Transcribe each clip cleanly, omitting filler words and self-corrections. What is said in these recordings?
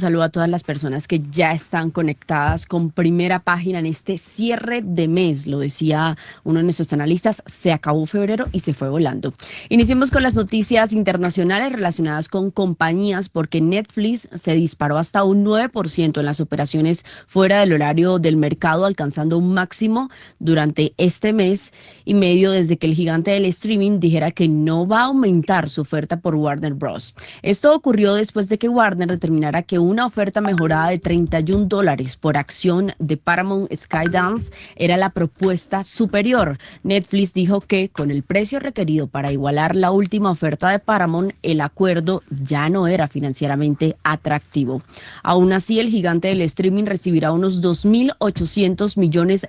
saludo a todas las personas que ya están conectadas con Primera Página en este cierre de mes. Lo decía uno de nuestros analistas, se acabó febrero y se fue volando. Iniciemos con las noticias internacionales relacionadas con compañías, porque Netflix se disparó hasta un 9% en las operaciones fuera del horario del mercado, alcanzando un máximo durante este mes y medio desde que el gigante del streaming dijera que no va a aumentar su oferta por Warner Bros. Esto ocurrió después de que Warner determinara que una oferta mejorada de $31 por acción de Paramount Skydance era la propuesta superior. Netflix dijo que con el precio requerido para igualar la última oferta de Paramount, el acuerdo ya no era financieramente atractivo. Aún así, el gigante del streaming recibirá unos $2.800 millones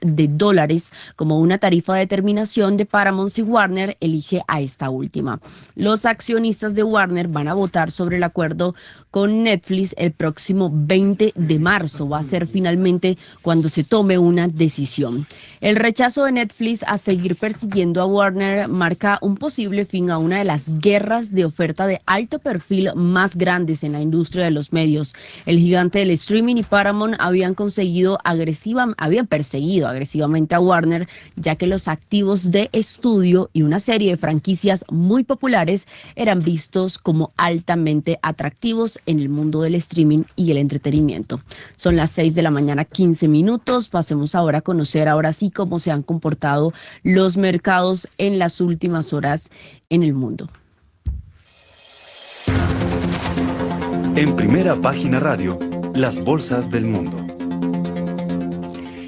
como una tarifa de terminación de Paramount si Warner elige a esta última. Los accionistas de Warner van a votar sobre el acuerdo con Netflix el próximo 20 de marzo. Va a ser finalmente cuando se tome una decisión. El rechazo de Netflix a seguir persiguiendo a Warner marca un posible fin a una de las guerras de oferta de alto perfil más grandes en la industria de los medios. El gigante del streaming y Paramount habían perseguido agresivamente a Warner, ya que los activos de estudio y una serie de franquicias muy populares eran vistos como altamente atractivos en el mundo del streaming y el entretenimiento. Son las 6 de la mañana, 15 minutos. Pasemos ahora a conocer cómo se han comportado los mercados en las últimas horas en el mundo. En Primera Página Radio, las bolsas del mundo.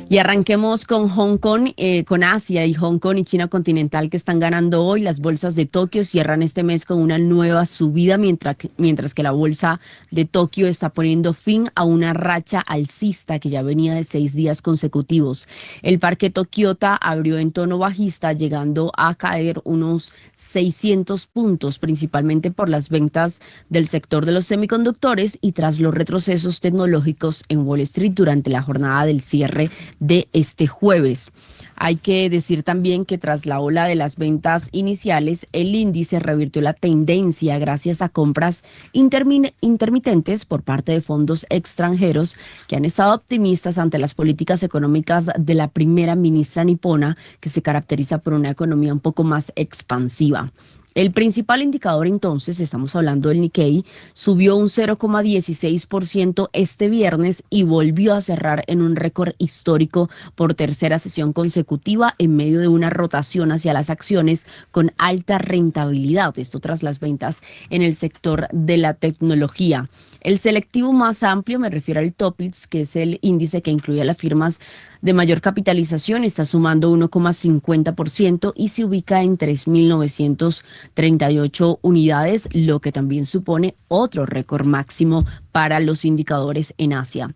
Y arranquemos con Hong Kong, con Asia y Hong Kong y China continental, que están ganando hoy. Las bolsas de Tokio cierran este mes con una nueva subida, mientras que la bolsa de Tokio está poniendo fin a una racha alcista que ya venía de 6 días consecutivos. El parque Tokyota abrió en tono bajista, llegando a caer unos 600 puntos, principalmente por las ventas del sector de los semiconductores y tras los retrocesos tecnológicos en Wall Street durante la jornada del cierre de este jueves. Hay que decir también que tras la ola de las ventas iniciales, el índice revirtió la tendencia gracias a compras intermitentes por parte de fondos extranjeros que han estado optimistas ante las políticas económicas de la primera ministra nipona, que se caracteriza por una economía un poco más expansiva. El principal indicador entonces, estamos hablando del Nikkei, subió un 0,16% este viernes y volvió a cerrar en un récord histórico por tercera sesión consecutiva en medio de una rotación hacia las acciones con alta rentabilidad, esto tras las ventas en el sector de la tecnología. El selectivo más amplio, me refiero al Topix, que es el índice que incluye a las firmas de mayor capitalización, está sumando 1,50% y se ubica en 3.938 unidades, lo que también supone otro récord máximo para los indicadores en Asia.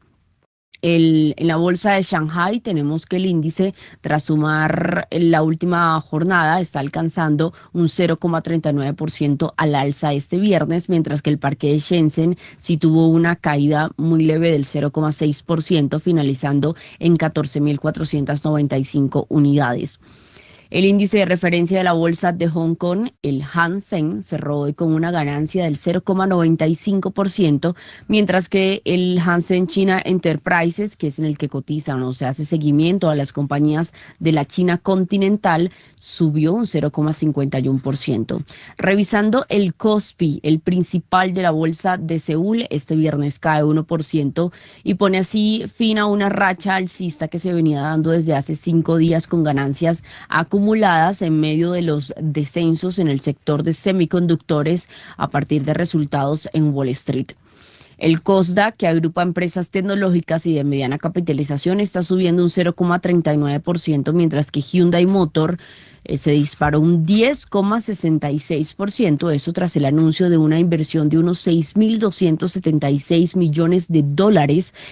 En la bolsa de Shanghai tenemos que el índice, tras sumar la última jornada, está alcanzando un 0,39% al alza este viernes, mientras que el parque de Shenzhen sí tuvo una caída muy leve del 0,6%, finalizando en 14.495 unidades. El índice de referencia de la bolsa de Hong Kong, el Hang Seng, cerró hoy con una ganancia del 0,95%, mientras que el Hang Seng China Enterprises, que es en el que cotizan o se hace seguimiento a las compañías de la China continental, subió un 0,51%. Revisando el Kospi, el principal de la bolsa de Seúl, este viernes cae 1% y pone así fin a una racha alcista que se venía dando desde hace 5 días con ganancias acumuladas en medio de los descensos en el sector de semiconductores a partir de resultados en Wall Street. El Kosdaq, que agrupa empresas tecnológicas y de mediana capitalización, está subiendo un 0,39%, mientras que Hyundai Motor se disparó un 10,66%, eso tras el anuncio de una inversión de unos $6.276 millones,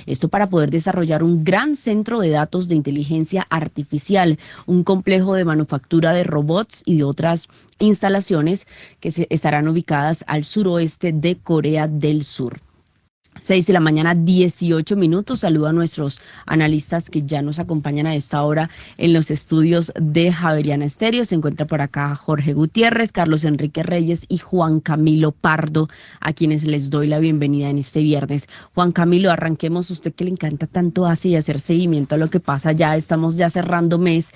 esto para poder desarrollar un gran centro de datos de inteligencia artificial, un complejo de manufactura de robots y de otras instalaciones que estarán ubicadas al suroeste de Corea del Sur. 6 de la mañana, 18 minutos. Saludo a nuestros analistas que ya nos acompañan a esta hora en los estudios de Javeriana Estéreo. Se encuentra por acá Jorge Gutiérrez, Carlos Enrique Reyes y Juan Camilo Pardo, a quienes les doy la bienvenida en este viernes. Juan Camilo, arranquemos. Usted que le encanta tanto hace y hacer seguimiento a lo que pasa ya. Estamos ya cerrando mes,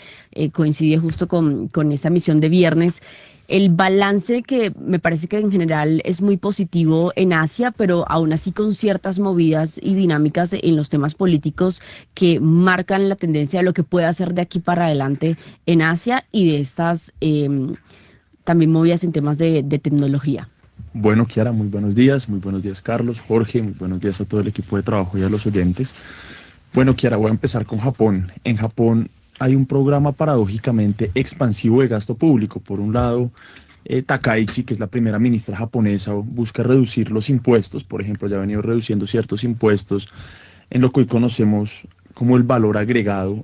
coincide justo con esta misión de viernes. El balance que me parece que en general es muy positivo en Asia, pero aún así con ciertas movidas y dinámicas en los temas políticos que marcan la tendencia de lo que puede hacer de aquí para adelante en Asia y de estas también movidas en temas de tecnología. Bueno, Kiara, muy buenos días Carlos, Jorge, muy buenos días a todo el equipo de trabajo y a los oyentes. Bueno, Kiara, voy a empezar con Japón. En Japón hay un programa paradójicamente expansivo de gasto público. Por un lado, Takaichi, que es la primera ministra japonesa, busca reducir los impuestos. Por ejemplo, ya ha venido reduciendo ciertos impuestos en lo que hoy conocemos como el valor agregado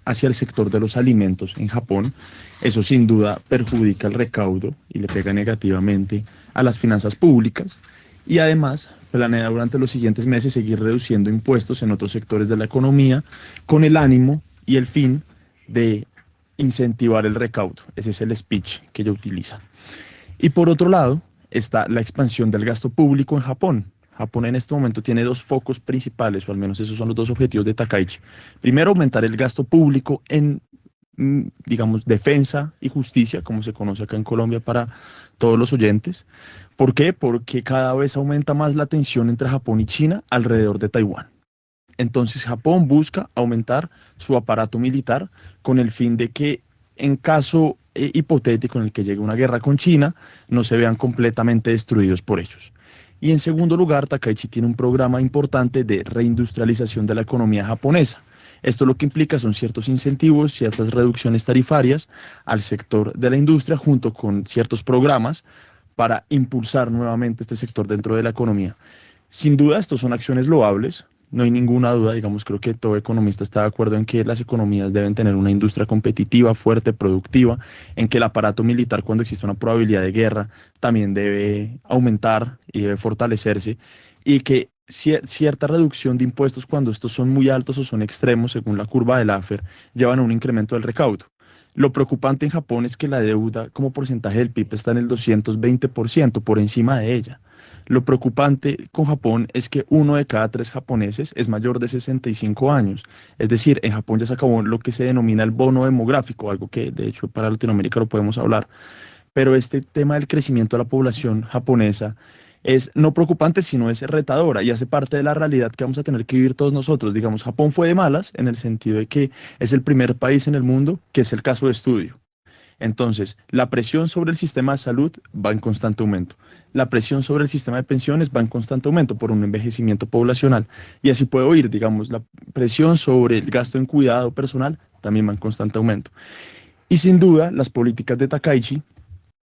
hacia el sector de los alimentos en Japón. Eso sin duda perjudica el recaudo y le pega negativamente a las finanzas públicas. Y además planea durante los siguientes meses seguir reduciendo impuestos en otros sectores de la economía con el ánimo y el fin de incentivar el recaudo. Ese es el speech que ella utiliza. Y por otro lado está la expansión del gasto público en Japón. Japón en este momento tiene dos focos principales, o al menos esos son los dos objetivos de Takaichi. Primero, aumentar el gasto público en, digamos, defensa y justicia, como se conoce acá en Colombia para todos los oyentes. ¿Por qué? Porque cada vez aumenta más la tensión entre Japón y China alrededor de Taiwán. Entonces Japón busca aumentar su aparato militar con el fin de que en caso hipotético en el que llegue una guerra con China, no se vean completamente destruidos por ellos. Y en segundo lugar, Takaichi tiene un programa importante de reindustrialización de la economía japonesa. Esto lo que implica son ciertos incentivos, ciertas reducciones tarifarias al sector de la industria junto con ciertos programas para impulsar nuevamente este sector dentro de la economía. Sin duda, estos son acciones loables. No hay ninguna duda, digamos, creo que todo economista está de acuerdo en que las economías deben tener una industria competitiva, fuerte, productiva, en que el aparato militar, cuando existe una probabilidad de guerra, también debe aumentar y debe fortalecerse, y que cierta reducción de impuestos cuando estos son muy altos o son extremos, según la curva de Laffer, llevan a un incremento del recaudo. Lo preocupante en Japón es que la deuda como porcentaje del PIB está en el 220%, por encima de ella. Lo preocupante con Japón es que 1 de cada 3 japoneses es mayor de 65 años. Es decir, en Japón ya se acabó lo que se denomina el bono demográfico, algo que de hecho para Latinoamérica lo podemos hablar. Pero este tema del crecimiento de la población japonesa es no preocupante, sino es retadora y hace parte de la realidad que vamos a tener que vivir todos nosotros. Digamos, Japón fue de malas en el sentido de que es el primer país en el mundo que es el caso de estudio. Entonces, la presión sobre el sistema de salud va en constante aumento. La presión sobre el sistema de pensiones va en constante aumento por un envejecimiento poblacional. Y así puedo ir, digamos, la presión sobre el gasto en cuidado personal también va en constante aumento. Y sin duda, las políticas de Takaichi,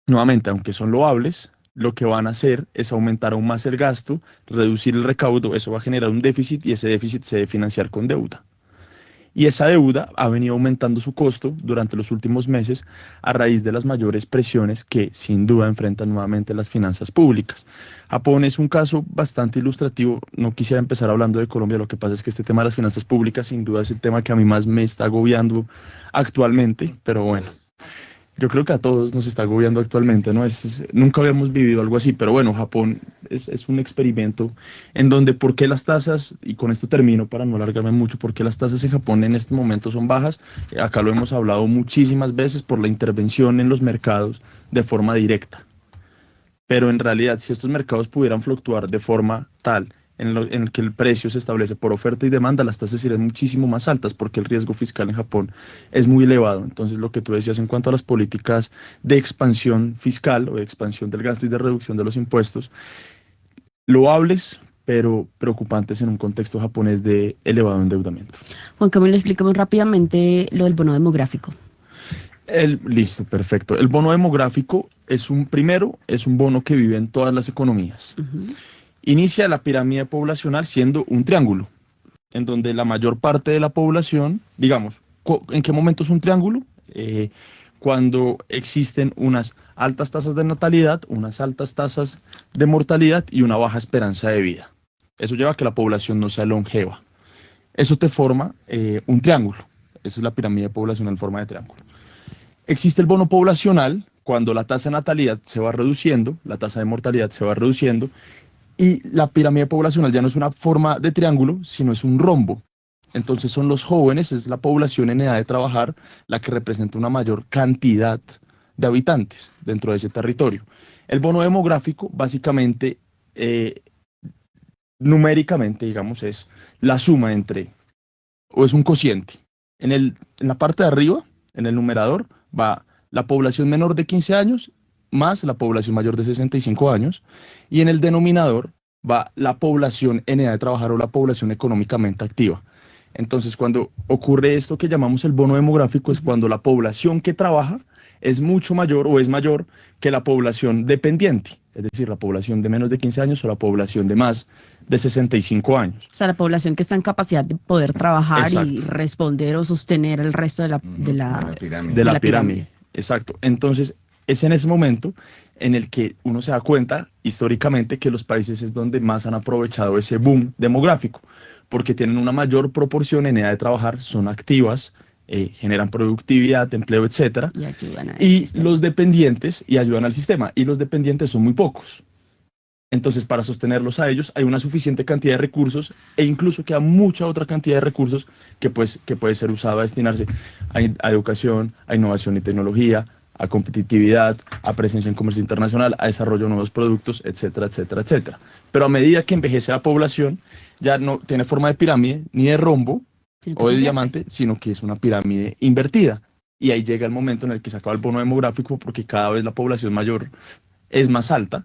nuevamente, aunque son loables, lo que van a hacer es aumentar aún más el gasto, reducir el recaudo, eso va a generar un déficit y ese déficit se debe financiar con deuda. Y esa deuda ha venido aumentando su costo durante los últimos meses a raíz de las mayores presiones que sin duda enfrentan nuevamente las finanzas públicas. Japón es un caso bastante ilustrativo. No quisiera empezar hablando de Colombia, lo que pasa es que este tema de las finanzas públicas sin duda es el tema que a mí más me está agobiando actualmente, pero bueno. Yo creo que a todos nos está agobiando actualmente, ¿no? Nunca habíamos vivido algo así, pero bueno, Japón es un experimento en donde por qué las tasas, y con esto termino para no alargarme mucho, por qué las tasas en Japón en este momento son bajas. Acá lo hemos hablado muchísimas veces por la intervención en los mercados de forma directa. Pero en realidad, si estos mercados pudieran fluctuar de forma tal en que el precio se establece por oferta y demanda, las tasas serían muchísimo más altas porque el riesgo fiscal en Japón es muy elevado. Entonces, lo que tú decías en cuanto a las políticas de expansión fiscal o de expansión del gasto y de reducción de los impuestos, loables, pero preocupantes en un contexto japonés de elevado endeudamiento. Juan Camilo, explícame rápidamente lo del bono demográfico. Listo, perfecto. El bono demográfico es un bono que vive en todas las economías. Inicia la pirámide poblacional siendo un triángulo, en donde la mayor parte de la población, digamos, ¿en qué momento es un triángulo? Cuando existen unas altas tasas de natalidad, unas altas tasas de mortalidad y una baja esperanza de vida. Eso lleva a que la población no sea longeva. Eso te forma un triángulo. Esa es la pirámide poblacional en forma de triángulo. Existe el bono poblacional, cuando la tasa de natalidad se va reduciendo, la tasa de mortalidad se va reduciendo, y la pirámide poblacional ya no es una forma de triángulo, sino es un rombo. Entonces son los jóvenes, es la población en edad de trabajar, la que representa una mayor cantidad de habitantes dentro de ese territorio. El bono demográfico, básicamente, numéricamente, digamos, es la suma entre, o es un cociente. En la parte de arriba, en el numerador, va la población menor de 15 años más la población mayor de 65 años, y en el denominador va la población en edad de trabajar o la población económicamente activa. Entonces, cuando ocurre esto que llamamos el bono demográfico, es cuando la población que trabaja es mucho mayor o es mayor que la población dependiente, es decir, la población de menos de 15 años o la población de más de 65 años. O sea, la población que está en capacidad de poder trabajar. Exacto. Y responder o sostener el resto de la pirámide. Exacto. Entonces, es en ese momento en el que uno se da cuenta históricamente que los países es donde más han aprovechado ese boom demográfico, porque tienen una mayor proporción en edad de trabajar, son activas, generan productividad, empleo, etcétera, y los dependientes, y ayudan al sistema, y los dependientes son muy pocos. Entonces, para sostenerlos a ellos hay una suficiente cantidad de recursos, e incluso queda mucha otra cantidad de recursos que puede ser usado a destinarse a educación, a innovación y tecnología, a competitividad, a presencia en comercio internacional, a desarrollo de nuevos productos, etcétera, etcétera, etcétera. Pero a medida que envejece la población, ya no tiene forma de pirámide, ni de rombo o de diamante, sino que es una pirámide invertida. Y ahí llega el momento en el que se acaba el bono demográfico, porque cada vez la población mayor es más alta,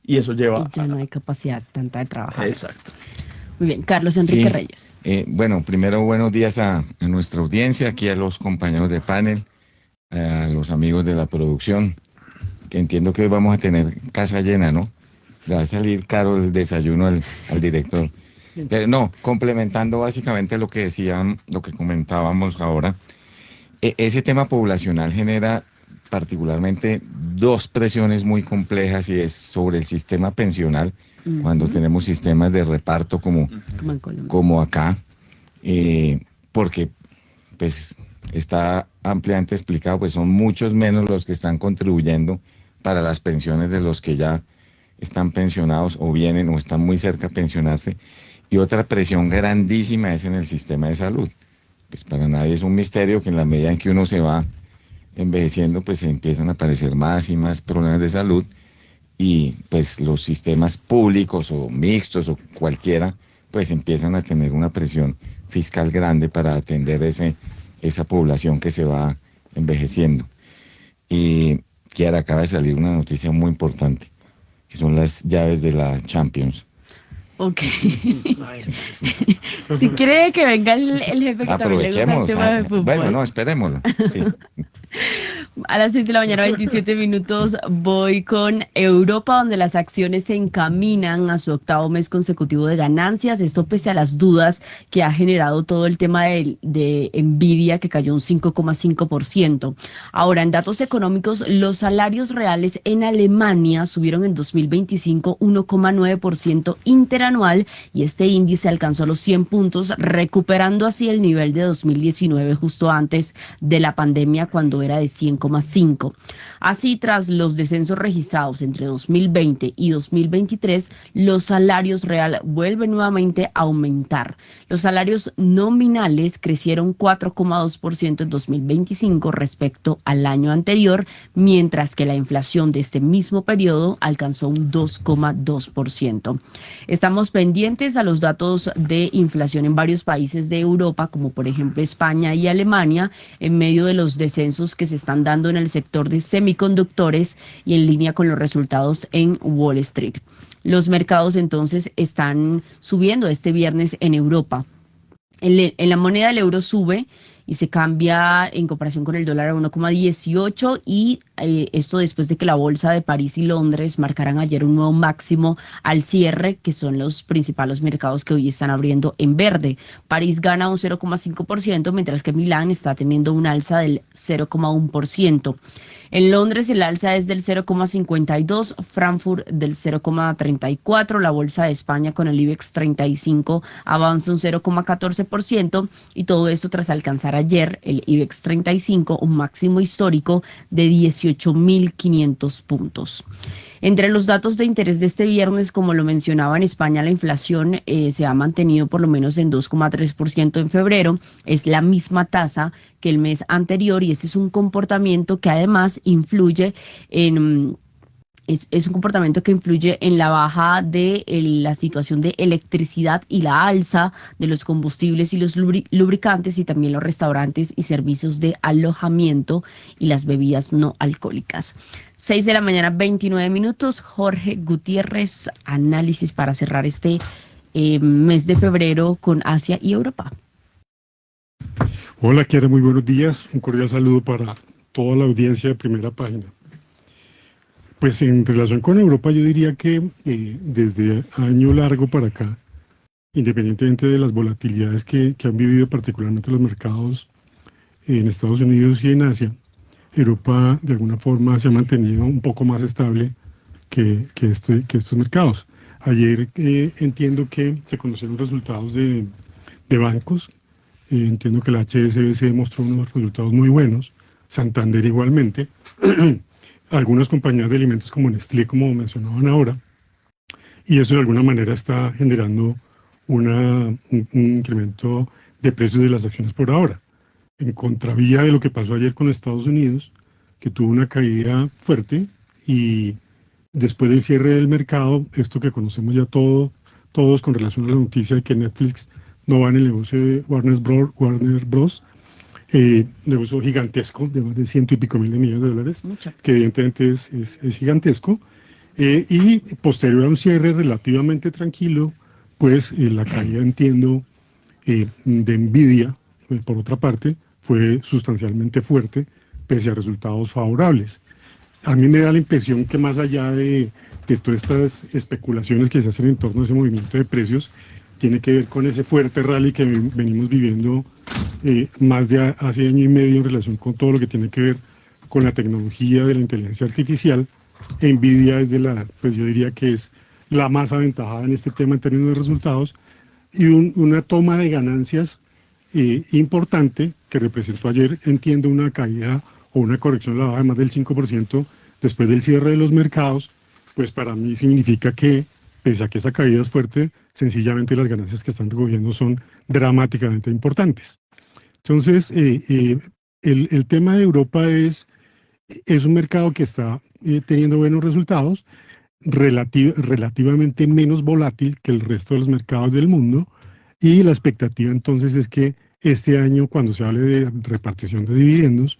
y eso lleva y ya no hay capacidad tanta de trabajar. Exacto. Muy bien, Carlos Enrique Reyes. Bueno, primero buenos días a nuestra audiencia, aquí a los compañeros de panel, a los amigos de la producción, que entiendo que hoy vamos a tener casa llena, ¿no? Le va a salir caro el desayuno al director. Pero no, complementando básicamente lo que decían, lo que comentábamos ahora, ese tema poblacional genera particularmente dos presiones muy complejas, y es sobre el sistema pensional, cuando tenemos sistemas de reparto como acá, porque pues está ampliamente explicado, pues son muchos menos los que están contribuyendo para las pensiones de los que ya están pensionados o vienen o están muy cerca de pensionarse. Y otra presión grandísima es en el sistema de salud. Pues para nadie es un misterio que en la medida en que uno se va envejeciendo, pues empiezan a aparecer más y más problemas de salud, y pues los sistemas públicos o mixtos o cualquiera, pues empiezan a tener una presión fiscal grande para atender esa población que se va envejeciendo. Y Kiara, acaba de salir una noticia muy importante, que son las llaves de la Champions. Ok. Si cree que venga el jefe que también le gusta el tema de fútbol. Bueno, no, esperémoslo. Sí. A las 6 de la mañana, 27 minutos, voy con Europa, donde las acciones se encaminan a su octavo mes consecutivo de ganancias. Esto pese a las dudas que ha generado todo el tema de Nvidia, que cayó un 5,5%. Ahora, en datos económicos, los salarios reales en Alemania subieron en 2025 1,9% interanual, y este índice alcanzó los 100 puntos, recuperando así el nivel de 2019, justo antes de la pandemia, cuando era de 100,5. Así, tras los descensos registrados entre 2020 y 2023, los salarios reales vuelven nuevamente a aumentar. Los salarios nominales crecieron 4,2% en 2025 respecto al año anterior, mientras que la inflación de este mismo periodo alcanzó un 2,2%. Estamos pendientes a los datos de inflación en varios países de Europa, como por ejemplo España y Alemania, en medio de los descensos que se están dando en el sector de semiconductores y en línea con los resultados en Wall Street. Los mercados entonces están subiendo este viernes en Europa. En la moneda el euro sube y se cambia en comparación con el dólar a 1,18, y esto después de que la bolsa de París y Londres marcaran ayer un nuevo máximo al cierre, que son los principales mercados que hoy están abriendo en verde. París gana un 0,5%, mientras que Milán está teniendo un alza del 0,1%. En Londres el alza es del 0,52, Frankfurt del 0,34, la bolsa de España con el IBEX 35 avanza un 0,14% y todo esto tras alcanzar ayer el IBEX 35 un máximo histórico de 18.500 puntos. Entre los datos de interés de este viernes, como lo mencionaba, en España la inflación se ha mantenido por lo menos en 2,3% en febrero, es la misma tasa que el mes anterior y este es un comportamiento que además influye en... Es un comportamiento que influye en la baja de la situación de electricidad y la alza de los combustibles y los lubricantes y también los restaurantes y servicios de alojamiento y las bebidas no alcohólicas. 6 de la mañana, 29 minutos. Jorge Gutiérrez, análisis para cerrar este mes de febrero con Asia y Europa. Hola, Kiara, muy buenos días. Un cordial saludo para toda la audiencia de Primera Página. Pues en relación con Europa, yo diría que desde año largo para acá, independientemente de las volatilidades que han vivido particularmente los mercados en Estados Unidos y en Asia, Europa de alguna forma se ha mantenido un poco más estable que estos mercados. Ayer entiendo que se conocieron resultados de bancos, entiendo que la HSBC mostró unos resultados muy buenos, Santander igualmente, algunas compañías de alimentos como Nestlé, como mencionaban ahora, y eso de alguna manera está generando un incremento de precios de las acciones por ahora, en contravía de lo que pasó ayer con Estados Unidos, que tuvo una caída fuerte, y después del cierre del mercado, esto que conocemos ya todos con relación a la noticia de que Netflix no va en el negocio de Warner Bros., negocio gigantesco de más de 100 y pico mil de millones de dólares, Mucho. que evidentemente es gigantesco, y posterior a un cierre relativamente tranquilo, pues la caída, entiendo, de Nvidia, por otra parte, fue sustancialmente fuerte, pese a resultados favorables. A mí me da la impresión que más allá de todas estas especulaciones que se hacen en torno a ese movimiento de precios, tiene que ver con ese fuerte rally que venimos viviendo más de hace año y medio en relación con todo lo que tiene que ver con la tecnología de la inteligencia artificial. Nvidia es pues yo diría que es la más aventajada en este tema en términos de resultados, y una toma de ganancias importante que representó ayer, entiendo, una caída o una corrección a la baja de más del 5% después del cierre de los mercados, pues para mí significa que, pese a que esa caída es fuerte, sencillamente las ganancias que están recogiendo son dramáticamente importantes. Entonces, el tema de Europa es un mercado que está teniendo buenos resultados, relativamente menos volátil que el resto de los mercados del mundo, y la expectativa entonces es que este año, cuando se hable de repartición de dividendos,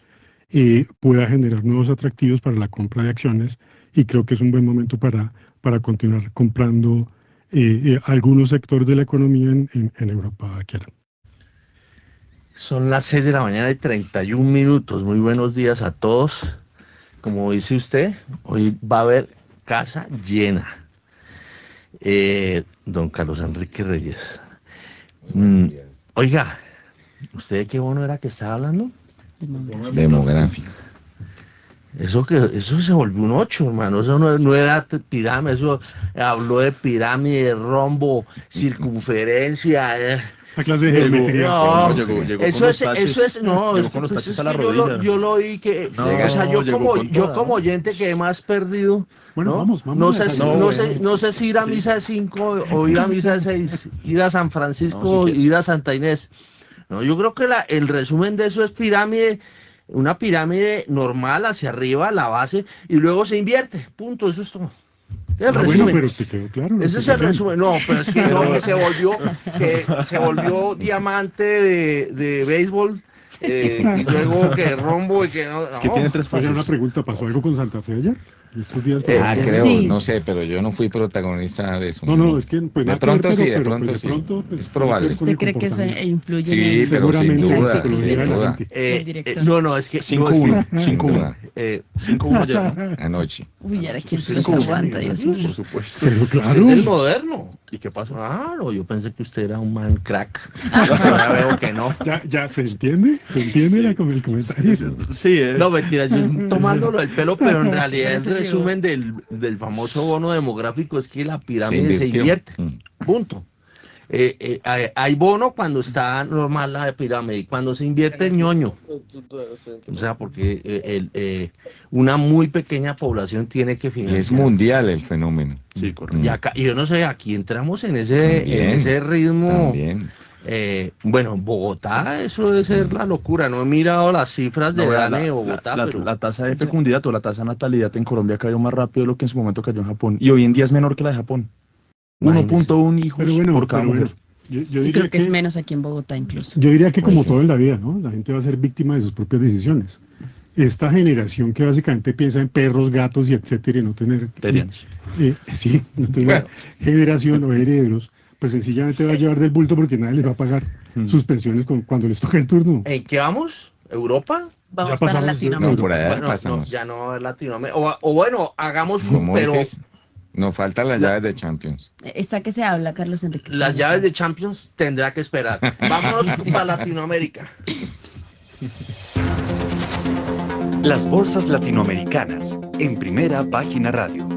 pueda generar nuevos atractivos para la compra de acciones, y creo que es un buen momento para continuar comprando algunos sectores de la economía en Europa, Kiara. Son las 6 de la mañana y 31 minutos. Muy buenos días a todos. Como dice usted, hoy va a haber casa llena. Don Carlos Enrique Reyes. Oiga, ¿usted de qué bono era que estaba hablando? Demográfico. Eso se volvió un 8, hermano. Eso no era pirámide, eso habló de pirámide, rombo, circunferencia. La clase de geometría. No, llegó eso es, no, llegó con los pues taches es a la que rodilla. yo lo oí que, No, o sea, yo como ¿no? oyente quedé más perdido. Bueno, ¿no? vamos. No sé si ir a misa de 5 o ir a misa de 6, ir a San Francisco, No, sí, ir a Santa Inés. No, yo creo que el resumen de eso es pirámide, una pirámide normal hacia arriba, la base, y luego se invierte. Punto, eso es todo. El resumen. Bueno, pero te quedó claro. Ese es el resumen. No, pero es que no, que se volvió diamante de béisbol, y luego que rombo y que no. Es que tiene tres Oye, una fases. pregunta, ¿pasó algo con Santa Fe ayer? Estos días Creo, Sí. no sé, pero yo no fui protagonista de eso. No, es que pues, de nada que ver, pronto sí, de pero, pronto pues, sí. de pronto, pues, Es tiene que ver probable. con el ¿Usted cree que eso comportamiento. influye Sí, en el, pero sin Seguramente duda, la psicología sin de la duda. gente. del director? No, es que... 5-1, Sin 5-1. duda. 5-1 ayer, ¿no? Anoche. Uy, ahora quién se Usted los es como aguanta, Dios mío. Por supuesto. Pero Usted claro, es el moderno. ¿Y qué pasa? Claro, yo pensé que usted era un man crack. Ahora veo que no. ya se entiende el comentario. Sí, No, mentira, yo tomándolo del pelo, pero en realidad Por el eso llegó. resumen del famoso bono demográfico es que la Se pirámide se invirtió. invierte. Punto. Hay bono cuando está normal la pirámide y cuando se invierte ñoño. O sea, porque una muy pequeña población tiene que Es financiar. mundial el fenómeno. Sí, correcto. Y acá, y yo no sé, aquí entramos en ese También, ritmo. También. Bueno, en Bogotá eso debe ser la locura. No he mirado las cifras de No, vea, DANE de Bogotá, pero la tasa de fecundidad o la tasa de natalidad en Colombia cayó más rápido de lo que en su momento cayó en Japón. Y hoy en día es menor que la de Japón. Imagínese. 1.1 hijos Pero bueno, por cada mujer. yo Y diría creo que es que menos aquí en Bogotá incluso. Yo diría que como Pues sí. todo en la vida, ¿no? La gente va a ser víctima de sus propias decisiones. Esta generación que básicamente piensa en perros, gatos y etcétera, y no tener, Terians. sí, no tener generación o herederos, pues sencillamente va a llevar del bulto porque nadie les va a pagar sus pensiones cuando les toque el turno. ¿En qué vamos? ¿Europa? Vamos Ya para pasamos, Latinoamérica. No, por allá Bueno, no, pasamos. ya no va a haber Latinoamérica. O bueno, hagamos Como pero dices, nos faltan las llaves de Champions. ¿Está que se habla, Carlos Enrique? las llaves de Champions tendrá que esperar. Vámonos para Latinoamérica. Las bolsas latinoamericanas en Primera Página Radio.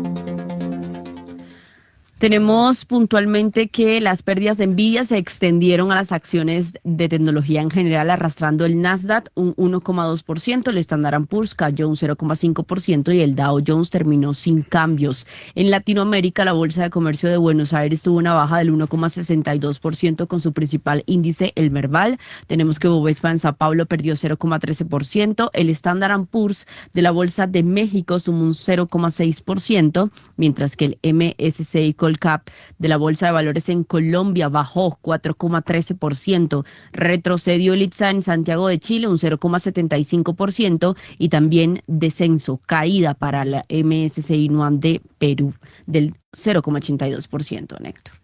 Tenemos puntualmente que las pérdidas de Nvidia se extendieron a las acciones de tecnología en general, arrastrando el Nasdaq un 1,2%, el Standard & Poor's cayó un 0,5% y el Dow Jones terminó sin cambios. En Latinoamérica, la Bolsa de Comercio de Buenos Aires tuvo una baja del 1,62% con su principal índice, el Merval. Tenemos que Bovespa en Sao Paulo perdió 0,13%, el Standard & Poor's de la Bolsa de México sumó un 0,6%, mientras que el MSCI Colcap de la Bolsa de Valores en Colombia bajó 4,13%, retrocedió el IPSA en Santiago de Chile un 0,75% y también descenso, caída para la MSCI Nuam de Perú del 0,82%, Néctor.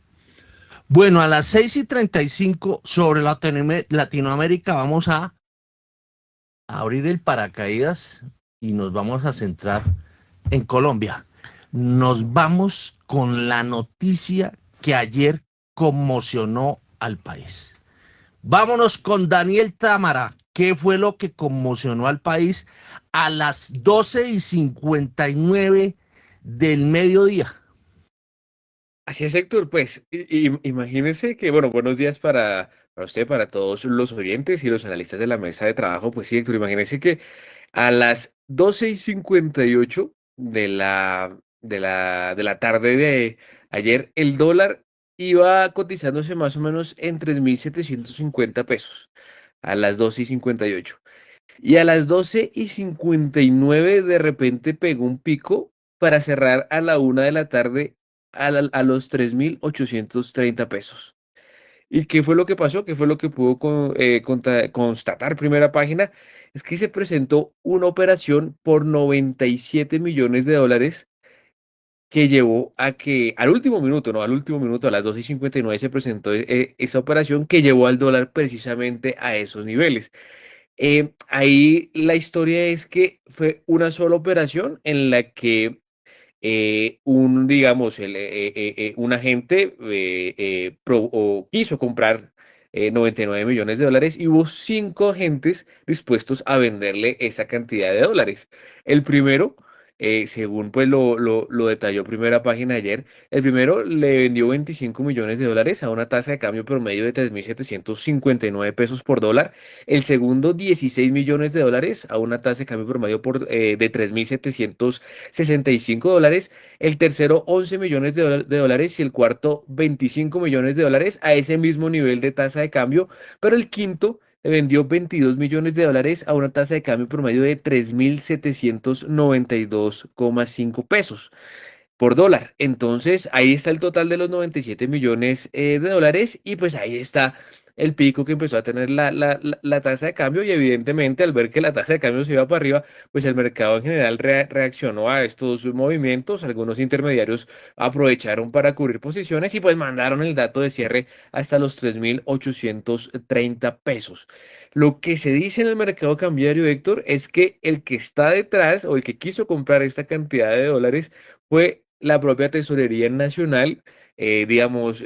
Bueno, a las 6:35 sobre Latinoamérica vamos a abrir el paracaídas y nos vamos a centrar en Colombia. Nos vamos con la noticia que ayer conmocionó al país. Vámonos con Daniel Támara. ¿Qué fue lo que conmocionó al país a las 12:59 del mediodía? Así es, Héctor, pues imagínense que, bueno, buenos días para usted, para todos los oyentes y los analistas de la mesa de trabajo. Pues sí, Héctor, imagínense que a las 12:58 de la tarde de ayer, el dólar iba cotizándose más o menos en 3.750 pesos, a las 12:58. Y a las 12:59 de repente pegó un pico para cerrar a la 1 de la tarde a los 3.830 pesos. ¿Y qué fue lo que pasó? ¿Qué fue lo que pudo constatar Primera Página? Es que se presentó una operación por 97 millones de dólares que llevó a que al último minuto, a las 12:59 se presentó esa operación que llevó al dólar precisamente a esos niveles. Ahí la historia es que fue una sola operación en la que un agente quiso comprar 99 millones de dólares y hubo 5 agentes dispuestos a venderle esa cantidad de dólares. El primero, según pues lo detalló Primera Página ayer, el primero le vendió 25 millones de dólares a una tasa de cambio promedio de 3.759 pesos por dólar. El segundo, 16 millones de dólares a una tasa de cambio promedio de 3.765 dólares. El tercero, 11 millones de dólares y el cuarto, 25 millones de dólares a ese mismo nivel de tasa de cambio. Pero el quinto le vendió 22 millones de dólares a una tasa de cambio promedio de 3.792,5 pesos por dólar. Entonces, ahí está el total de los 97 millones de dólares y pues ahí está el pico que empezó a tener la tasa de cambio y evidentemente al ver que la tasa de cambio se iba para arriba, pues el mercado en general reaccionó a estos movimientos, algunos intermediarios aprovecharon para cubrir posiciones y pues mandaron el dato de cierre hasta los 3.830 pesos. Lo que se dice en el mercado cambiario, Héctor, es que el que está detrás o el que quiso comprar esta cantidad de dólares fue la propia Tesorería Nacional, digamos,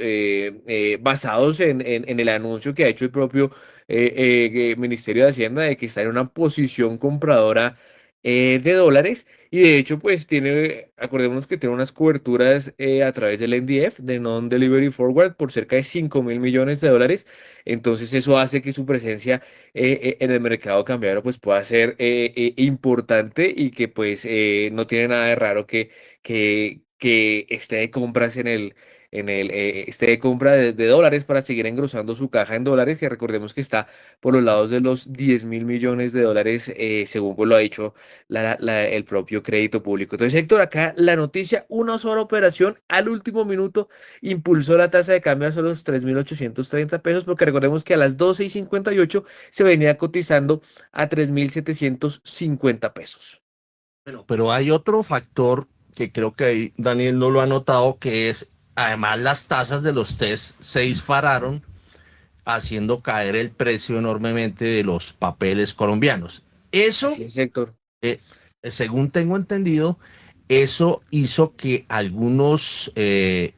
basados en el anuncio que ha hecho el propio Ministerio de Hacienda de que está en una posición compradora de dólares. Y de hecho, pues tiene, acordémonos que tiene unas coberturas a través del NDF, de Non-Delivery Forward, por cerca de 5.000 millones de dólares. Entonces eso hace que su presencia en el mercado cambiario pues pueda ser importante y que pues no tiene nada de raro que esté de compras esté de compra de dólares para seguir engrosando su caja en dólares, que recordemos que está por los lados de los 10.000 millones de dólares, según pues lo ha dicho el propio crédito público. Entonces, Héctor, acá la noticia, una sola operación al último minuto impulsó la tasa de cambio a los 3.830 pesos, porque recordemos que a las 12:58 se venía cotizando a 3.750 pesos. Bueno, pero hay otro factor que creo que ahí Daniel no lo ha notado, que es, además las tasas de los test se dispararon, haciendo caer el precio enormemente de los papeles colombianos. Eso, Así es, Héctor. según tengo entendido, eso hizo que algunos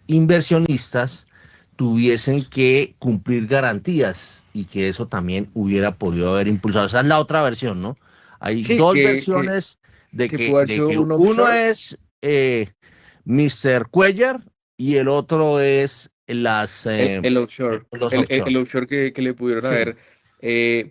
inversionistas tuviesen que cumplir garantías y que eso también hubiera podido haber impulsado. Esa es la otra versión, ¿no? Hay Sí, dos versiones de que que, pudo haber de sido que un uno offshore. es Mr. Cuellar y el otro es El offshore, los el offshore. offshore que le pudieron Sí. haber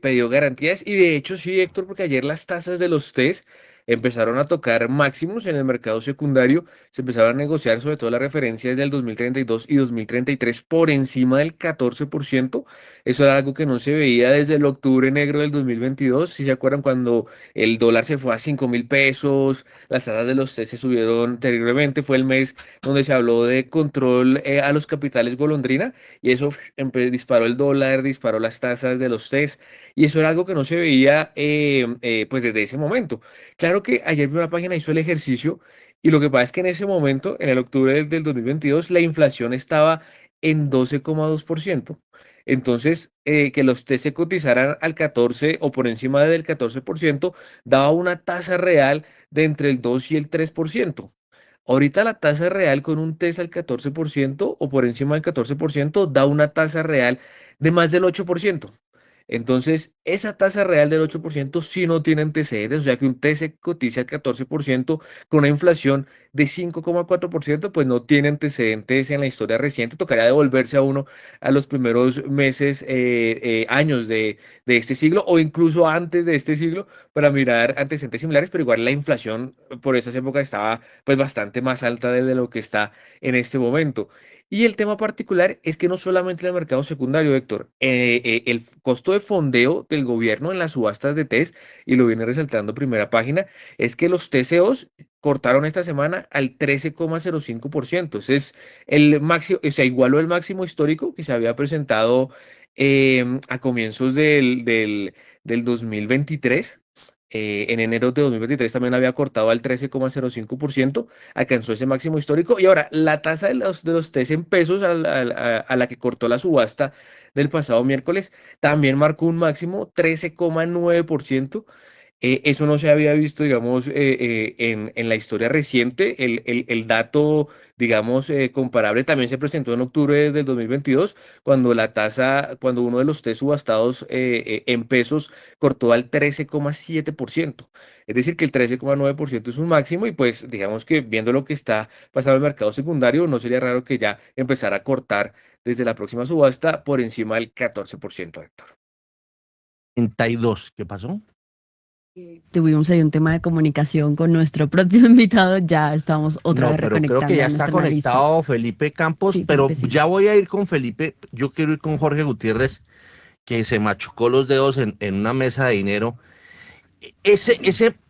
pedido garantías. Y de hecho, sí, Héctor, porque ayer las tasas de los test empezaron a tocar máximos en el mercado secundario. Se empezaron a negociar sobre todo las referencias del 2032 y 2033 por encima del 14%. Eso era algo que no se veía desde el octubre negro del 2022. Si se acuerdan, cuando el dólar se fue a 5.000 pesos, las tasas de los test se subieron terriblemente. Fue el mes donde se habló de control a los capitales golondrina y eso disparó el dólar, disparó las tasas de los test y eso era algo que no se veía pues desde ese momento. Claro que ayer Primera Página hizo el ejercicio y lo que pasa es que en ese momento, en el octubre del 2022, la inflación estaba en 12,2%. Entonces, que los test se cotizaran al 14 o por encima del 14% daba una tasa real de entre el 2 y el 3%. Ahorita la tasa real con un test al 14% o por encima del 14% da una tasa real de más del 8%. Entonces, esa tasa real del 8% sí no tiene antecedentes, o sea que un test se cotiza al 14% con una inflación de 5,4%, pues no tiene antecedentes en la historia reciente. Tocaría devolverse a uno a los primeros meses, años de este siglo o incluso antes de este siglo para mirar antecedentes similares, pero igual la inflación por esas épocas estaba pues bastante más alta de lo que está en este momento. Y el tema particular es que no solamente en el mercado secundario, Héctor, el costo de fondeo del gobierno en las subastas de test, y lo viene resaltando Primera Página, es que los TCOs cortaron esta semana al 13,05%. Ese es el máximo, o sea, igualó el máximo histórico que se había presentado a comienzos del 2023. En enero de 2023 también había cortado al 13,05%, alcanzó ese máximo histórico. Y ahora, la tasa de los test en pesos a la que cortó la subasta del pasado miércoles también marcó un máximo 13,9%. Eso no se había visto, digamos, en la historia reciente. El dato, digamos, comparable también se presentó en octubre del 2022, cuando cuando uno de los test subastados en pesos cortó al 13,7%. Es decir, que el 13,9% es un máximo y pues digamos que viendo lo que está pasando en el mercado secundario, no sería raro que ya empezara a cortar desde la próxima subasta por encima del 14%, Héctor. 32, ¿qué pasó? Tuvimos ahí un tema de comunicación con nuestro próximo invitado, ya estamos otra No, vez pero creo reconectando que ya a está nuestro analista. conectado Felipe Campos, Sí, pero Felipe, sí. ya voy a ir con Felipe. Yo quiero ir con Jorge Gutiérrez, que se machucó los dedos en una mesa de dinero.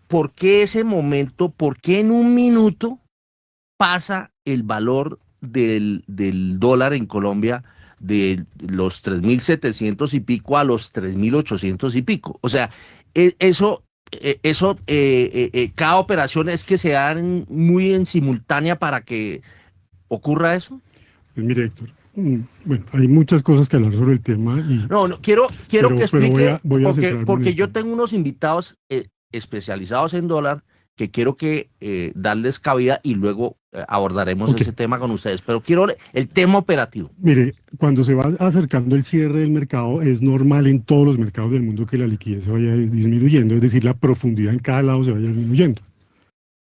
¿Por qué ese momento, por qué en un minuto pasa el valor del dólar en Colombia de los 3.700 y pico a los 3.800 y pico. O sea, eso, cada operación es que se dan muy en simultánea para que ocurra eso. Pues mire, Héctor, bueno, hay muchas cosas que hablar sobre el tema y No, quiero que explique, voy a centrarme en porque el yo tema. tengo unos invitados especializados en dólar que quiero que darles cabida y luego abordaremos Ok. ese tema con ustedes. Pero quiero el tema operativo. Mire, cuando se va acercando el cierre del mercado, es normal en todos los mercados del mundo que la liquidez se vaya disminuyendo, es decir, la profundidad en cada lado se vaya disminuyendo.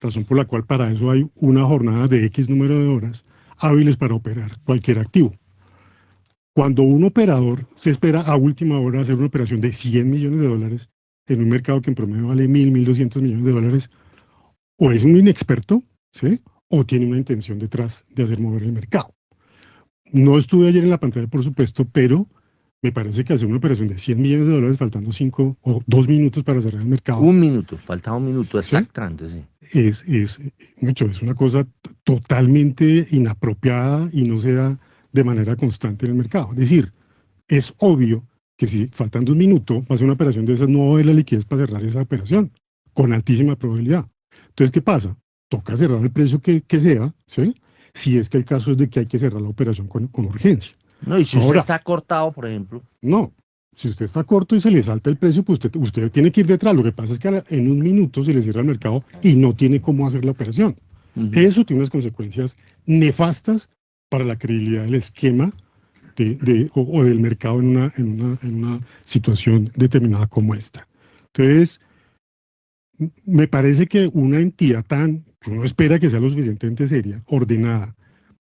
Razón por la cual para eso hay una jornada de X número de horas hábiles para operar cualquier activo. Cuando un operador se espera a última hora hacer una operación de 100 millones de dólares en un mercado que en promedio vale 1.200 millones de dólares, o es un inexperto, ¿sí? O tiene una intención detrás de hacer mover el mercado. No estuve ayer en la pantalla, por supuesto, pero me parece que hacer una operación de 100 millones de dólares faltando 5 o 2 minutos para cerrar el mercado Un minuto, faltaba un minuto exactamente, sí. es una cosa totalmente inapropiada y no se da de manera constante en el mercado. Es decir, es obvio que si faltando un minuto va a hacer una operación de esas, no va a haber la liquidez para cerrar esa operación, con altísima probabilidad. Entonces, ¿qué pasa? Toca cerrar el precio que sea, ¿sí? Si es que el caso es de que hay que cerrar la operación con urgencia. No, y si usted Ahora, está cortado, por ejemplo. No, si usted está corto y se le salta el precio, pues usted tiene que ir detrás. Lo que pasa es que en un minuto se le cierra el mercado y no tiene cómo hacer la operación. Eso tiene unas consecuencias nefastas para la credibilidad del esquema o del mercado en una situación determinada como esta. Entonces, me parece que una entidad que uno espera que sea lo suficientemente seria, ordenada,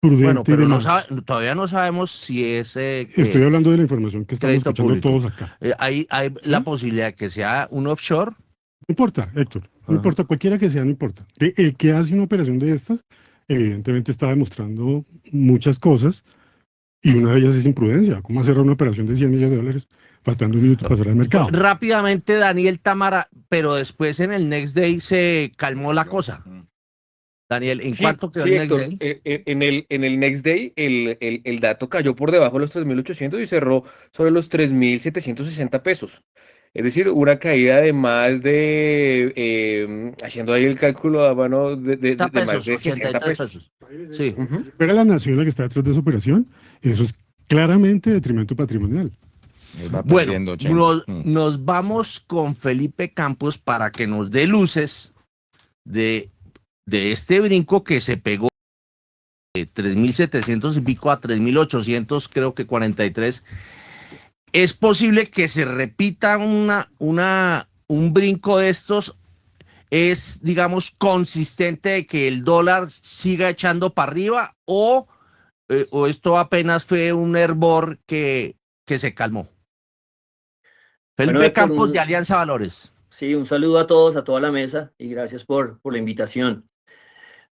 prudente Bueno, y pero demás. todavía no sabemos si es Estoy hablando de la información que estamos crédito escuchando público. todos acá. Hay ¿Sí? la posibilidad de que sea un offshore. No importa, Héctor, no importa, cualquiera que sea, no importa. El que hace una operación de estas, evidentemente está demostrando muchas cosas y una de ellas es imprudencia. ¿Cómo hacer una operación de 100 millones de dólares faltando un minuto para cerrar el mercado? Rápidamente, Daniel Tamara, pero después en el next day se calmó la cosa. Daniel, ¿en cuánto quedó el next Héctor, day? en el next day el dato cayó por debajo de los 3.800 y cerró sobre los 3.760 pesos. Es decir, una caída de más de, haciendo ahí el cálculo a mano, de más de 60 pesos. Sí. Pero la nación la que está detrás de esa operación, eso es claramente detrimento patrimonial. Bueno, nos vamos con Felipe Campos para que nos dé luces de este brinco que se pegó de 3.700 y pico a 3.800, creo que 43. ¿Es posible que se repita un brinco de estos? ¿Es, digamos, consistente de que el dólar siga echando para arriba o esto apenas fue un hervor que se calmó? Felipe Bueno, Héctor, Campos de Alianza Valores. Sí, un saludo a todos, a toda la mesa y gracias por la invitación.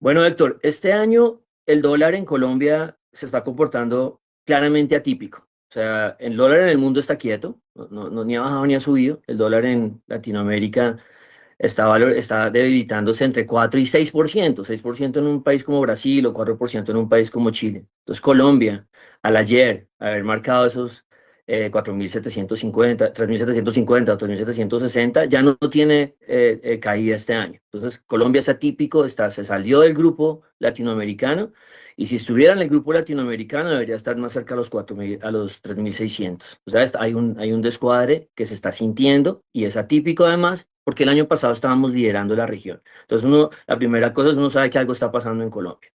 Bueno, Héctor, este año el dólar en Colombia se está comportando claramente atípico. O sea, el dólar en el mundo está quieto, ni ha bajado ni ha subido. El dólar en Latinoamérica está debilitándose entre 4 y 6%, 6% en un país como Brasil o 4% en un país como Chile. Entonces, Colombia, al ayer, haber marcado esos 4.750, 3.750 o 3.760, ya no tiene caída este año. Entonces, Colombia es atípico, se salió del grupo latinoamericano, y si estuviera en el grupo latinoamericano debería estar más cerca a los 4.000, a los 3.600. O sea, hay un descuadre que se está sintiendo y es atípico además, porque el año pasado estábamos liderando la región. Entonces, la primera cosa es uno sabe que algo está pasando en Colombia.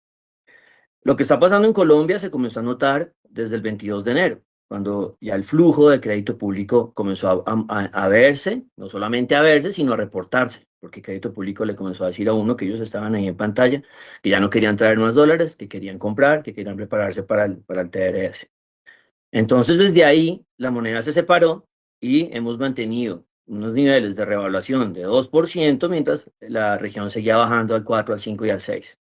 Lo que está pasando en Colombia se comenzó a notar desde el 22 de enero, cuando ya el flujo de crédito público comenzó a verse, no solamente a verse, sino a reportarse, porque el crédito público le comenzó a decir a uno que ellos estaban ahí en pantalla, que ya no querían traer más dólares, que querían comprar, que querían prepararse para el TRS. Entonces, desde ahí, la moneda se separó y hemos mantenido unos niveles de revaluación de 2%, mientras la región seguía bajando al 4, al 5 y al 6.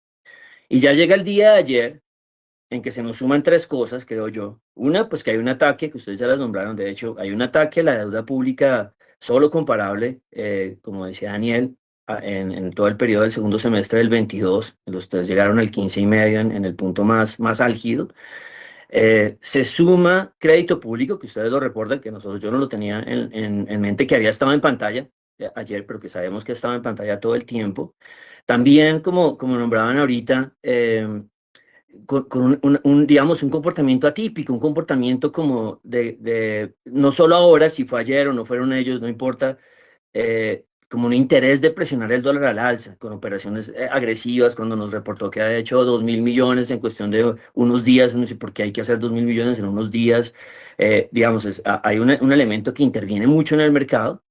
Y ya llega el día de ayer, en que se nos suman tres cosas, creo yo. Una, pues que hay un ataque, que ustedes ya las nombraron, de hecho, hay un ataque a la deuda pública solo comparable, como decía Daniel, en todo el periodo del segundo semestre del 22, los tres llegaron al 15,5 en el punto más álgido. Se suma crédito público, que ustedes lo recuerdan, que yo no lo tenía en mente, que había estado en pantalla ayer, pero que sabemos que estaba en pantalla todo el tiempo. También, como nombraban ahorita, con digamos, un comportamiento atípico, un comportamiento como no solo ahora, si fue ayer o no fueron ellos, no importa, como un interés de presionar el dólar al alza, con operaciones agresivas, cuando nos reportó que ha hecho 2.000 millones en cuestión de unos días. Uno dice, ¿por qué hay que hacer 2.000 millones en unos días? Digamos, hay un elemento que interviene mucho en el mercado.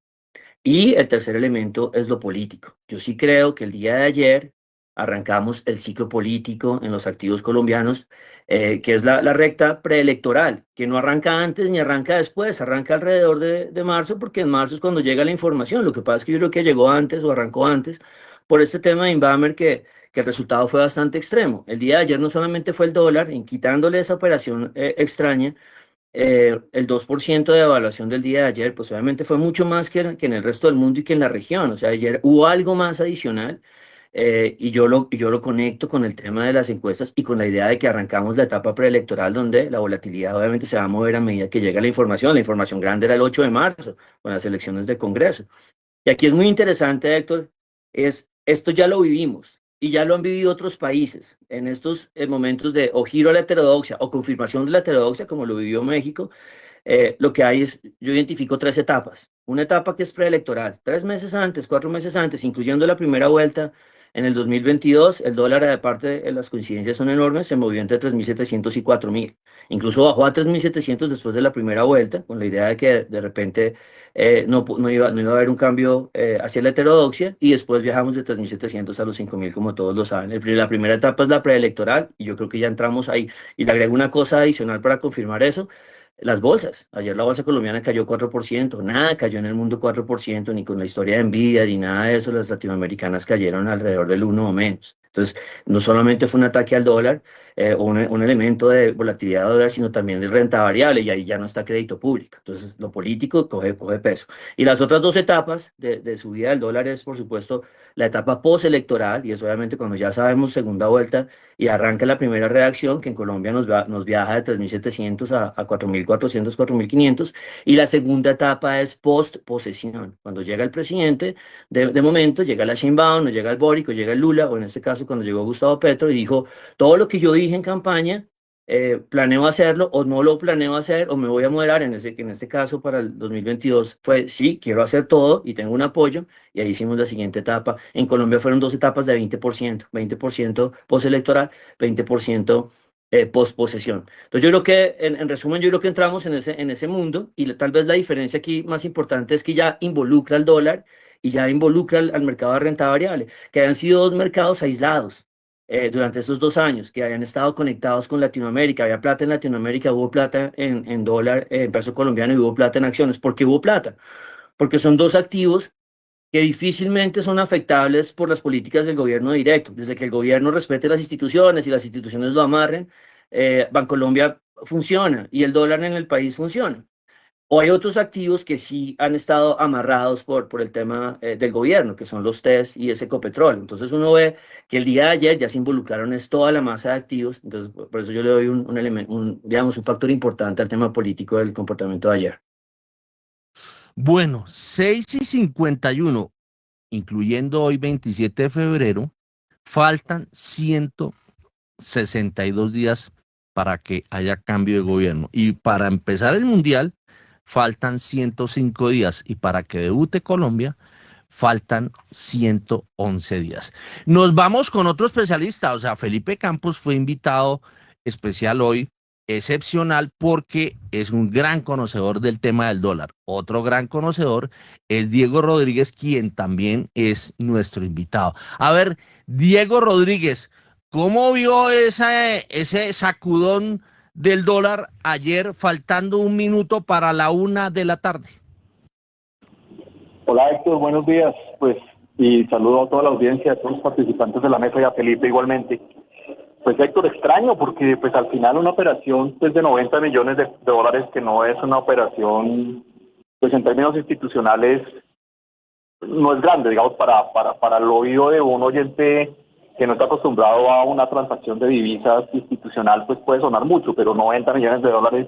Y el tercer elemento es lo político. Yo sí creo que el día de ayer arrancamos el ciclo político en los activos colombianos, que es la recta preelectoral, que no arranca antes ni arranca después, arranca alrededor de marzo, porque en marzo es cuando llega la información. Lo que pasa es que yo creo que llegó antes o arrancó antes por este tema de Inbamer, que el resultado fue bastante extremo. El día de ayer no solamente fue el dólar, en quitándole esa operación extraña, el 2% de evaluación del día de ayer, pues obviamente fue mucho más que en el resto del mundo y que en la región. O sea, ayer hubo algo más adicional, y yo lo conecto con el tema de las encuestas y con la idea de que arrancamos la etapa preelectoral, donde la volatilidad obviamente se va a mover a medida que llega la información. La información grande era el 8 de marzo, con las elecciones de Congreso. Y aquí es muy interesante, Héctor, esto ya lo vivimos. Y ya lo han vivido otros países en estos momentos de o giro a la heterodoxia o confirmación de la heterodoxia, como lo vivió México. Lo que hay es, yo identifico 3 etapas. Una etapa que es preelectoral, 3 meses antes, 4 meses antes, incluyendo la primera vuelta en el 2022, el dólar, aparte de las coincidencias son enormes, se movió entre 3.700 y 4.000. Incluso bajó a 3.700 después de la primera vuelta, con la idea de que de repente no iba a haber un cambio hacia la heterodoxia, y después viajamos de 3.700 a los 5.000, como todos lo saben. La primera etapa es la preelectoral, y yo creo que ya entramos ahí. Y le agrego una cosa adicional para confirmar eso. Las bolsas. Ayer la bolsa colombiana cayó 4%, nada cayó en el mundo 4%, ni con la historia de Nvidia, ni nada de eso. Las latinoamericanas cayeron alrededor del 1 o menos. Entonces, no solamente fue un ataque al dólar, o un elemento de volatilidad del dólar, sino también de renta variable, y ahí ya no está crédito público. Entonces, lo político coge peso. Y las otras 2 etapas de subida del dólar es, por supuesto, la etapa postelectoral, y es obviamente cuando ya sabemos segunda vuelta y arranca la primera reacción, que en Colombia nos viaja de 3.700 a 4.400, 4.500, y la segunda etapa es post-posesión, cuando llega el presidente, de momento llega la Sheinbaum, o llega el Boric, o llega el Lula, o en este caso cuando llegó Gustavo Petro, y dijo, todo lo que yo dije en campaña, planeo hacerlo o no lo planeo hacer, o me voy a moderar. En este caso para el 2022 fue sí, quiero hacer todo y tengo un apoyo, y ahí hicimos la siguiente etapa. En Colombia fueron 2 etapas de 20% postelectoral, 20% posposesión. Entonces yo creo que, en resumen, yo creo que entramos en ese mundo, y tal vez la diferencia aquí más importante es que ya involucra al dólar y ya involucra al mercado de renta variable, que habían sido 2 mercados aislados durante estos 2 años, que habían estado conectados con Latinoamérica. Había plata en Latinoamérica, hubo plata en dólar, en peso colombiano, y hubo plata en acciones. ¿Por qué hubo plata? Porque son 2 activos que difícilmente son afectables por las políticas del gobierno directo. Desde que el gobierno respete las instituciones y las instituciones lo amarren, Bancolombia funciona y el dólar en el país funciona. O hay otros activos que sí han estado amarrados por el tema del gobierno, que son los TES y ese Ecopetrol. Entonces uno ve que el día de ayer ya se involucraron toda la masa de activos. Entonces, por eso yo le doy un elemento, digamos, un factor importante al tema político del comportamiento de ayer. Bueno, 6:51, incluyendo hoy 27 de febrero, faltan 162 días para que haya cambio de gobierno. Y para empezar el Mundial, faltan 105 días. Y para que debute Colombia, faltan 111 días. Nos vamos con otro especialista. O sea, Felipe Campos fue invitado especial hoy, excepcional, porque es un gran conocedor del tema del dólar. Otro gran conocedor es Diego Rodríguez, quien también es nuestro invitado. A ver, Diego Rodríguez, ¿cómo vio ese sacudón del dólar ayer, faltando 1 minuto para la 1 de la tarde? Hola Héctor, buenos días, pues, y saludo a toda la audiencia, a todos los participantes de la mesa y a Felipe igualmente. Pues Héctor, extraño, porque pues al final una operación pues de 90 millones de dólares, que no es una operación, pues en términos institucionales, no es grande, digamos, para el oído de un oyente que no está acostumbrado a una transacción de divisas institucional, pues puede sonar mucho, pero 90 millones de dólares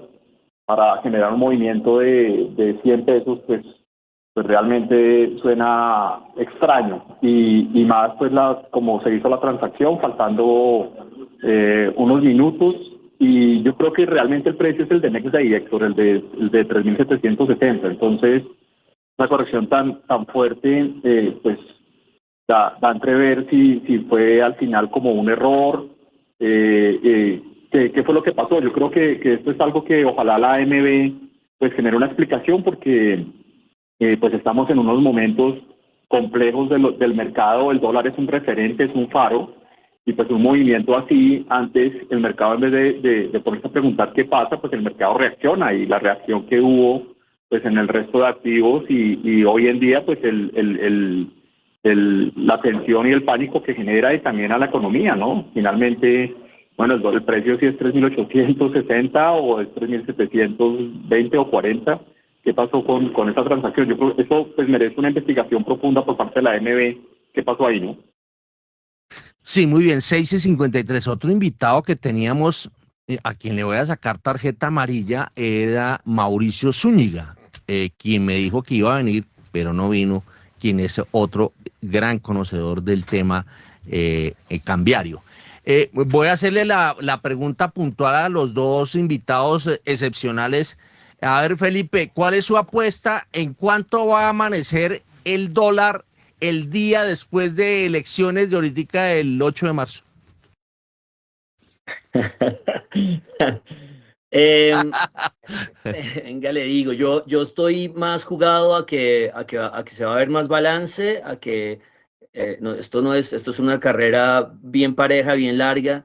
para generar un movimiento de 100 pesos, pues realmente suena extraño. Y más, pues, como se hizo la transacción, faltando unos minutos, y yo creo que realmente el precio es el de Next Day, Héctor, el de 3.770. Entonces, una corrección tan fuerte, pues da a entrever si fue al final como un error, qué fue lo que pasó. Yo creo que esto es algo que ojalá la AMB pues genere una explicación, porque pues estamos en unos momentos complejos del mercado. El dólar es un referente, es un faro, y pues un movimiento así, antes el mercado, en vez de ponerse a preguntar qué pasa, pues el mercado reacciona, y la reacción que hubo pues en el resto de activos, y hoy en día pues la tensión y el pánico que genera, y también a la economía, ¿no? Finalmente, bueno, el precio si es 3.860 o es 3.720 o 40. ¿Qué pasó con esta transacción? Yo creo que eso pues merece una investigación profunda por parte de la AMB. ¿Qué pasó ahí, no? Sí, muy bien, 6:53. Otro invitado que teníamos, a quien le voy a sacar tarjeta amarilla, era Mauricio Zúñiga, quien me dijo que iba a venir, pero no vino, quien es otro gran conocedor del tema cambiario. Voy a hacerle la pregunta puntual a los dos invitados excepcionales. A ver, Felipe, ¿cuál es su apuesta? ¿En cuánto va a amanecer el dólar el día después de elecciones de ahorita del 8 de marzo? Venga, le digo, yo estoy más jugado a que se va a ver más balance, a que no, esto es una carrera bien pareja, bien larga,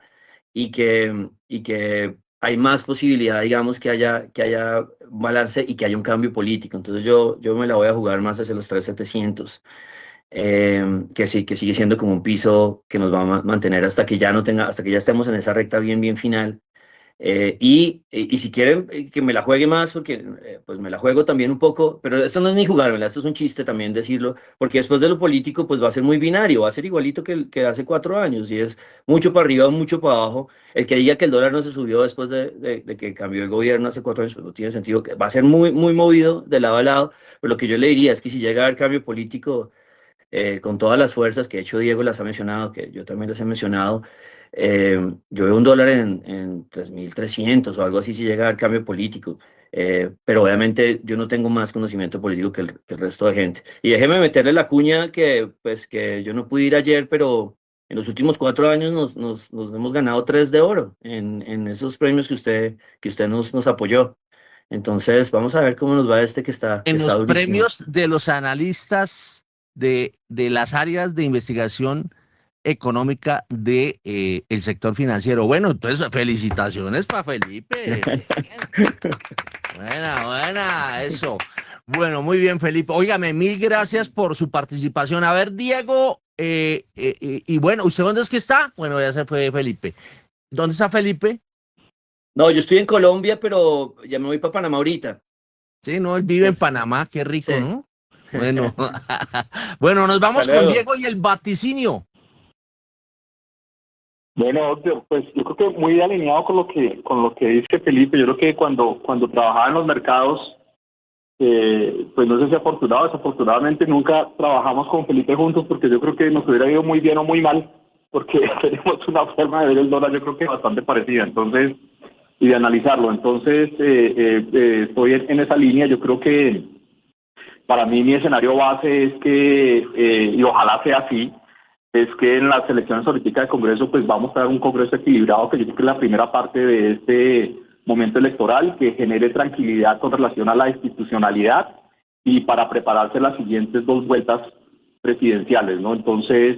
y que hay más posibilidad, digamos, que haya balance y que haya un cambio político. Entonces yo me la voy a jugar más hacia los 3.700. Que sí, que sigue siendo como un piso que nos va a mantener hasta que ya estemos en esa recta bien final. Y si quieren que me la juegue más, porque pues me la juego también un poco, pero esto no es ni jugármela, esto es un chiste también decirlo, porque después de lo político pues va a ser muy binario, va a ser igualito que hace 4 años, y es mucho para arriba, mucho para abajo. El que diga que el dólar no se subió después de que cambió el gobierno hace 4 años, pues no tiene sentido, que va a ser muy movido de lado a lado. Pero lo que yo le diría es que si llega a haber cambio político, con todas las fuerzas, que de hecho Diego las ha mencionado, que yo también las he mencionado, yo veo un dólar en 3.300 o algo así si llega al cambio político. Pero obviamente yo no tengo más conocimiento político que el resto de gente. Y déjeme meterle la cuña que yo no pude ir ayer, pero en los últimos 4 años nos hemos ganado 3 de oro en esos premios que usted nos apoyó. Entonces vamos a ver cómo nos va que está En los durísimo. premios de los analistas de las áreas de investigación económica de el sector financiero. Bueno, entonces felicitaciones para Felipe. Buena, eso. Bueno, muy bien, Felipe. Óigame, mil gracias por su participación. A ver, Diego, y bueno, ¿usted dónde es que está? Bueno, ya se fue Felipe. ¿Dónde está Felipe? No, yo estoy en Colombia, pero ya me voy para Panamá ahorita. Sí, no, él vive en Panamá, qué rico, sí. ¿No? Bueno, bueno, nos vamos con Diego y el vaticinio. Bueno, pues yo creo que muy alineado con lo que dice Felipe. Yo creo que cuando trabajaba en los mercados, pues no sé si afortunado o desafortunadamente nunca trabajamos con Felipe juntos, porque yo creo que nos hubiera ido muy bien o muy mal, porque tenemos una forma de ver el dólar, yo creo que bastante parecida, entonces, y de analizarlo. Entonces, estoy en esa línea. Yo creo que para mí mi escenario base es que, y ojalá sea así, es que en las elecciones ahorita de Congreso pues vamos a dar un Congreso equilibrado, que yo creo que es la primera parte de este momento electoral, que genere tranquilidad con relación a la institucionalidad y para prepararse las siguientes 2 vueltas presidenciales, ¿no? Entonces,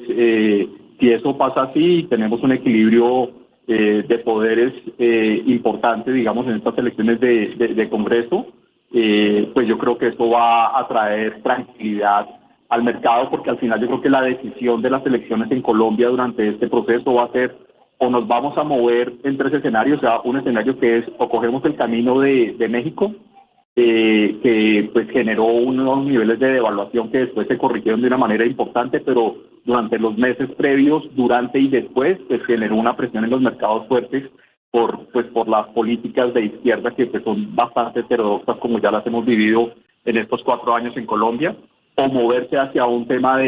si eso pasa así, tenemos un equilibrio de poderes importante, digamos, en estas elecciones de Congreso, pues yo creo que esto va a traer tranquilidad al mercado, porque al final yo creo que la decisión de las elecciones en Colombia durante este proceso va a ser, o nos vamos a mover en 3 escenarios, o sea, un escenario que es, o cogemos el camino de México, que pues generó unos niveles de devaluación que después se corrigieron de una manera importante, pero durante los meses previos, durante y después, pues generó una presión en los mercados fuertes por las políticas de izquierda que pues son bastante heterodoxas, como ya las hemos vivido en estos 4 años en Colombia, o moverse hacia un tema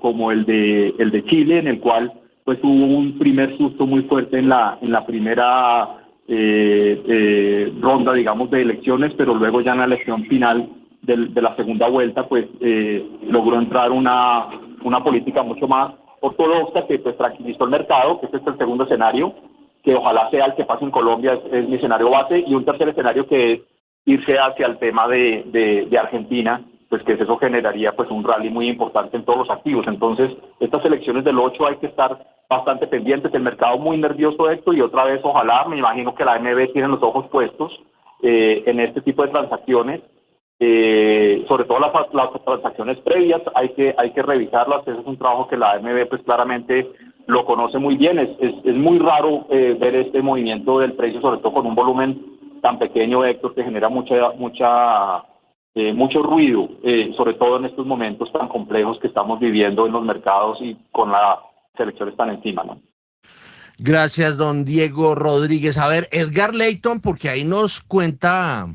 como el de Chile, en el cual pues hubo un primer susto muy fuerte en la primera ronda, digamos, de elecciones, pero luego ya en la elección final de la segunda vuelta, pues logró entrar una política mucho más ortodoxa que pues tranquilizó el mercado, que este es el segundo escenario, que ojalá sea el que pase en Colombia, es mi escenario base, y un tercer escenario que es irse hacia el tema de Argentina, pues que eso generaría pues un rally muy importante en todos los activos. Entonces, estas elecciones del 8 hay que estar bastante pendientes, el mercado muy nervioso de esto, y otra vez ojalá, me imagino que la ANB tiene los ojos puestos en este tipo de transacciones, sobre todo las transacciones previas, hay que revisarlas. Ese es un trabajo que la ANB pues claramente lo conoce muy bien. Es muy raro ver este movimiento del precio, sobre todo con un volumen tan pequeño, Héctor, que genera mucho ruido, sobre todo en estos momentos tan complejos que estamos viviendo en los mercados y con las elecciones tan encima, ¿no? Gracias, don Diego Rodríguez. A ver, Edgar Leyton, porque ahí nos cuenta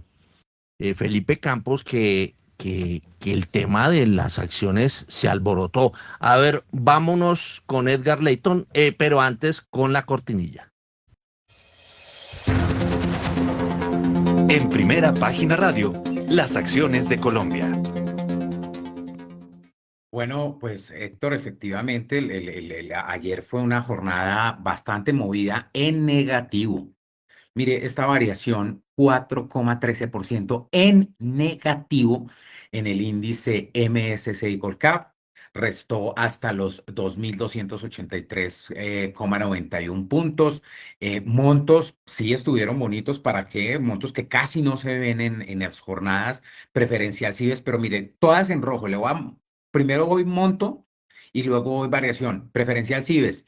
Felipe Campos que el tema de las acciones se alborotó. A ver, vámonos con Edgar Leyton, pero antes con la cortinilla. En Primera Página Radio, las acciones de Colombia. Bueno, pues Héctor, efectivamente, ayer fue una jornada bastante movida en negativo. Mire, esta variación, 4,13% en negativo en el índice MSCI Colcap, restó hasta los 2.283,91 puntos. Montos sí estuvieron bonitos, ¿para qué? Montos que casi no se ven en las jornadas preferencial CIBES, pero mire, todas en rojo. Primero voy monto y luego voy variación. Preferencial CIBES,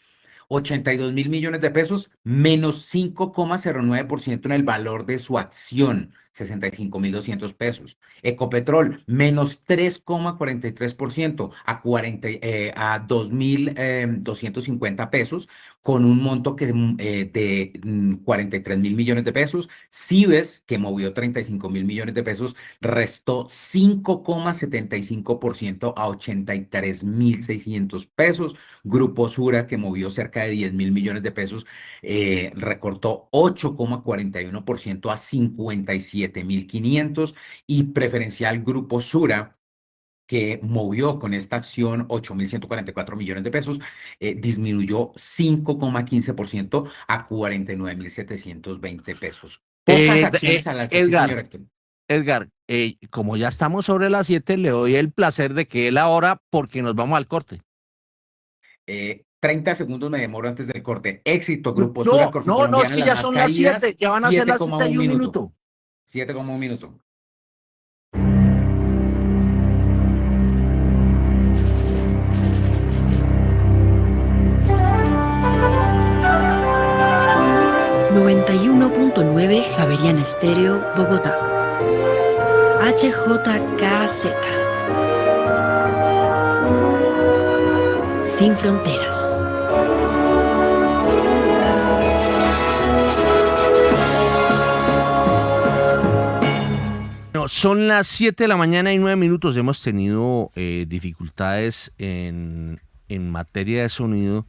82.000 millones de pesos, menos 5,09% en el valor de su acción, 65.200 pesos. Ecopetrol, menos 3,43% a 2.250 pesos, con un monto de 43.000 millones de pesos. CIBES, que movió 35.000 millones de pesos, restó 5,75% a 83.600 pesos. Grupo Sura, que movió cerca de 10.000 millones de pesos, recortó 8,41% a 57.500, y preferencial Grupo Sura, que movió con esta acción 8.144 millones de pesos, disminuyó 5,15% a 49.720 pesos. Pocas acciones al alza, sí, señor Héctor. Edgar, como ya estamos sobre las 7, le doy el placer de que él ahora, porque nos vamos al corte. 30 segundos me demoro antes del corte. Éxito, Grupo Sura, no, es que ya son las 7, ya van a ser las 7 y un minuto. 7,1 minuto. .9 Javeriana Estéreo, Bogotá. HJKZ. Sin fronteras. Son las 7 de la mañana y 9 minutos. Hemos tenido dificultades en materia de sonido.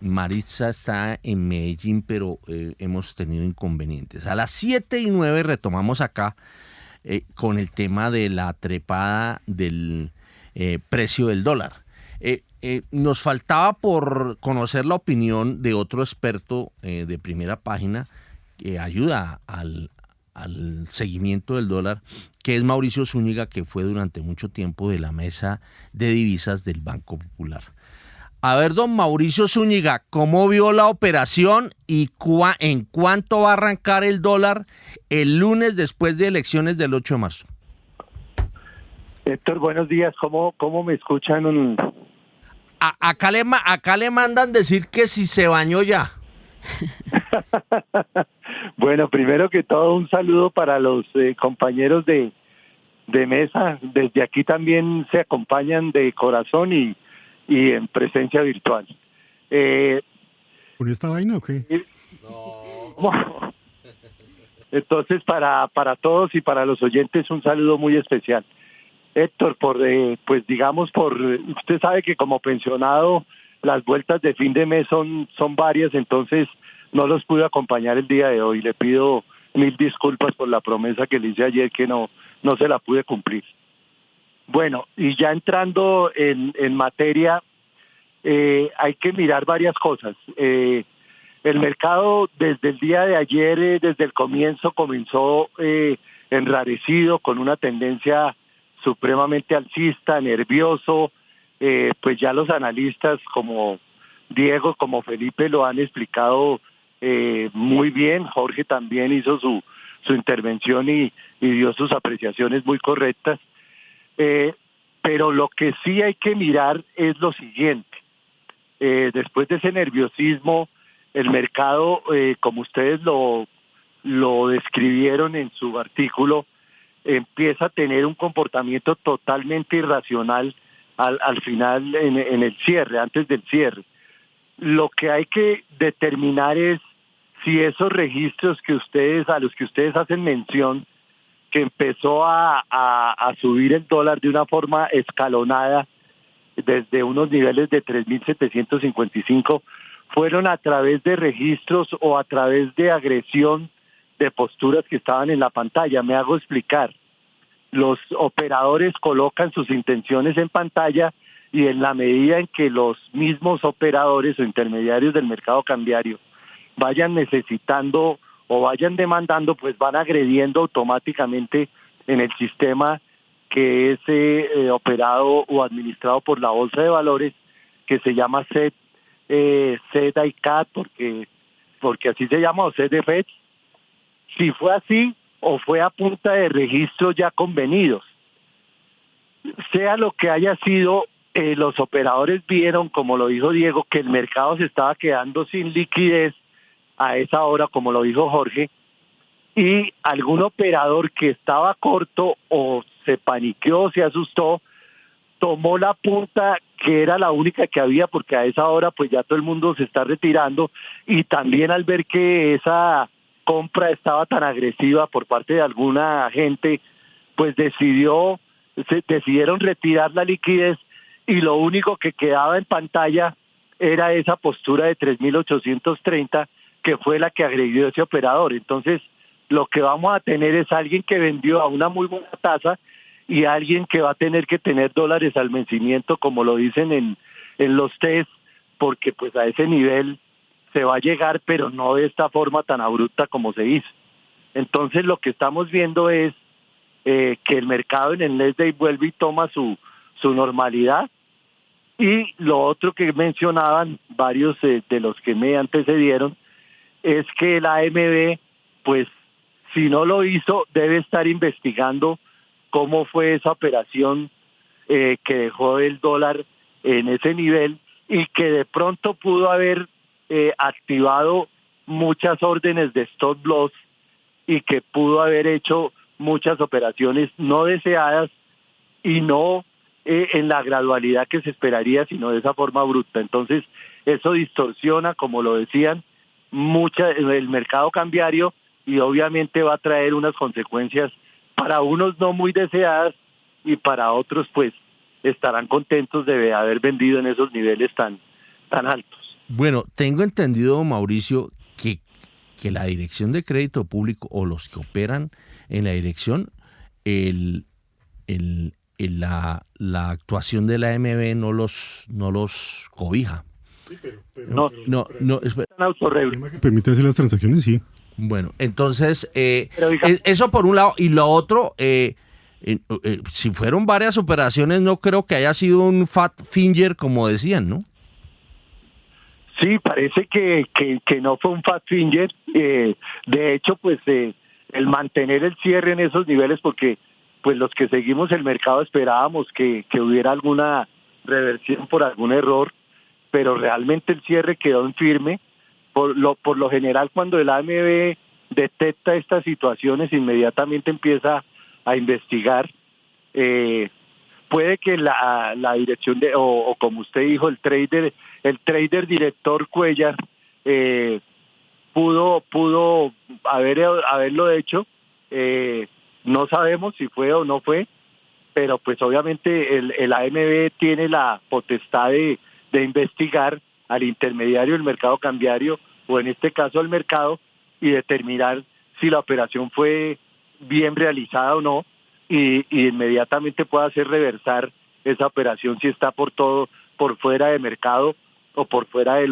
Maritza está en Medellín, pero hemos tenido inconvenientes. A las 7 y 9 retomamos acá con el tema de la trepada del precio del dólar. Nos faltaba por conocer la opinión de otro experto de Primera Página que ayuda al seguimiento del dólar, que es Mauricio Zúñiga, que fue durante mucho tiempo de la mesa de divisas del Banco Popular. A ver, don Mauricio Zúñiga, ¿cómo vio la operación y en cuánto va a arrancar el dólar el lunes después de elecciones del 8 de marzo? Héctor, buenos días. ¿Cómo me escuchan? Acá le mandan decir que si se bañó ya. Bueno, primero que todo, un saludo para los compañeros de mesa. Desde aquí también se acompañan de corazón y en presencia virtual. ¿Con esta vaina o qué? No. Entonces, para todos y para los oyentes, un saludo muy especial. Héctor, pues digamos, usted sabe que como pensionado, las vueltas de fin de mes son varias, entonces no los pude acompañar el día de hoy. Le pido 1000 disculpas por la promesa que le hice ayer, que no se la pude cumplir. Bueno, y ya entrando en materia, hay que mirar varias cosas. El mercado desde el día de ayer, desde el comienzo, comenzó enrarecido, con una tendencia supremamente alcista, nervioso. Pues ya los analistas como Diego, como Felipe lo han explicado muy bien. Jorge también hizo su intervención y dio sus apreciaciones muy correctas. Pero lo que sí hay que mirar es lo siguiente. Después de ese nerviosismo, el mercado, como ustedes lo describieron en su artículo, empieza a tener un comportamiento totalmente irracional al final, en el cierre, antes del cierre. Lo que hay que determinar es si esos registros a los que ustedes hacen mención, que empezó a subir el dólar de una forma escalonada desde unos niveles de 3.755, fueron a través de registros o a través de agresión de posturas que estaban en la pantalla. Me hago explicar. Los operadores colocan sus intenciones en pantalla y en la medida en que los mismos operadores o intermediarios del mercado cambiario vayan necesitando o vayan demandando, pues van agrediendo automáticamente en el sistema que es operado o administrado por la Bolsa de Valores, que se llama CEDICAT, porque así se llama, o CEDFED. Si fue así o fue a punta de registros ya convenidos. Sea lo que haya sido, los operadores vieron, como lo dijo Diego, que el mercado se estaba quedando sin liquidez a esa hora, como lo dijo Jorge, y algún operador que estaba corto o se paniqueó, se asustó, tomó la punta que era la única que había, porque a esa hora pues ya todo el mundo se está retirando, y también al ver que esa compra estaba tan agresiva por parte de alguna gente, pues decidieron retirar la liquidez, y lo único que quedaba en pantalla era esa postura de 3.830, que fue la que agredió ese operador. Entonces, lo que vamos a tener es alguien que vendió a una muy buena tasa y alguien que va a tener que tener dólares al vencimiento, como lo dicen en los test, porque pues a ese nivel se va a llegar, pero no de esta forma tan abrupta como se hizo. Entonces, lo que estamos viendo es que el mercado en el next day vuelve y toma su normalidad. Y lo otro que mencionaban varios de los que me antecedieron es que el AMB, pues si no lo hizo, debe estar investigando cómo fue esa operación que dejó el dólar en ese nivel y que de pronto pudo haber activado muchas órdenes de stop loss y que pudo haber hecho muchas operaciones no deseadas y no en la gradualidad que se esperaría, sino de esa forma abrupta. Entonces, eso distorsiona, como lo decían, el mercado cambiario, y obviamente va a traer unas consecuencias para unos no muy deseadas y para otros pues estarán contentos de haber vendido en esos niveles tan altos. Bueno, tengo entendido, Mauricio, que la Dirección de Crédito Público o los que operan en la dirección, la actuación de la AMB no los cobija. Sí, no, permite hacer las transacciones, sí. Bueno, entonces, eso por un lado. Y lo otro, si fueron varias operaciones, no creo que haya sido un fat finger, como decían, ¿no? Sí, parece que no fue un fat finger. De hecho, pues el mantener el cierre en esos niveles, porque pues los que seguimos el mercado esperábamos que hubiera alguna reversión por algún error, pero realmente el cierre quedó en firme. Por lo general, cuando el AMB detecta estas situaciones, inmediatamente empieza a investigar. Puede que la dirección o como usted dijo, el trader director Cuellar pudo haberlo hecho. No sabemos si fue o no fue, pero pues obviamente el AMB tiene la potestad de investigar al intermediario del mercado cambiario, o en este caso al mercado, y determinar si la operación fue bien realizada o no, y inmediatamente puede hacer reversar esa operación si está por fuera de mercado o por fuera de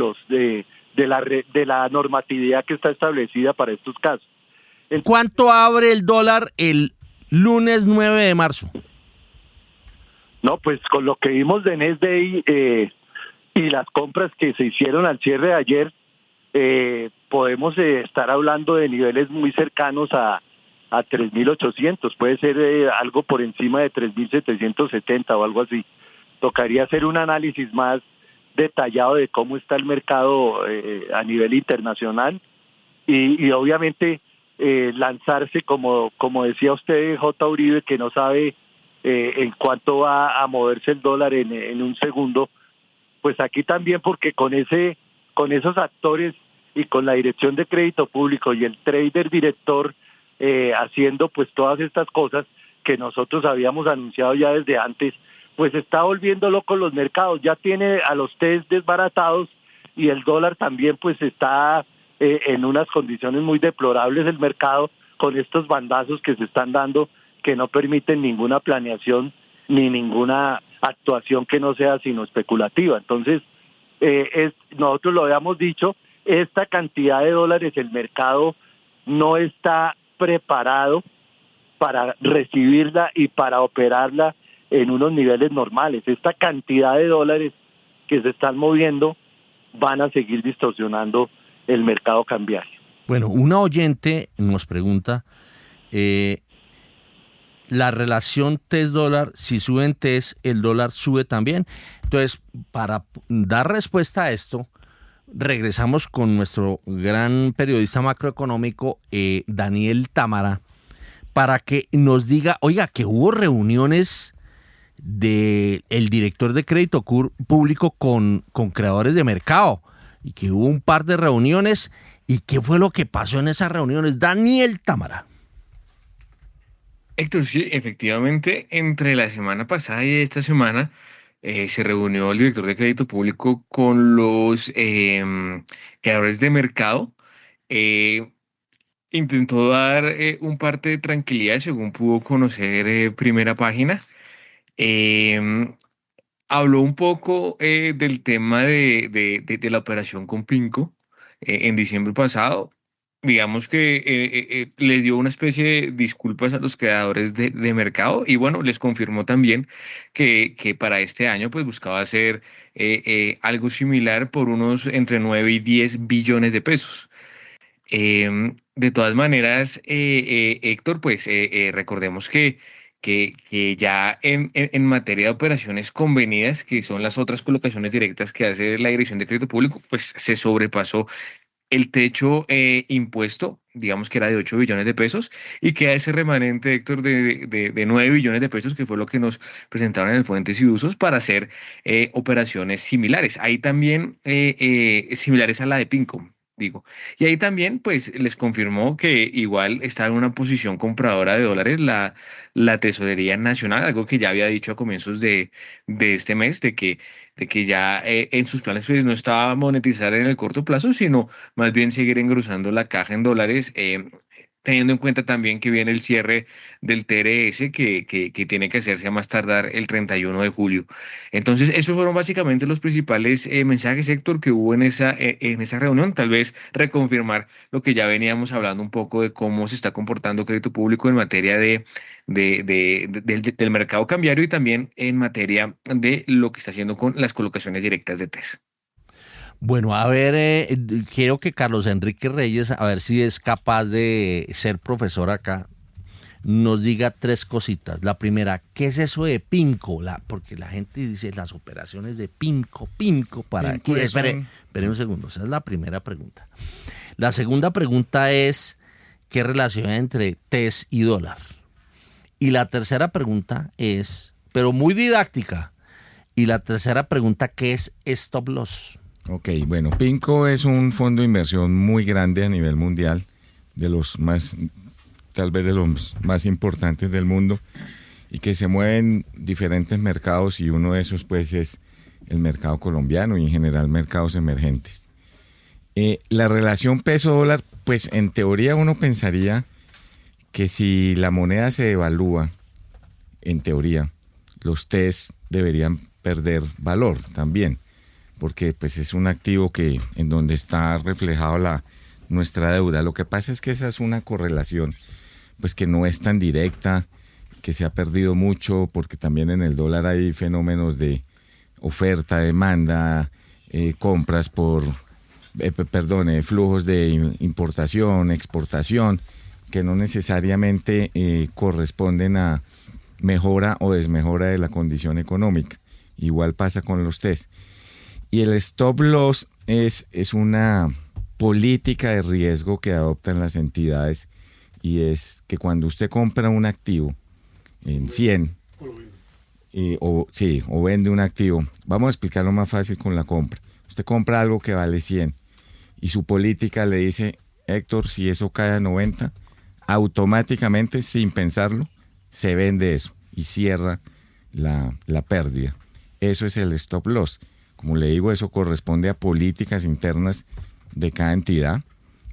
la normatividad que está establecida para estos casos. ¿Cuánto abre el dólar el lunes 9 de marzo? No, pues con lo que vimos de Nasdaq y las compras que se hicieron al cierre de ayer, podemos estar hablando de niveles muy cercanos a 3.800, puede ser algo por encima de 3.770 o algo así. Tocaría hacer un análisis más detallado de cómo está el mercado a nivel internacional y obviamente lanzarse, como decía usted, J. Uribe, que no sabe en cuánto va a moverse el dólar en un segundo, pues aquí también, porque con esos actores y con la Dirección de Crédito Público y el trader director haciendo pues todas estas cosas que nosotros habíamos anunciado ya desde antes, pues está volviendo loco los mercados, ya tiene a los test desbaratados y el dólar también pues está en unas condiciones muy deplorables el mercado, con estos bandazos que se están dando que no permiten ninguna planeación ni ninguna actuación que no sea sino especulativa. Entonces, nosotros lo habíamos dicho, esta cantidad de dólares el mercado no está preparado para recibirla y para operarla en unos niveles normales. Esta cantidad de dólares que se están moviendo van a seguir distorsionando el mercado cambiario. Bueno, una oyente nos pregunta, la relación TES-dólar, si suben TES, el dólar sube también. Entonces, para dar respuesta a esto, regresamos con nuestro gran periodista macroeconómico, Daniel Támara, para que nos diga, oiga, que hubo reuniones del director de crédito público con creadores de mercado, y que hubo un par de reuniones, y qué fue lo que pasó en esas reuniones. Daniel Támara. Héctor, sí, efectivamente, entre la semana pasada y esta semana se reunió el director de crédito público con los creadores de mercado. Intentó dar un parte de tranquilidad, según pudo conocer Primera Página. Habló un poco del tema de la operación con Pinco en diciembre pasado. Digamos que les dio una especie de disculpas a los creadores de mercado y bueno, les confirmó también que para este año pues buscaba hacer algo similar por unos entre 9 y 10 billones de pesos. De todas maneras, Héctor, pues recordemos que ya en materia de operaciones convenidas, que son las otras colocaciones directas que hace la Dirección de Crédito Público, pues se sobrepasó el techo impuesto, digamos que era de 8 billones de pesos, y queda ese remanente, Héctor, de 9 billones de pesos, que fue lo que nos presentaron en el Fuentes y Usos, para hacer operaciones similares. Ahí también, similares a la de Pinco, digo. Y ahí también, pues, les confirmó que igual está en una posición compradora de dólares la Tesorería Nacional, algo que ya había dicho a comienzos de este mes, de que ya en sus planes pues, no estaba monetizar en el corto plazo, sino más bien seguir engrosando la caja en dólares, teniendo en cuenta también que viene el cierre del TRS que tiene que hacerse a más tardar el 31 de julio. Entonces, esos fueron básicamente los principales mensajes, Héctor, que hubo en esa reunión. Tal vez reconfirmar lo que ya veníamos hablando un poco de cómo se está comportando crédito público en materia del mercado cambiario y también en materia de lo que está haciendo con las colocaciones directas de TES. Bueno, a ver, quiero que Carlos Enrique Reyes, a ver si es capaz de ser profesor acá, nos diga tres cositas. La primera, ¿qué es eso de Pinco? Porque la gente dice las operaciones de Pinco, ¿para qué? Espere un segundo, esa es la primera pregunta. La segunda pregunta es, ¿qué relación hay entre TES y dólar? Y la tercera pregunta es, pero muy didáctica, y la tercera pregunta, ¿qué es stop loss? Ok, bueno, PIMCO es un fondo de inversión muy grande a nivel mundial, de los más, tal vez de los más importantes del mundo, y que se mueve en diferentes mercados, y uno de esos pues es el mercado colombiano y en general mercados emergentes. La relación peso-dólar, pues en teoría uno pensaría que si la moneda se devalúa, en teoría, los TES deberían perder valor también, porque pues es un activo que en donde está reflejado nuestra deuda. Lo que pasa es que esa es una correlación pues que no es tan directa, que se ha perdido mucho, porque también en el dólar hay fenómenos de oferta, demanda, compras por, flujos de importación, exportación, que no necesariamente corresponden a mejora o desmejora de la condición económica. Igual pasa con los TES. Y el stop loss es una política de riesgo que adoptan las entidades, y es que cuando usted compra un activo en 100 o vende un activo, vamos a explicarlo más fácil con la compra. Usted compra algo que vale 100 y su política le dice, Héctor, si eso cae a 90, automáticamente, sin pensarlo, se vende eso y cierra la pérdida. Eso es el stop loss. Como le digo, eso corresponde a políticas internas de cada entidad,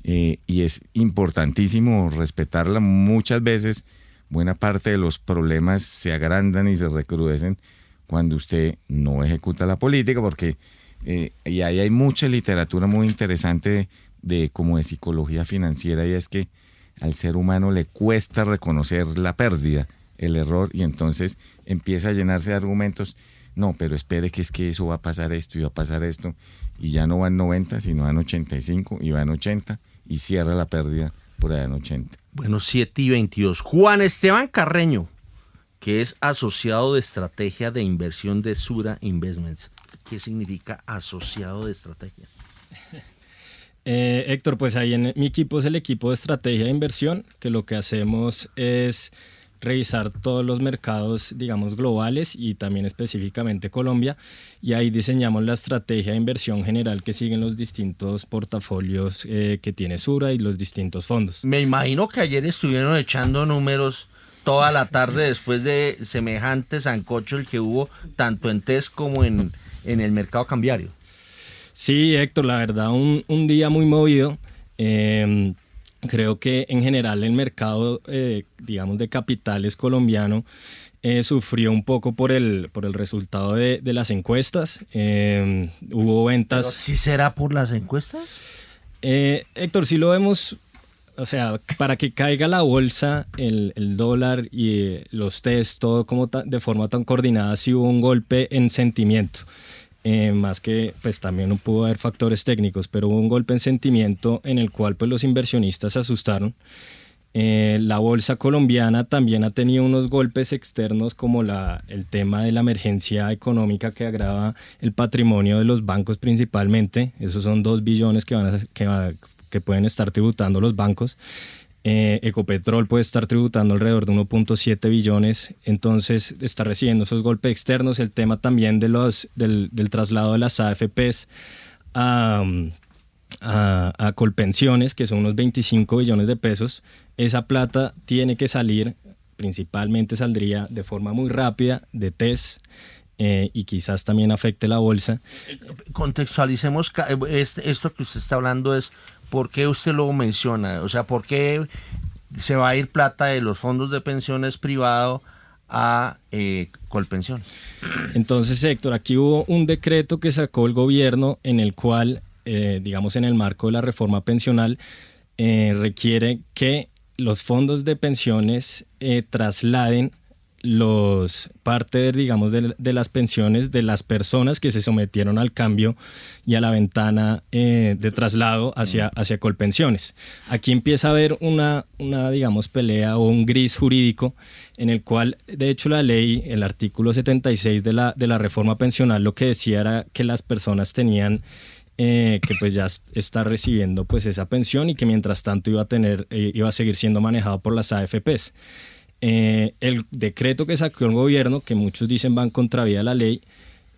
y es importantísimo respetarla. Muchas veces buena parte de los problemas se agrandan y se recrudecen cuando usted no ejecuta la política, porque y ahí hay mucha literatura muy interesante como de psicología financiera, y es que al ser humano le cuesta reconocer la pérdida, el error, y entonces empieza a llenarse de argumentos. No, pero espere que es que eso va a pasar esto y va a pasar esto, y ya no va en 90, sino va en 85 y va en 80 y cierra la pérdida por allá en 80. Bueno, 7:22. Juan Esteban Carreño, que es asociado de estrategia de inversión de Sura Investments. ¿Qué significa asociado de estrategia? Héctor, pues ahí en mi equipo es el equipo de estrategia de inversión, que lo que hacemos es revisar todos los mercados, digamos, globales y también específicamente Colombia, y ahí diseñamos la estrategia de inversión general que siguen los distintos portafolios que tiene Sura y los distintos fondos. Me imagino que ayer estuvieron echando números toda la tarde después de semejante sancocho el que hubo tanto en TES como en el mercado cambiario. Sí, Héctor, la verdad, un día muy movido. Creo que en general el mercado, digamos, de capitales colombiano sufrió un poco por el resultado de las encuestas. Hubo ventas. ¿Pero sí será por las encuestas? Héctor, sí lo vemos. O sea, para que caiga la bolsa, el dólar y los TES, todo como de forma tan coordinada, sí hubo un golpe en sentimiento. Más que pues también pudo haber factores técnicos, pero hubo un golpe en sentimiento en el cual pues los inversionistas se asustaron. La bolsa colombiana también ha tenido unos golpes externos, como el tema de la emergencia económica que agrava el patrimonio de los bancos principalmente. Esos son 2 billones que pueden estar tributando los bancos. Ecopetrol puede estar tributando alrededor de 1.7 billones, entonces está recibiendo esos golpes externos. El tema también del traslado de las AFPs a Colpensiones, que son unos 25 billones de pesos. Esa plata tiene que salir, principalmente saldría de forma muy rápida de TES, y quizás también afecte la bolsa. Contextualicemos esto que usted está hablando. Es ¿por qué usted lo menciona? O sea, ¿por qué se va a ir plata de los fondos de pensiones privados a Colpensiones? Entonces, Héctor, aquí hubo un decreto que sacó el gobierno en el cual, digamos, en el marco de la reforma pensional, requiere que los fondos de pensiones trasladen parte, digamos, de las pensiones de las personas que se sometieron al cambio y a la ventana de traslado hacia Colpensiones. Aquí empieza a haber una digamos, pelea o un gris jurídico en el cual, de hecho, la ley, el artículo 76 de la reforma pensional, lo que decía era que las personas tenían que pues ya está recibiendo pues esa pensión y que mientras tanto iba a seguir siendo manejado por las AFPs. El decreto que sacó el gobierno, que muchos dicen va en contravía de la ley,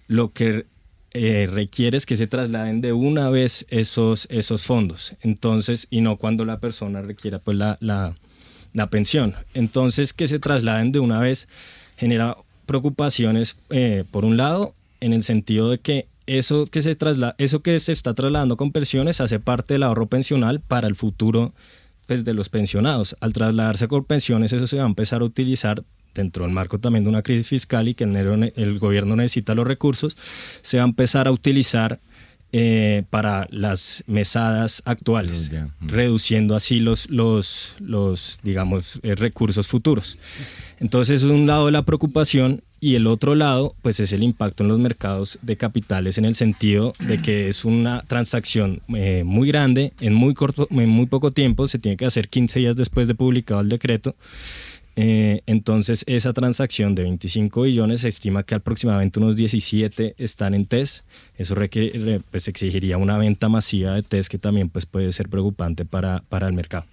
lo que requiere es que se trasladen de una vez esos fondos, entonces, y no cuando la persona requiera pues la pensión. Entonces, que se trasladen de una vez genera preocupaciones, por un lado, en el sentido de que eso que se está trasladando con pensiones hace parte del ahorro pensional para el futuro pues, de los pensionados. Al trasladarse con pensiones, eso se va a empezar a utilizar dentro del marco también de una crisis fiscal y que el gobierno necesita los recursos, se va a empezar a utilizar para las mesadas actuales, reduciendo así los digamos, recursos futuros. Entonces, es un lado de la preocupación y el otro lado, pues es el impacto en los mercados de capitales en el sentido de que es una transacción muy grande, en muy poco tiempo, se tiene que hacer 15 días después de publicado el decreto. Entonces esa transacción de 25 billones se estima que aproximadamente unos 17 están en TES. Eso pues exigiría una venta masiva de TES que también pues puede ser preocupante para el mercado.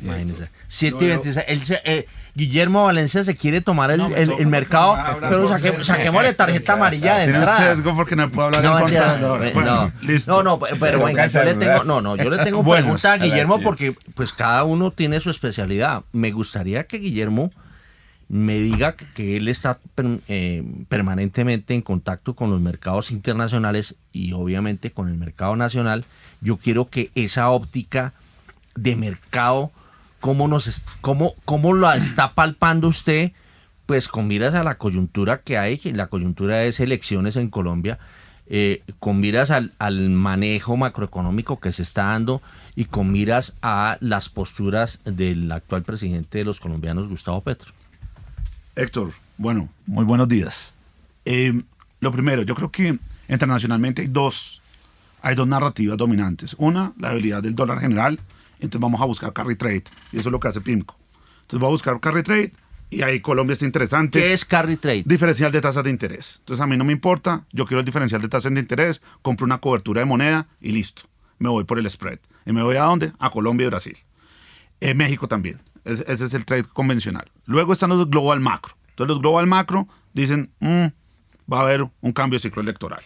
Imagínense. 7.26. Guillermo Valencia se quiere tomar el mercado, pero saquémosle tarjeta amarilla de entrada. Tiene un sesgo porque no puedo hablar en contra. Pero venga, yo le tengo pregunta a Guillermo porque pues cada uno tiene su especialidad. Me gustaría que Guillermo me diga que él está permanentemente en contacto con los mercados internacionales y obviamente con el mercado nacional. Yo quiero que esa óptica de mercado, ¿cómo la está palpando usted? Pues con miras a la coyuntura que hay, que la coyuntura es elecciones en Colombia, con miras al manejo macroeconómico que se está dando y con miras a las posturas del actual presidente de los colombianos, Gustavo Petro. Héctor, bueno, muy buenos días. Lo primero, yo creo que internacionalmente hay dos narrativas dominantes. Una, la debilidad del dólar general. Entonces vamos a buscar carry trade, y eso es lo que hace PIMCO. Entonces va a buscar carry trade, y ahí Colombia está interesante. ¿Qué es carry trade? Diferencial de tasas de interés. Entonces a mí no me importa, yo quiero el diferencial de tasas de interés, compro una cobertura de moneda y listo. Me voy por el spread. ¿Y me voy a dónde? A Colombia y Brasil. México también. Ese es el trade convencional. Luego están los global macro. Entonces los global macro dicen, va a haber un cambio de ciclo electoral.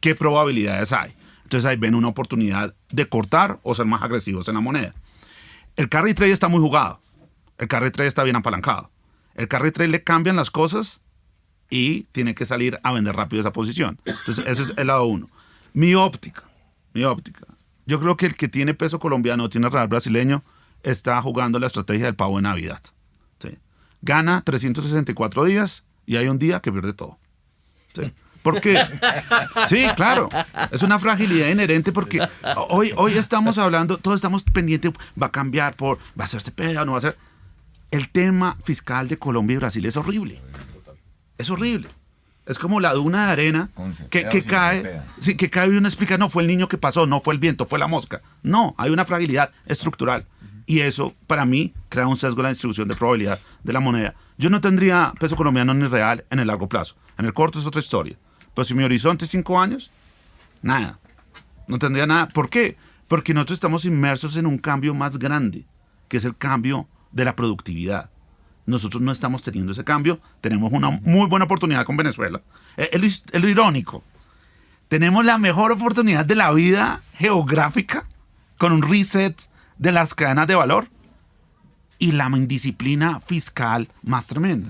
¿Qué probabilidades hay? Entonces ahí ven una oportunidad de cortar o ser más agresivos en la moneda. El carry trade está muy jugado. El carry trade está bien apalancado. El carry trade le cambian las cosas y tiene que salir a vender rápido esa posición. Entonces ese es el lado uno. Mi óptica. Yo creo que el que tiene peso colombiano o tiene real brasileño está jugando la estrategia del pavo de Navidad. ¿Sí? Gana 364 días y hay un día que pierde todo. ¿Sí? Porque, sí, claro, es una fragilidad inherente porque hoy estamos hablando, todos estamos pendientes, va a cambiar, va a hacerse pedo, no va a ser. El tema fiscal de Colombia y Brasil es horrible. Es horrible. Es como la duna de arena que cae, que cae y uno explica, no, fue el niño que pasó, no fue el viento, fue la mosca. No, hay una fragilidad estructural. Y eso, para mí, crea un sesgo en la distribución de probabilidad de la moneda. Yo no tendría peso colombiano ni real en el largo plazo. En el corto es otra historia. Pero si mi horizonte es 5 años, nada. No tendría nada. ¿Por qué? Porque nosotros estamos inmersos en un cambio más grande, que es el cambio de la productividad. Nosotros no estamos teniendo ese cambio. Tenemos una muy buena oportunidad con Venezuela. Es lo irónico. Tenemos la mejor oportunidad de la vida geográfica con un reset de las cadenas de valor y la indisciplina fiscal más tremenda.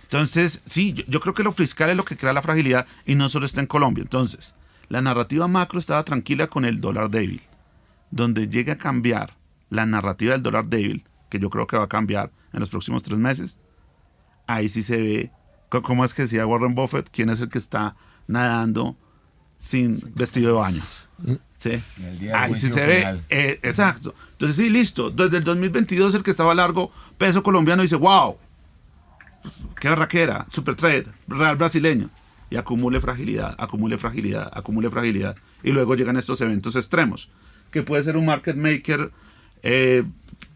Entonces, sí, yo creo que lo fiscal es lo que crea la fragilidad y no solo está en Colombia. Entonces, la narrativa macro estaba tranquila con el dólar débil. Donde llegue a cambiar la narrativa del dólar débil, que yo creo que va a cambiar en los próximos 3 meses, ahí sí se ve, como es que decía Warren Buffett, quién es el que está nadando sin vestido de baño. ¿Sí? Ahí sí se ve, exacto. Entonces, sí, listo. Desde el 2022 el que estaba largo, peso colombiano, dice, wow, qué barraquera, super trade, real brasileño. Y acumule fragilidad. Y luego llegan estos eventos extremos, que puede ser un market maker.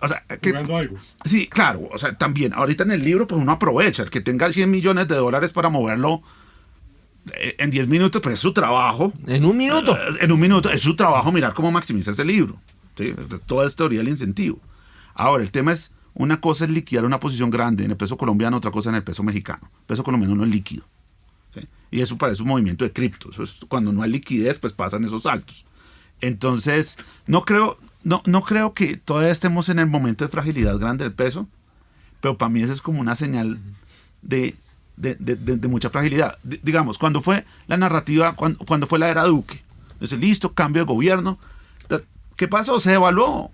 Algo. Sí, claro. O sea, también, ahorita en el libro, pues uno aprovecha. El que tenga $100 millones para moverlo, en 10 minutos, pues es su trabajo. En un minuto. En un minuto, es su trabajo mirar cómo maximiza ese libro. ¿Sí? Toda es teoría del incentivo. Ahora, el tema es, una cosa es liquidar una posición grande en el peso colombiano, otra cosa en el peso mexicano. El peso colombiano no es líquido. ¿Sí? Y eso parece un movimiento de cripto. Eso es, cuando no hay liquidez, pues pasan esos saltos. Entonces, no creo que todavía estemos en el momento de fragilidad grande del peso, pero para mí esa es como una señal de mucha fragilidad. Digamos, cuando fue la narrativa, cuando fue la era Duque, entonces listo, cambio de gobierno, ¿qué pasó? Se evaluó.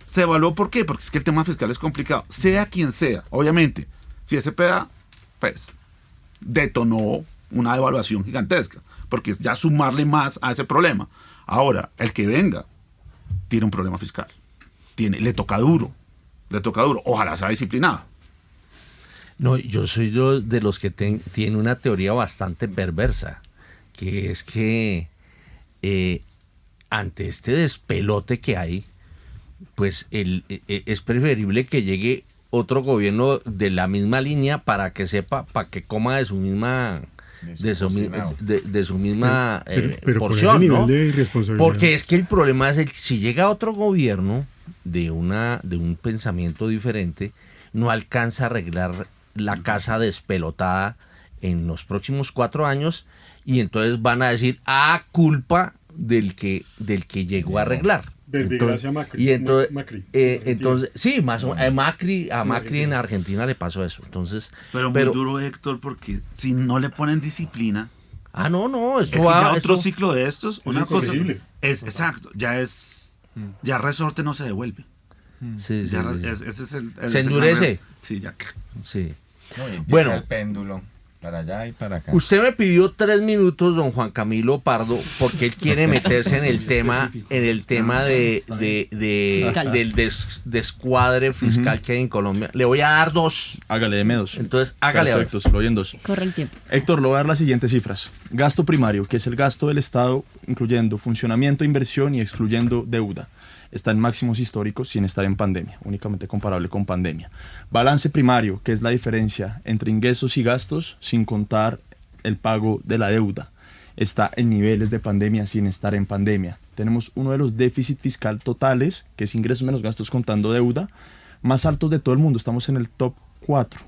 ¿Se evaluó por qué? Porque es que el tema fiscal es complicado, sea quien sea. Obviamente, si Cepeda, pues, detonó una devaluación gigantesca, porque es ya sumarle más a ese problema. Ahora, el que venga tiene un problema fiscal. Le toca duro. Ojalá sea disciplinado. No, yo soy de los que tiene una teoría bastante perversa, que es que ante este despelote que hay, pues es preferible que llegue otro gobierno de la misma línea para que sepa, para que coma de su misma porción, ¿no? Porque es que el problema es si llega otro gobierno de un pensamiento diferente, no alcanza a arreglar la casa despelotada en los próximos 4 años, y entonces van a decir culpa del que llegó a arreglar. Verbigracia Macri. Y entonces, Macri. Entonces sí, más o Macri en Argentina le pasó eso. Entonces, pero muy duro, Héctor, porque si no le ponen disciplina. No, es que ya otro ciclo de estos, una cosa es exacto, ya resorte no se devuelve. Sí, ya, ese es el se endurece. Sí, ya. Sí. No, bueno, el péndulo para allá y para acá. Usted me pidió 3 minutos, don Juan Camilo Pardo, porque él quiere meterse en el tema del descuadre fiscal que hay en Colombia. Le voy a dar 2. Hágale, deme 2. Entonces, hágale. Perfecto, se lo doy en 2. Corre el tiempo. Héctor, le voy a dar las siguientes cifras. Gasto primario, que es el gasto del Estado, incluyendo funcionamiento, inversión y excluyendo deuda, está en máximos históricos sin estar en pandemia, únicamente comparable con pandemia. Balance primario, que es la diferencia entre ingresos y gastos sin contar el pago de la deuda, está en niveles de pandemia sin estar en pandemia. Tenemos uno de los déficits fiscal totales, que es ingresos menos gastos contando deuda, más altos de todo el mundo. Estamos en el top 4.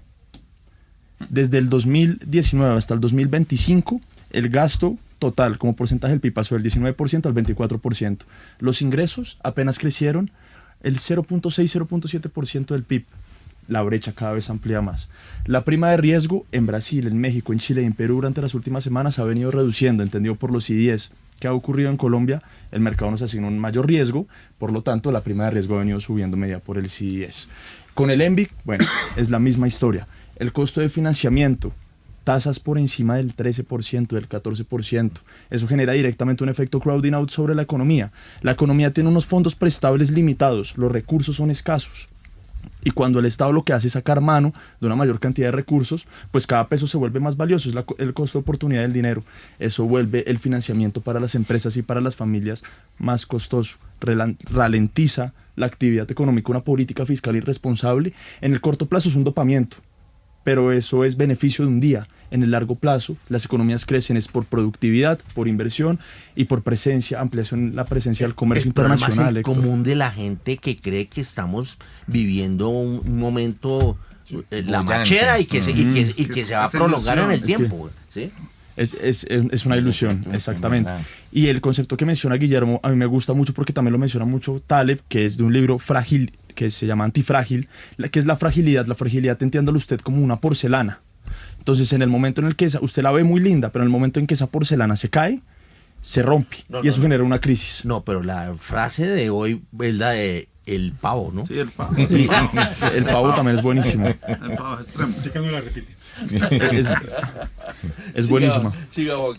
Desde el 2019 hasta el 2025, el gasto total como porcentaje del PIB pasó del 19% al 24%. Los ingresos apenas crecieron el 0.6-0.7% del PIB. La brecha cada vez amplía más. La prima de riesgo en Brasil, en México, en Chile y en Perú durante las últimas semanas ha venido reduciendo, entendido por los CDS. ¿Qué ha ocurrido en Colombia? El mercado nos asigna un mayor riesgo, por lo tanto la prima de riesgo ha venido subiendo medida por el CDS. Con el ENBIC, bueno, es la misma historia. El costo de financiamiento, tasas por encima del 13%, del 14%. Eso genera directamente un efecto crowding out sobre la economía. La economía tiene unos fondos prestables limitados, los recursos son escasos. Y cuando el Estado lo que hace es sacar mano de una mayor cantidad de recursos, pues cada peso se vuelve más valioso, es el costo de oportunidad del dinero. Eso vuelve el financiamiento para las empresas y para las familias más costoso, ralentiza la actividad económica. Una política fiscal irresponsable en el corto plazo es un dopamiento, pero eso es beneficio de un día. En el largo plazo, las economías crecen es por productividad, por inversión y por presencia, ampliación, la presencia del comercio internacional. El común de la gente que cree que estamos viviendo un momento, la machera, y que se va a prolongar en el tiempo. ¿Sí? Es una ilusión, exactamente. Y el concepto que menciona Guillermo a mí me gusta mucho porque también lo menciona mucho Taleb, que es de un libro frágil, que se llama Antifrágil, que es la fragilidad. La fragilidad, entiéndalo usted como una porcelana. Entonces, en el momento en el que usted la ve muy linda, pero en el momento en que esa porcelana se cae, se rompe y eso genera una crisis. No, pero la frase de hoy es la de el pavo, ¿no? Sí, el pavo. Sí, el pavo también es buenísimo. El pavo es extremo. No la repite. Es buenísima.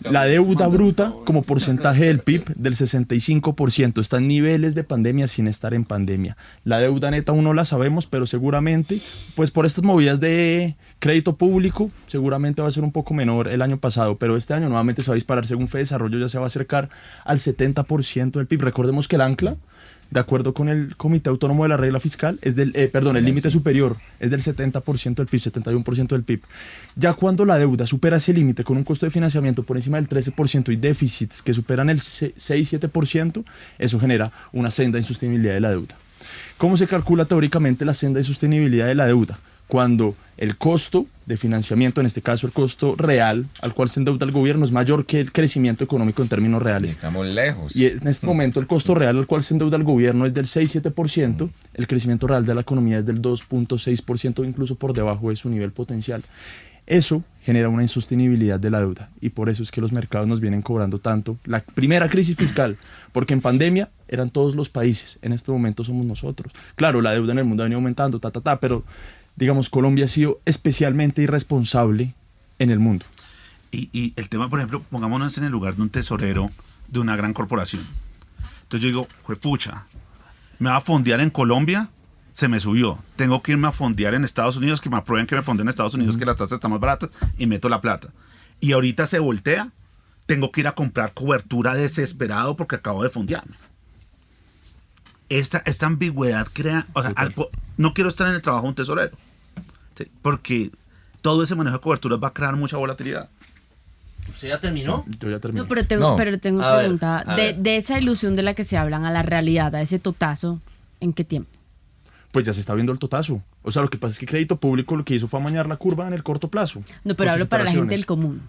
La deuda bruta como porcentaje del PIB del 65% está en niveles de pandemia sin estar en pandemia. La deuda neta aún no la sabemos, pero seguramente, pues por estas movidas de crédito público, seguramente va a ser un poco menor el año pasado, pero este año nuevamente se va a disparar. Según Fedesarrollo ya se va a acercar al 70% del PIB. Recordemos que el ancla De acuerdo con el Comité Autónomo de la Regla Fiscal, el límite superior es del 70% del PIB, 71% del PIB. Ya cuando la deuda supera ese límite con un costo de financiamiento por encima del 13% y déficits que superan el 6-7%, eso genera una senda de insostenibilidad de la deuda. ¿Cómo se calcula teóricamente la senda de sostenibilidad de la deuda? Cuando el costo de financiamiento, en este caso el costo real al cual se endeuda el gobierno, es mayor que el crecimiento económico en términos reales. Estamos lejos. Y en este momento el costo real al cual se endeuda el gobierno es del 6-7%, el crecimiento real de la economía es del 2.6%, incluso por debajo de su nivel potencial. Eso genera una insostenibilidad de la deuda y por eso es que los mercados nos vienen cobrando tanto. La primera crisis fiscal, porque en pandemia eran todos los países, en este momento somos nosotros. Claro, la deuda en el mundo ha venido aumentando, pero digamos, Colombia ha sido especialmente irresponsable en el mundo. Y el tema, por ejemplo, pongámonos en el lugar de un tesorero de una gran corporación. Entonces yo digo, juepucha, me va a fondear en Colombia, se me subió. Tengo que irme a fondear en Estados Unidos, que me aprueben que me fondeen en Estados Unidos, que las tasas están más baratas, y meto la plata. Y ahorita se voltea, tengo que ir a comprar cobertura desesperado porque acabo de fondearme. Esta ambigüedad crea, o sea, no quiero estar en el trabajo de un tesorero, ¿sí? Porque todo ese manejo de coberturas va a crear mucha volatilidad. ¿Usted ya terminó? Sí, yo ya terminé. No, pero tengo una pregunta. De esa ilusión de la que se hablan a la realidad, a ese totazo, ¿en qué tiempo? Pues ya se está viendo el totazo. O sea, lo que pasa es que Crédito Público lo que hizo fue amañar la curva en el corto plazo. No, pero hablo para la gente del común.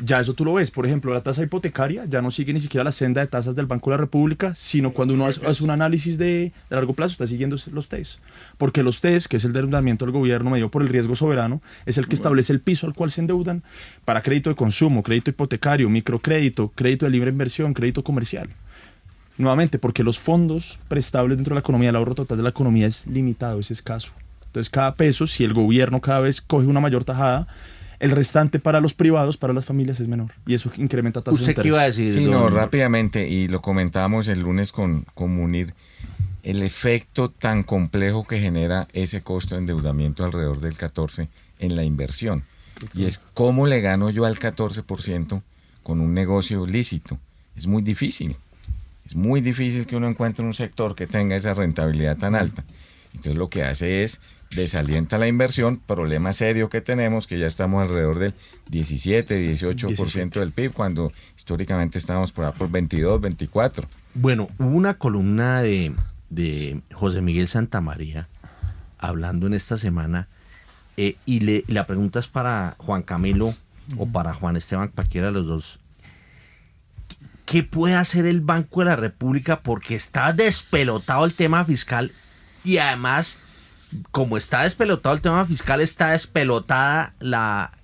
Ya eso tú lo ves. Por ejemplo, la tasa hipotecaria ya no sigue ni siquiera la senda de tasas del Banco de la República, sino cuando uno hace un análisis de largo plazo, está siguiendo los TES. Porque los TES, que es el endeudamiento del gobierno medido por el riesgo soberano, es el que establece el piso al cual se endeudan para crédito de consumo, crédito hipotecario, microcrédito, crédito de libre inversión, crédito comercial. Nuevamente, porque los fondos prestables dentro de la economía, el ahorro total de la economía es limitado, es escaso. Entonces, cada peso, si el gobierno cada vez coge una mayor tajada, el restante para los privados, para las familias, es menor. Y eso incrementa tasas de interés. ¿Usted qué iba a decir? Sí, no, rápidamente, y lo comentábamos el lunes con Munir, el efecto tan complejo que genera ese costo de endeudamiento alrededor del 14% en la inversión. Y es cómo le gano yo al 14% con un negocio lícito. Es muy difícil. Es muy difícil que uno encuentre un sector que tenga esa rentabilidad tan alta. Entonces lo que hace es desalienta la inversión, problema serio que tenemos, que ya estamos alrededor del 17-18% del PIB, cuando históricamente estábamos por 22, 24. Bueno, hubo una columna de José Miguel Santamaría hablando en esta semana y la pregunta es para Juan Camilo o para Juan Esteban, cualquiera de los dos. ¿Qué puede hacer el Banco de la República? Porque está despelotado el tema fiscal y además, como está despelotado el tema fiscal, está despelotada la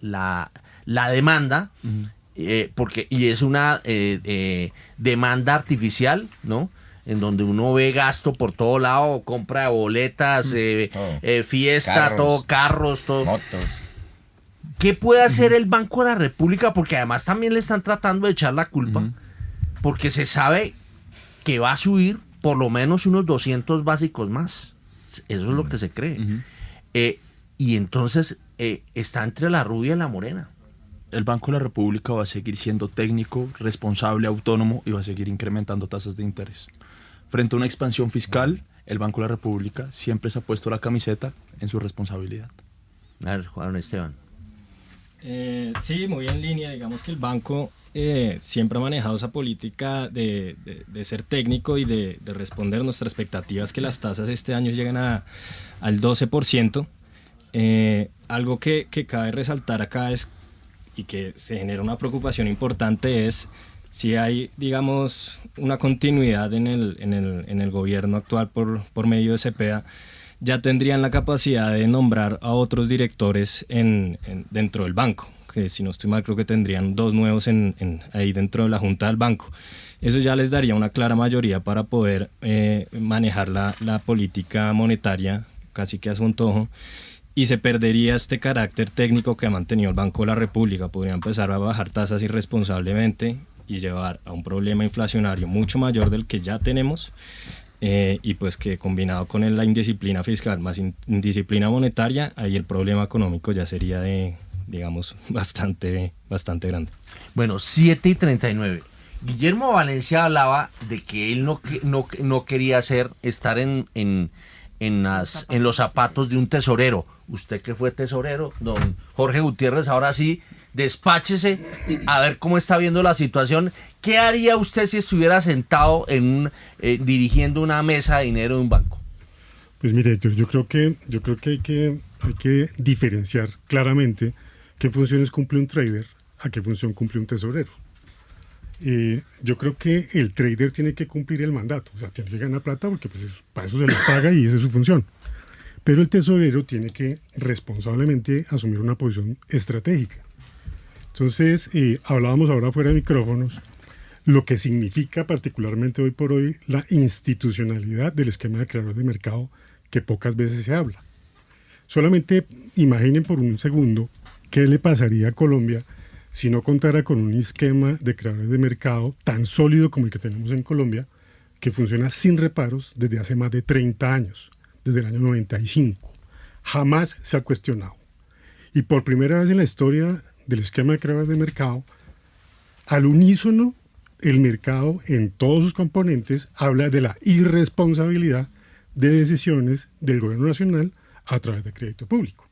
demanda, y es una demanda artificial, ¿no? En donde uno ve gasto por todo lado, compra de boletas, fiesta, carros, todo. Motos. ¿Qué puede hacer el Banco de la República? Porque además también le están tratando de echar la culpa, porque se sabe que va a subir por lo menos unos 200 básicos más. Eso es lo que se cree. Y entonces está entre la rubia y la morena. El Banco de la República va a seguir siendo técnico, responsable, autónomo y va a seguir incrementando tasas de interés. Frente a una expansión fiscal, el Banco de la República siempre se ha puesto la camiseta en su responsabilidad. A ver, Juan Esteban. Sí, muy en línea. Digamos que el banco siempre ha manejado esa política de ser técnico y de responder. Nuestra expectativa es que las tasas este año lleguen al 12%. Algo que cabe resaltar acá es, y que se genera una preocupación importante, es si hay, digamos, una continuidad en el gobierno actual por medio de Cepeda, ya tendrían la capacidad de nombrar a otros directores dentro del banco, que si no estoy mal creo que tendrían 2 nuevos ahí dentro de la Junta del Banco. Eso ya les daría una clara mayoría para poder manejar la política monetaria casi que a su antojo, y se perdería este carácter técnico que ha mantenido el Banco de la República. Podría empezar a bajar tasas irresponsablemente y llevar a un problema inflacionario mucho mayor del que ya tenemos, y pues que combinado con la indisciplina fiscal más indisciplina monetaria, ahí el problema económico ya sería digamos, bastante grande. Bueno, 7:39. Guillermo Valencia hablaba de que él no quería estar en los zapatos de un tesorero. Usted que fue tesorero, don Jorge Gutiérrez, ahora sí, despáchese a ver cómo está viendo la situación. ¿Qué haría usted si estuviera sentado dirigiendo una mesa de dinero de un banco? Pues mire, Héctor, yo creo que hay que diferenciar claramente qué funciones cumple un trader a qué función cumple un tesorero. Yo creo que el trader tiene que cumplir el mandato, o sea, tiene que ganar plata porque pues, para eso se les paga y esa es su función. Pero el tesorero tiene que responsablemente asumir una posición estratégica. Entonces, hablábamos ahora fuera de micrófonos, lo que significa particularmente hoy por hoy la institucionalidad del esquema de creadores de mercado que pocas veces se habla. Solamente imaginen por un segundo qué le pasaría a Colombia si no contara con un esquema de creadores de mercado tan sólido como el que tenemos en Colombia, que funciona sin reparos desde hace más de 30 años, desde el año 95. Jamás se ha cuestionado. Y por primera vez en la historia del esquema de creadores de mercado, al unísono, el mercado en todos sus componentes habla de la irresponsabilidad de decisiones del gobierno nacional a través de crédito público.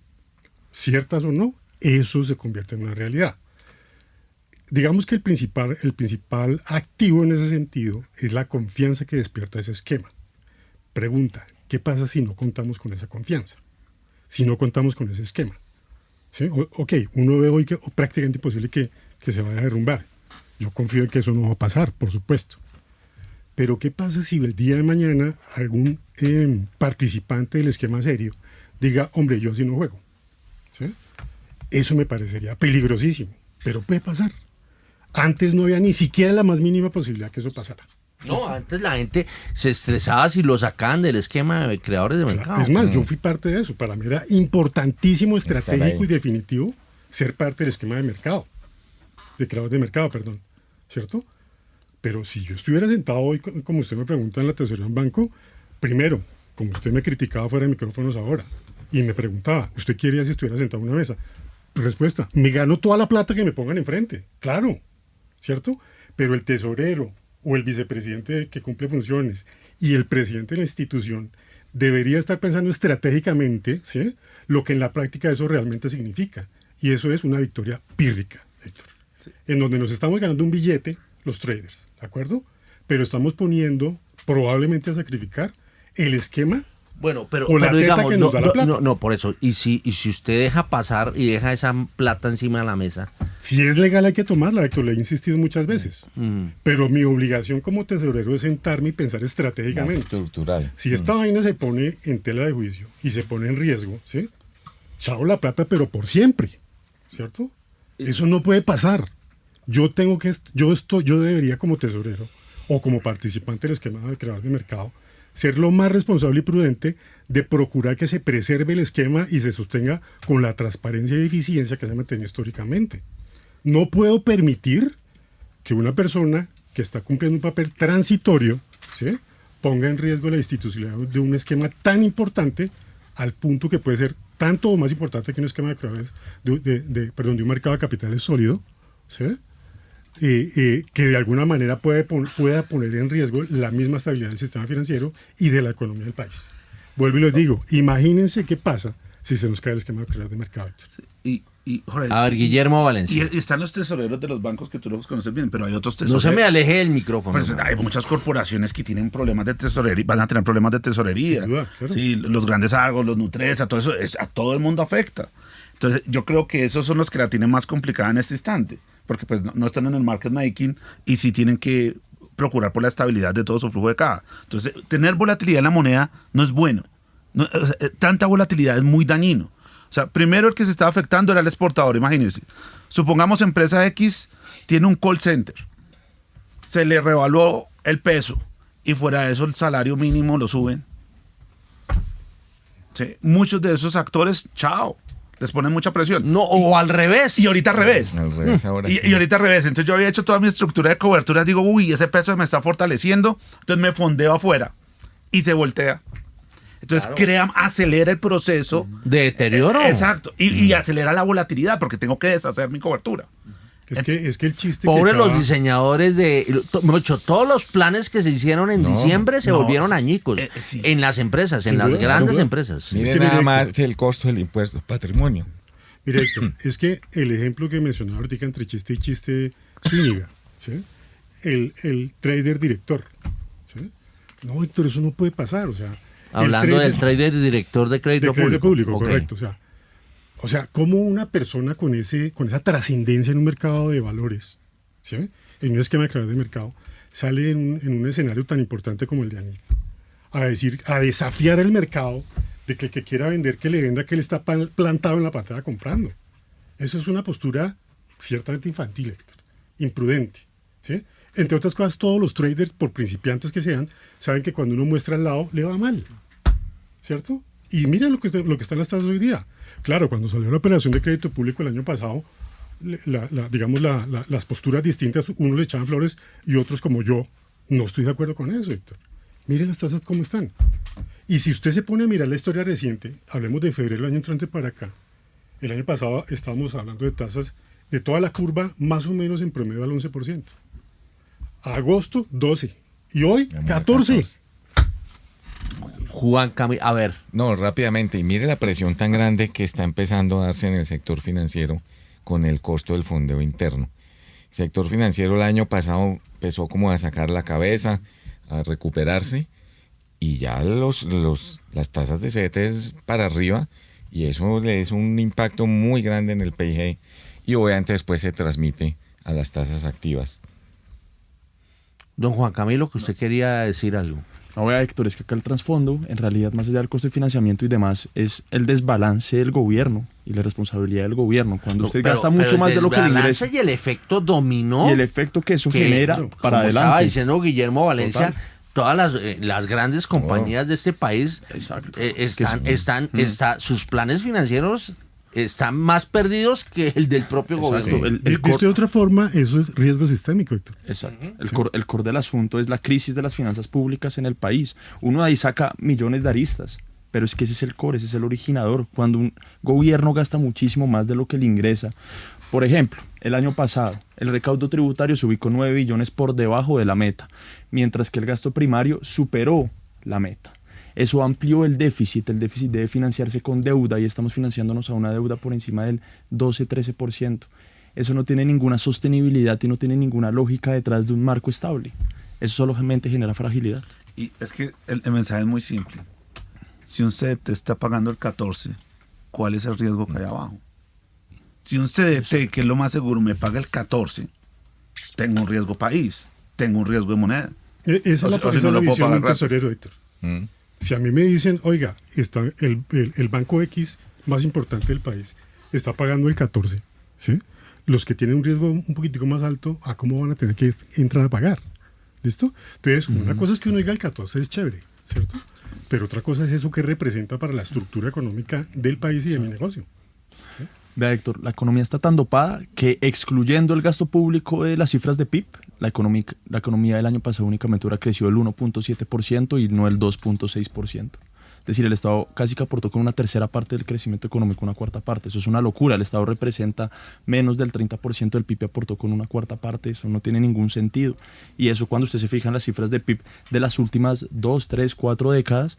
Ciertas o no, eso se convierte en una realidad. Digamos que el principal activo en ese sentido es la confianza que despierta ese esquema. Pregunta, ¿qué pasa si no contamos con esa confianza? Si no contamos con ese esquema. ¿Sí? Uno ve hoy que es prácticamente imposible que se vaya a derrumbar. Yo confío en que eso no va a pasar, por supuesto. Pero ¿qué pasa si el día de mañana algún participante del esquema serio diga, hombre, yo así no juego? ¿Sí? Eso me parecería peligrosísimo, pero puede pasar. Antes no había ni siquiera la más mínima posibilidad que eso pasara. No, antes la gente se estresaba si lo sacaban del esquema de creadores de mercado. Es más, yo fui parte de eso. Para mí era importantísimo, estratégico y definitivo ser parte del esquema de mercado. De creadores de mercado, perdón. ¿Cierto? Pero si yo estuviera sentado hoy, como usted me pregunta en la tesorería de un banco, primero, como usted me criticaba fuera de micrófonos ahora, y me preguntaba, ¿usted qué haría si estuviera sentado en una mesa? Respuesta, me gano toda la plata que me pongan enfrente. Claro, ¿cierto? Pero el tesorero o el vicepresidente que cumple funciones y el presidente de la institución debería estar pensando estratégicamente, ¿sí?, lo que en la práctica eso realmente significa. Y eso es una victoria pírrica, Héctor. Sí. En donde nos estamos ganando un billete los traders, ¿de acuerdo? Pero estamos poniendo probablemente a sacrificar el esquema. Bueno, pero digamos, que nos da la plata. No, por eso. Y si usted deja pasar y deja esa plata encima de la mesa. Si es legal hay que tomarla, Héctor, le he insistido muchas veces. Pero mi obligación como tesorero es sentarme y pensar estratégicamente. Más estructural. Si esta vaina se pone en tela de juicio y se pone en riesgo, ¿sí?, chao la plata, pero por siempre, ¿cierto? Eso no puede pasar. Yo debería como tesorero o como participante del esquema de creador de mercado ser lo más responsable y prudente de procurar que se preserve el esquema y se sostenga con la transparencia y eficiencia que se ha mantenido históricamente. No puedo permitir que una persona que está cumpliendo un papel transitorio, ¿sí?, ponga en riesgo la institucionalidad de un esquema tan importante al punto que puede ser tanto o más importante que un esquema de creadores de un mercado de capitales sólido, ¿sí?, que de alguna manera pueda poner en riesgo la misma estabilidad del sistema financiero y de la economía del país. Vuelvo y les digo, imagínense qué pasa si se nos cae el esquema de creadores de mercado. Jorge, a ver, Guillermo Valencia. Y están los tesoreros de los bancos que tú los conoces bien, pero hay otros tesoreros. No se me aleje del micrófono. Pues, hay muchas corporaciones que tienen problemas de tesorería, van a tener problemas de tesorería. Sin duda, claro. Sí, los grandes agros, los Nutresa, todo eso, a todo el mundo afecta. Entonces, yo creo que esos son los que la tienen más complicada en este instante, porque pues no están en el market making y sí tienen que procurar por la estabilidad de todo su flujo de caja. Entonces, tener volatilidad en la moneda no es bueno. Tanta volatilidad es muy dañino. O sea, primero el que se estaba afectando era el exportador, imagínense. Supongamos empresa X tiene un call center, se le revaluó el peso y fuera de eso el salario mínimo lo suben. Sí, muchos de esos actores, chao, les ponen mucha presión. No, o al revés. Y ahorita al revés. Al revés ahora. Y ahorita al revés. Entonces yo había hecho toda mi estructura de cobertura, digo, uy, ese peso me está fortaleciendo, entonces me fondeo afuera y se voltea. Entonces acelera el proceso de deterioro. Exacto. Y acelera la volatilidad porque tengo que deshacer mi cobertura. Es que el chiste Pobre que los diseñadores mucho, todos los planes que se hicieron en diciembre se volvieron añicos sí. en las empresas, en las duda, grandes sin duda. empresas. Miren nada más el costo del impuesto patrimonio. Mire, Héctor, es que el ejemplo que mencionaba ahorita entre chiste y chiste Zúñiga, ¿sí? El trader director, ¿sí? No, Héctor, eso no puede pasar, o sea... Hablando del trader director de crédito público. Okay. Correcto, o sea, ¿cómo una persona con esa trascendencia en un mercado de valores, ¿sí? En un esquema de claridad de mercado, sale en un escenario tan importante como el de Anit, a desafiar el mercado de que el que quiera vender, que le venda, que él está plantado en la pantalla comprando? Eso es una postura ciertamente infantil, Héctor, imprudente, ¿sí? Entre otras cosas, todos los traders, por principiantes que sean, saben que cuando uno muestra al lado, le va mal, ¿cierto? Y miren lo que están las tasas hoy día. Claro, cuando salió la operación de crédito público el año pasado, las posturas distintas, unos le echaban flores y otros, como yo, no estoy de acuerdo con eso, Héctor. Miren las tasas cómo están. Y si usted se pone a mirar la historia reciente, hablemos de febrero del año entrante para acá, el año pasado estábamos hablando de tasas de toda la curva más o menos en promedio al 11%. Agosto, 12. Y hoy, 14. Juan Camilo, a ver. No, rápidamente. Y mire la presión tan grande que está empezando a darse en el sector financiero con el costo del fondeo interno. El sector financiero el año pasado empezó como a sacar la cabeza, a recuperarse, y ya las tasas de CDTs para arriba, y eso le es un impacto muy grande en el PIG, y obviamente después se transmite a las tasas activas. Don Juan Camilo, que usted quería decir algo. No, vea, Héctor, es que acá el trasfondo, en realidad, más allá del costo de financiamiento y demás, es el desbalance del gobierno y la responsabilidad del gobierno. Cuando usted gasta mucho más de lo que le ingresa. Y el efecto dominó. Y el efecto que eso genera para adelante. Estaba diciendo Guillermo Valencia, Total. todas las grandes compañías de este país sus planes financieros están más perdidos que el del propio gobierno. Visto de otra forma, eso es riesgo sistémico, Héctor. Exacto. El core del asunto es la crisis de las finanzas públicas en el país. Uno de ahí saca millones de aristas, pero es que ese es el core, ese es el originador. Cuando un gobierno gasta muchísimo más de lo que le ingresa. Por ejemplo, el año pasado, el recaudo tributario se ubicó 9 billones por debajo de la meta, mientras que el gasto primario superó la meta. Eso amplió el déficit debe financiarse con deuda y estamos financiándonos a una deuda por encima del 12-13%. Eso no tiene ninguna sostenibilidad y no tiene ninguna lógica detrás de un marco estable. Eso solamente genera fragilidad. Y es que el mensaje es muy simple. Si un CDT está pagando el 14, ¿cuál es el riesgo que hay abajo? Si un CDT, que es lo más seguro, me paga el 14, tengo un riesgo país, tengo un riesgo de moneda. Esa es la visión de un tesorero, Héctor. Si a mí me dicen, oiga, está el banco X más importante del país está pagando el 14, ¿sí? Los que tienen un riesgo un poquitico más alto, ¿a cómo van a tener que entrar a pagar? ¿Listo? Entonces, una cosa es que uno diga el 14 es chévere, ¿cierto? Pero otra cosa es eso que representa para la estructura económica del país y de mi negocio. ¿Sí? Vea, Héctor, la economía está tan dopada que, excluyendo el gasto público de las cifras de PIB, la economía del año pasado únicamente creció el 1.7% y no el 2.6%. Es decir, el Estado casi que aportó con una tercera parte del crecimiento económico, una cuarta parte. Eso es una locura. El Estado representa menos del 30% del PIB y aportó con una cuarta parte. Eso no tiene ningún sentido. Y eso, cuando usted se fija en las cifras de PIB de las últimas 2, 3, 4 décadas,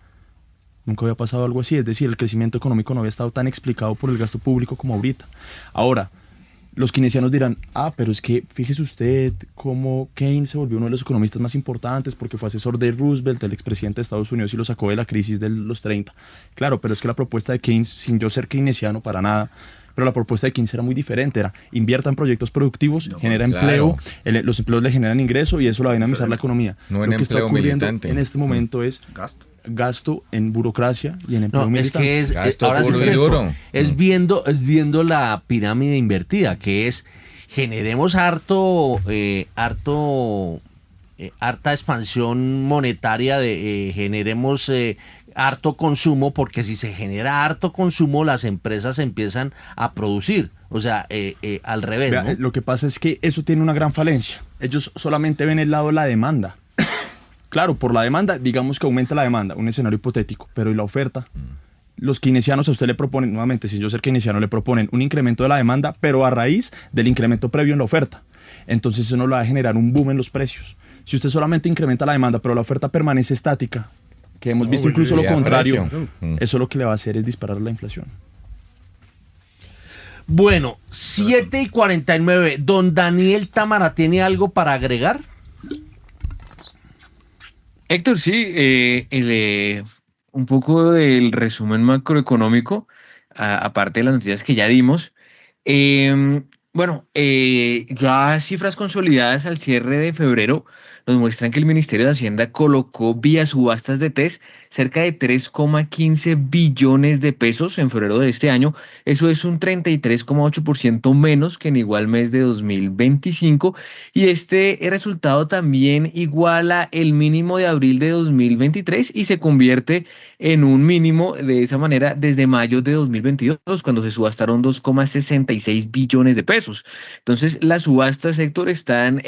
nunca había pasado algo así. Es decir, el crecimiento económico no había estado tan explicado por el gasto público como ahorita. Ahora, los keynesianos dirán, pero es que fíjese usted cómo Keynes se volvió uno de los economistas más importantes porque fue asesor de Roosevelt, el expresidente de Estados Unidos, y lo sacó de la crisis de los 30. Claro, pero es que la propuesta de Keynes, sin yo ser keynesiano para nada, pero la propuesta de Keynes era muy diferente, era invierta en proyectos productivos, genera empleo, los empleos le generan ingreso y eso lo va a dinamizar la economía. No en lo que empleo está ocurriendo militante. en este momento es gasto en burocracia y en empleo militante. Es que es viendo la pirámide invertida, que es generemos harta expansión monetaria, generemos harto consumo, porque si se genera harto consumo, las empresas empiezan a producir. O sea, al revés, Vea, ¿no? Lo que pasa es que eso tiene una gran falencia. Ellos solamente ven el lado de la demanda. Claro, por la demanda, digamos que aumenta la demanda, un escenario hipotético, pero ¿y la oferta? los keynesianos a usted le proponen, nuevamente, sin yo ser keynesiano, le proponen un incremento de la demanda, pero a raíz del incremento previo en la oferta. Entonces eso no le va a generar un boom en los precios. Si usted solamente incrementa la demanda, pero la oferta permanece estática, que hemos visto incluso lo contrario, eso lo que le va a hacer es disparar la inflación. Bueno, 7:49. Don Daniel Támara, ¿tiene algo para agregar? Héctor, sí, un poco del resumen macroeconómico, aparte de las noticias que ya dimos. Ya cifras consolidadas al cierre de febrero nos muestran que el Ministerio de Hacienda colocó vía subastas de TES cerca de 3,15 billones de pesos en febrero de este año. Eso es un 33,8% menos que en igual mes de 2025. Y este resultado también iguala el mínimo de abril de 2023 y se convierte en un mínimo de esa manera desde mayo de 2022, cuando se subastaron 2,66 billones de pesos. Entonces, las subastas, Héctor, están,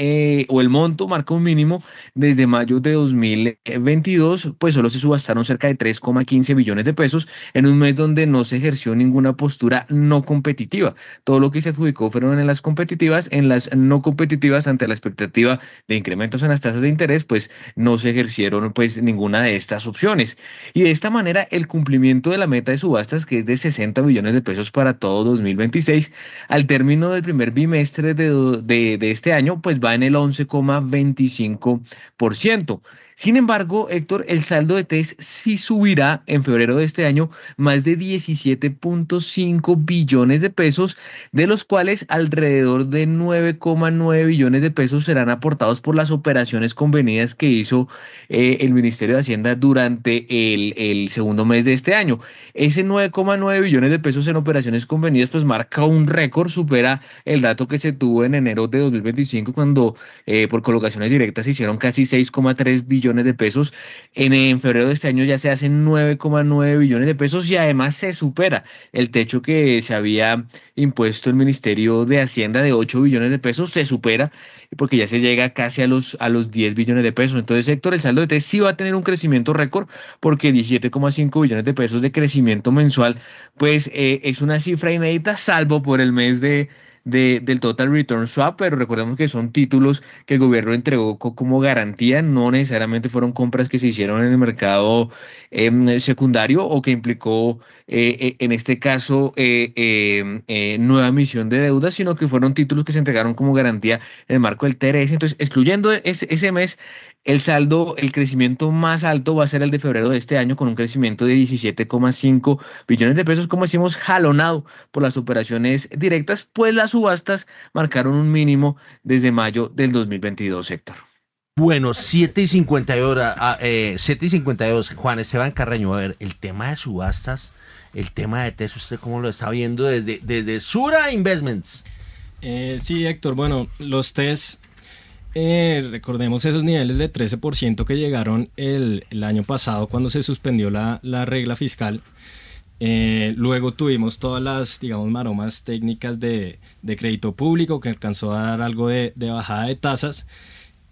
o el monto marca un mínimo desde mayo de 2022, pues solo se subastaron cerca de 3,15 billones de pesos en un mes donde no se ejerció ninguna postura no competitiva. Todo lo que se adjudicó fueron en las competitivas, en las no competitivas, ante la expectativa de incrementos en las tasas de interés, pues no se ejercieron pues ninguna de estas opciones. Y de esta manera, el cumplimiento de la meta de subastas, que es de 60 billones de pesos para todo 2026, al término del primer bimestre de este año, pues va en el 11,25%. Sin embargo, Héctor, el saldo de TES sí subirá en febrero de este año más de 17,5 billones de pesos, de los cuales alrededor de 9,9 billones de pesos serán aportados por las operaciones convenidas que hizo el Ministerio de Hacienda durante el segundo mes de este año. Ese 9,9 billones de pesos en operaciones convenidas pues marca un récord, supera el dato que se tuvo en enero de 2025 cuando por colocaciones directas se hicieron casi 6,3 billones de pesos. En febrero de este año ya se hacen 9,9 billones de pesos y además se supera el techo que se había impuesto el Ministerio de Hacienda de 8 billones de pesos, se supera porque ya se llega casi a los 10 billones de pesos. Entonces, Héctor, el saldo de TES sí va a tener un crecimiento récord porque 17,5 billones de pesos de crecimiento mensual, pues es una cifra inédita, salvo por el mes del Total Return Swap, pero recordemos que son títulos que el gobierno entregó como garantía, no necesariamente fueron compras que se hicieron en el mercado secundario o que implicó en este caso nueva emisión de deuda, sino que fueron títulos que se entregaron como garantía en el marco del TRS. Entonces, excluyendo ese mes, el saldo, el crecimiento más alto va a ser el de febrero de este año, con un crecimiento de 17,5 billones de pesos, como decimos, jalonado por las operaciones directas, pues las subastas marcaron un mínimo desde mayo del 2022, Héctor. Bueno, 7:52, Juan Esteban Carreño, a ver, el tema de subastas, el tema de TES, ¿usted cómo lo está viendo desde Sura Investments? Sí, Héctor, bueno, los TES, recordemos esos niveles de 13% que llegaron el año pasado cuando se suspendió la regla fiscal. Luego tuvimos todas las, digamos, maromas técnicas de crédito público que alcanzó a dar algo de bajada de tasas.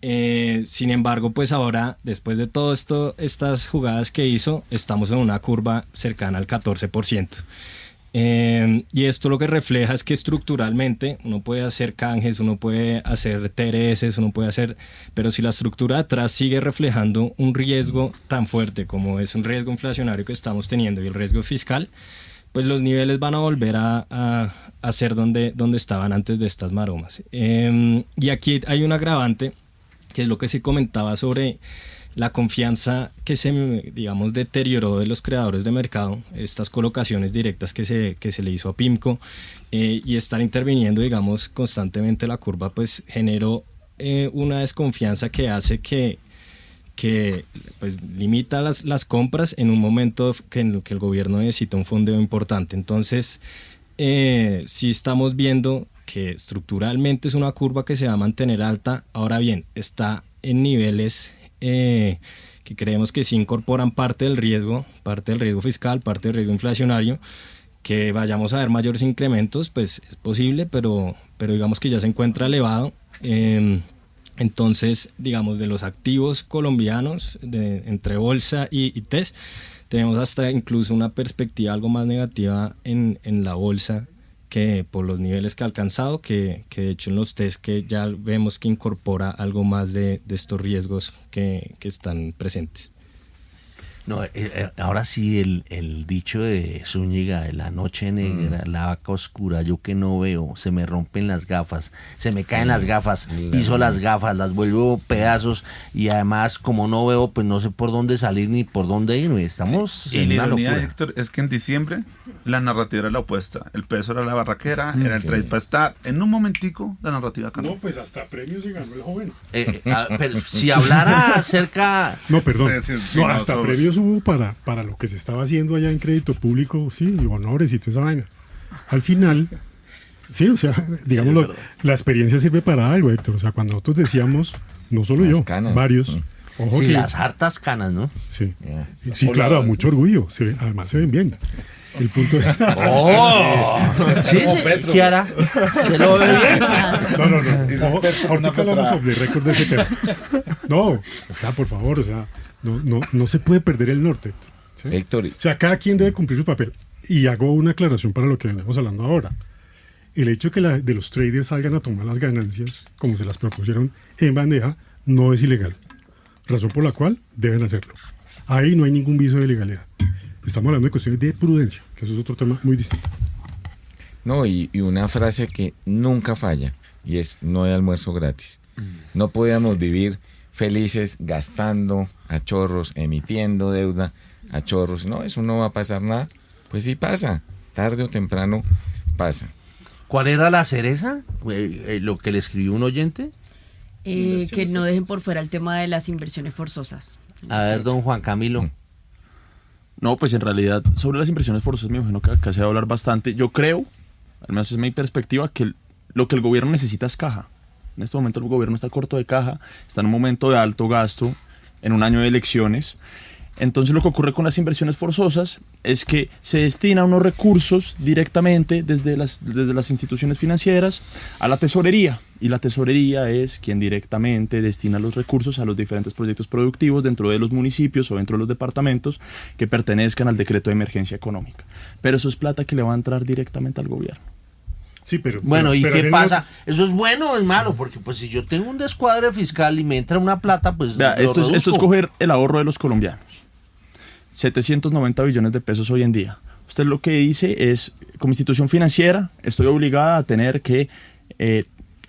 Sin embargo, pues ahora, después de todo esto, estas jugadas que hizo, estamos en una curva cercana al 14%. Y esto lo que refleja es que estructuralmente uno puede hacer canjes, uno puede hacer TRS, uno puede hacer, pero si la estructura de atrás sigue reflejando un riesgo tan fuerte como es un riesgo inflacionario que estamos teniendo y el riesgo fiscal, pues los niveles van a volver a ser donde estaban antes de estas maromas. Y aquí hay un agravante, que es lo que se comentaba sobre la confianza que se, digamos, deterioró de los creadores de mercado, estas colocaciones directas que se le hizo a PIMCO, y estar interviniendo, digamos, constantemente la curva, pues generó una desconfianza que hace que pues limita las compras en un momento en el que el gobierno necesita un fondeo importante. Entonces, sí estamos viendo que estructuralmente es una curva que se va a mantener alta. Ahora bien, está en niveles que creemos que sí incorporan parte del riesgo fiscal, parte del riesgo inflacionario. Que vayamos a ver mayores incrementos, pues es posible, pero digamos que ya se encuentra elevado. Entonces, digamos, de los activos colombianos entre bolsa y TES, tenemos hasta incluso una perspectiva algo más negativa en la bolsa, que por los niveles que ha alcanzado, que de hecho en los test que ya vemos que incorpora algo más de estos riesgos que están presentes. No, ahora sí el dicho de Zúñiga, de la noche negra, la vaca oscura, yo que no veo, se me rompen las gafas, se me caen las gafas, piso las gafas, las vuelvo pedazos y además como no veo, pues no sé por dónde salir ni por dónde irme. Estamos Y en la una ironía, locura. Héctor, es que en diciembre la narrativa era la opuesta. El peso era la barraquera, era el trade para estar. En un momentico la narrativa cambió. No, pues hasta premios se ganó el joven. Pero si hablara acerca... No, perdón. Sí, sí, No, no, hasta sobre- premios hubo para lo que se estaba haciendo allá en crédito público, sí, y honores y toda esa vaina. Al final, sí, o sea, digámoslo, la experiencia sirve para algo, Héctor. O sea, cuando nosotros decíamos, no solo Las yo, canas. varios. Ojo Sí, que, las hartas canas, ¿no? sí, sí, claro, a mucho orgullo. Además se ven bien. El punto es... ¡Oh! Sí, sí, Kiara, ¿se lo ve bien? No. Ahorita hablamos sobre el récord de ese tema. No, o sea, por favor, o sea, no se puede perder el norte. ¿sí? Héctor, O sea, cada quien debe cumplir su papel. Y hago una aclaración para lo que venimos hablando ahora. El hecho de que de los traders salgan a tomar las ganancias, como se las propusieron en bandeja, no es ilegal. Razón por la cual deben hacerlo. Ahí no hay ningún viso de ilegalidad. Estamos hablando de cuestiones de prudencia, que eso es otro tema muy distinto. no, y una frase que nunca falla, y es: no hay almuerzo gratis. No podíamos vivir felices gastando a chorros, emitiendo deuda a chorros. No, eso no va a pasar nada. Pues sí pasa, tarde o temprano pasa. ¿Cuál era la cereza? Lo que le escribió un oyente. Que no dejen por fuera el tema de las inversiones forzosas. A ver, don Juan Camilo. No, pues en realidad sobre las inversiones forzosas me imagino que acá se va a hablar bastante. Yo creo, al menos es mi perspectiva, que lo que el gobierno necesita es caja. En este momento el gobierno está corto de caja, está en un momento de alto gasto, en un año de elecciones. Entonces lo que ocurre con las inversiones forzosas es que se destina unos recursos directamente desde las instituciones financieras a la tesorería, y la tesorería es quien directamente destina los recursos a los diferentes proyectos productivos dentro de los municipios o dentro de los departamentos que pertenezcan al decreto de emergencia económica. Pero eso es plata que le va a entrar directamente al gobierno. Sí, pero... Bueno, ¿y pero qué en el pasa? ¿Eso es bueno o es malo? Porque pues si yo tengo un descuadre fiscal y me entra una plata, pues Vea, lo esto es reduzco. coger el ahorro de los colombianos. 790 billones de pesos hoy en día. Usted lo que dice es, como institución financiera, estoy obligada a tener que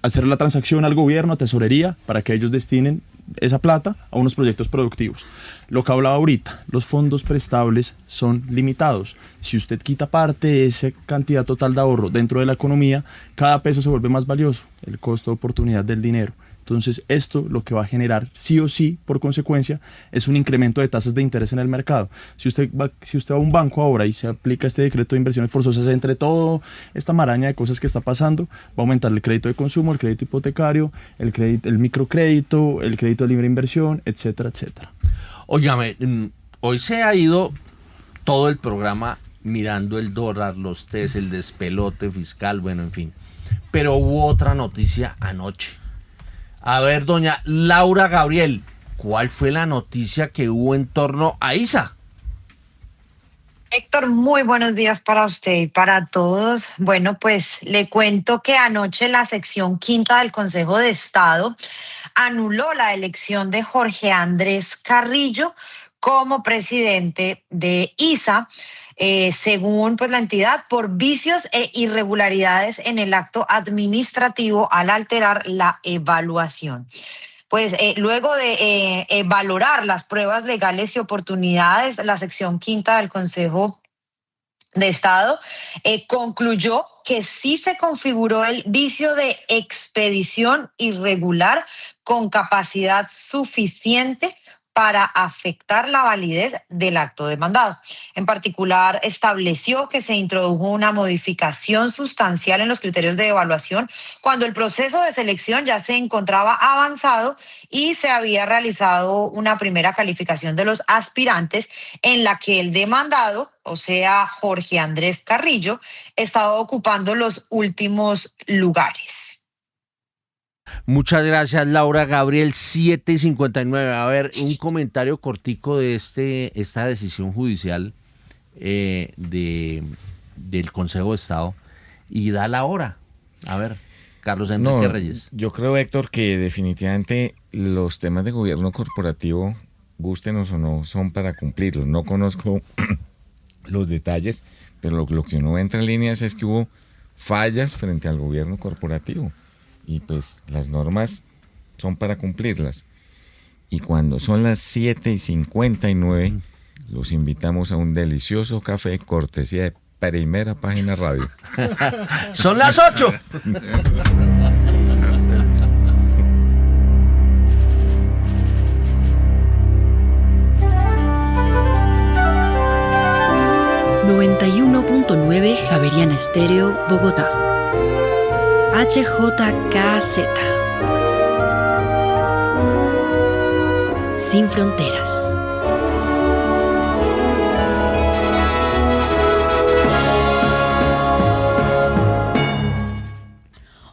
hacer la transacción al gobierno, a tesorería, para que ellos destinen esa plata a unos proyectos productivos. Lo que hablaba ahorita, los fondos prestables son limitados. Si usted quita parte de esa cantidad total de ahorro dentro de la economía, cada peso se vuelve más valioso, el costo de oportunidad del dinero. Entonces, esto lo que va a generar, sí o sí, por consecuencia, es un incremento de tasas de interés en el mercado. Si usted va a un banco ahora y se aplica este decreto de inversiones forzosas, entre todo esta maraña de cosas que está pasando, va a aumentar el crédito de consumo, el crédito hipotecario, el microcrédito, el crédito de libre inversión, etcétera, etcétera. Óigame, hoy se ha ido todo el programa mirando el dólar, los test, el despelote fiscal, bueno, en fin. Pero hubo otra noticia anoche. A ver, doña Laura Gabriel, ¿cuál fue la noticia que hubo en torno a ISA? Héctor, muy buenos días para usted y para todos. Bueno, pues le cuento que anoche la sección quinta del Consejo de Estado anuló la elección de Jorge Andrés Carrillo como presidente de ISA, según pues la entidad, por vicios e irregularidades en el acto administrativo al alterar la evaluación. Pues luego de valorar las pruebas legales y oportunidades, la sección quinta del Consejo de Estado concluyó que sí se configuró el vicio de expedición irregular con capacidad suficiente para afectar la validez del acto demandado. En particular, estableció que se introdujo una modificación sustancial en los criterios de evaluación cuando el proceso de selección ya se encontraba avanzado y se había realizado una primera calificación de los aspirantes en la que el demandado, o sea, Jorge Andrés Carrillo, estaba ocupando los últimos lugares. Muchas gracias, Laura. Gabriel, 7:59. A ver, un comentario cortico de esta decisión judicial del Consejo de Estado y da la hora. A ver, Carlos Enrique Reyes. Yo creo, Héctor, que definitivamente los temas de gobierno corporativo, gústenos o no, son para cumplirlos. No conozco los detalles, pero lo que uno entra en líneas es que hubo fallas frente al gobierno corporativo y pues las normas son para cumplirlas. Y cuando son las 7:59, los invitamos a un delicioso café cortesía de Primera Página Radio. Son las 8. ...91.9 Javeriana Estéreo, Bogotá. HJKZ. Sin fronteras.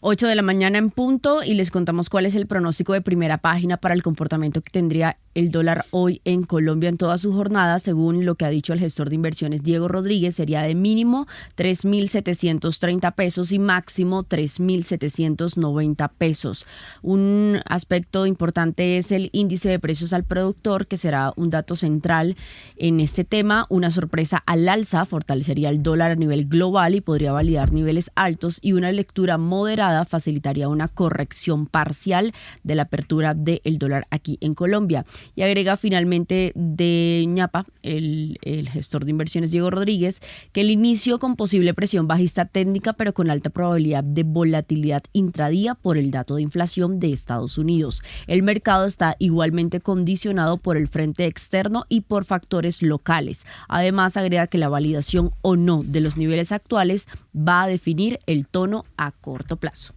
8 de la mañana en punto y les contamos cuál es el pronóstico de Primera Página para el comportamiento que tendría el dólar hoy en Colombia en toda su jornada. Según lo que ha dicho el gestor de inversiones Diego Rodríguez, sería de mínimo 3.730 pesos y máximo 3.790 pesos. Un aspecto importante es el índice de precios al productor, que será un dato central en este tema. Una sorpresa al alza fortalecería el dólar a nivel global y podría validar niveles altos, y una lectura moderada facilitaría una corrección parcial de la apertura del dólar aquí en Colombia. Y agrega finalmente de ñapa el gestor de inversiones Diego Rodríguez que el inicio con posible presión bajista técnica, pero con alta probabilidad de volatilidad intradía por el dato de inflación de Estados Unidos. El mercado está igualmente condicionado por el frente externo y por factores locales. Además, agrega que la validación o no de los niveles actuales va a definir el tono a corto plazo.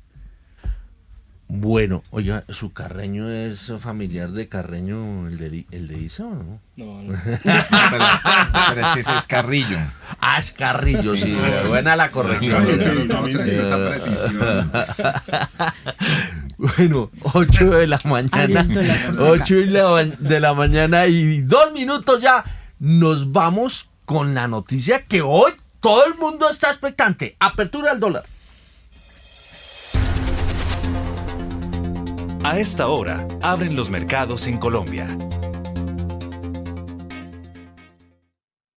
Bueno, oiga, ¿su Carreño es familiar de Carreño, el de Isa, o no? No. Pero es que ese es Carrillo. Ah, es Carrillo, sí. Buena la corrección. Bueno, 8 de la mañana. 8 de la mañana y 2 minutos ya. Nos vamos con la noticia que hoy todo el mundo está expectante. Apertura del dólar. A esta hora, abren los mercados en Colombia.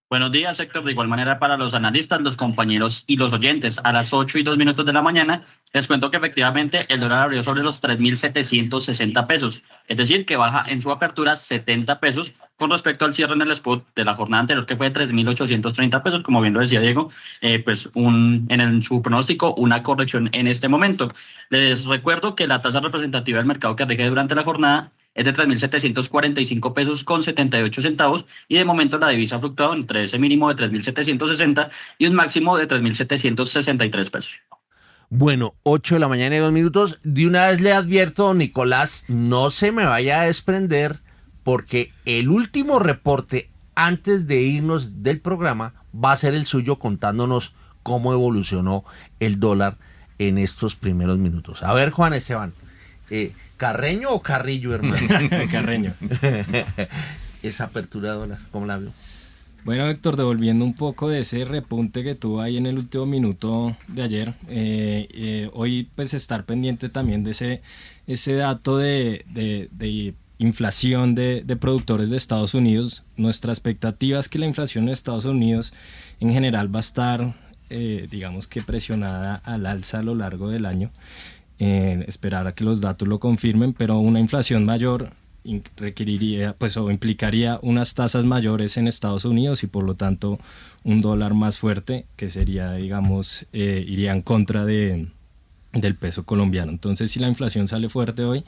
Buenos días, Héctor. De igual manera para los analistas, los compañeros y los oyentes. A las 8:02 de la mañana, les cuento que efectivamente el dólar abrió sobre los 3.760 pesos. Es decir, que baja en su apertura 70 pesos con respecto al cierre en el spot de la jornada anterior, que fue de 3.830 pesos. Como bien lo decía Diego, en su pronóstico, una corrección en este momento. Les recuerdo que la tasa representativa del mercado que rige durante la jornada es de 3.745 pesos con 78 centavos y de momento la divisa ha fluctuado entre ese mínimo de 3.760 y un máximo de 3.763 pesos. Bueno, 8 de la mañana y 2 minutos. De una vez le advierto, Nicolás, no se me vaya a desprender, porque el último reporte antes de irnos del programa va a ser el suyo, contándonos cómo evolucionó el dólar en estos primeros minutos. A ver, Juan Esteban, ¿Carreño o Carrillo, hermano? Carreño. Esa apertura de dólar, ¿cómo la vio? Bueno, Héctor, devolviendo un poco de ese repunte que tuvo ahí en el último minuto de ayer, hoy pues estar pendiente también de ese dato de inflación de productores de Estados Unidos. Nuestra expectativa es que la inflación en Estados Unidos en general va a estar, digamos que presionada al alza a lo largo del año. Esperar a que los datos lo confirmen, pero una inflación mayor requeriría, pues, o implicaría unas tasas mayores en Estados Unidos y por lo tanto un dólar más fuerte, que sería, digamos, iría en contra del peso colombiano. Entonces, si la inflación sale fuerte hoy,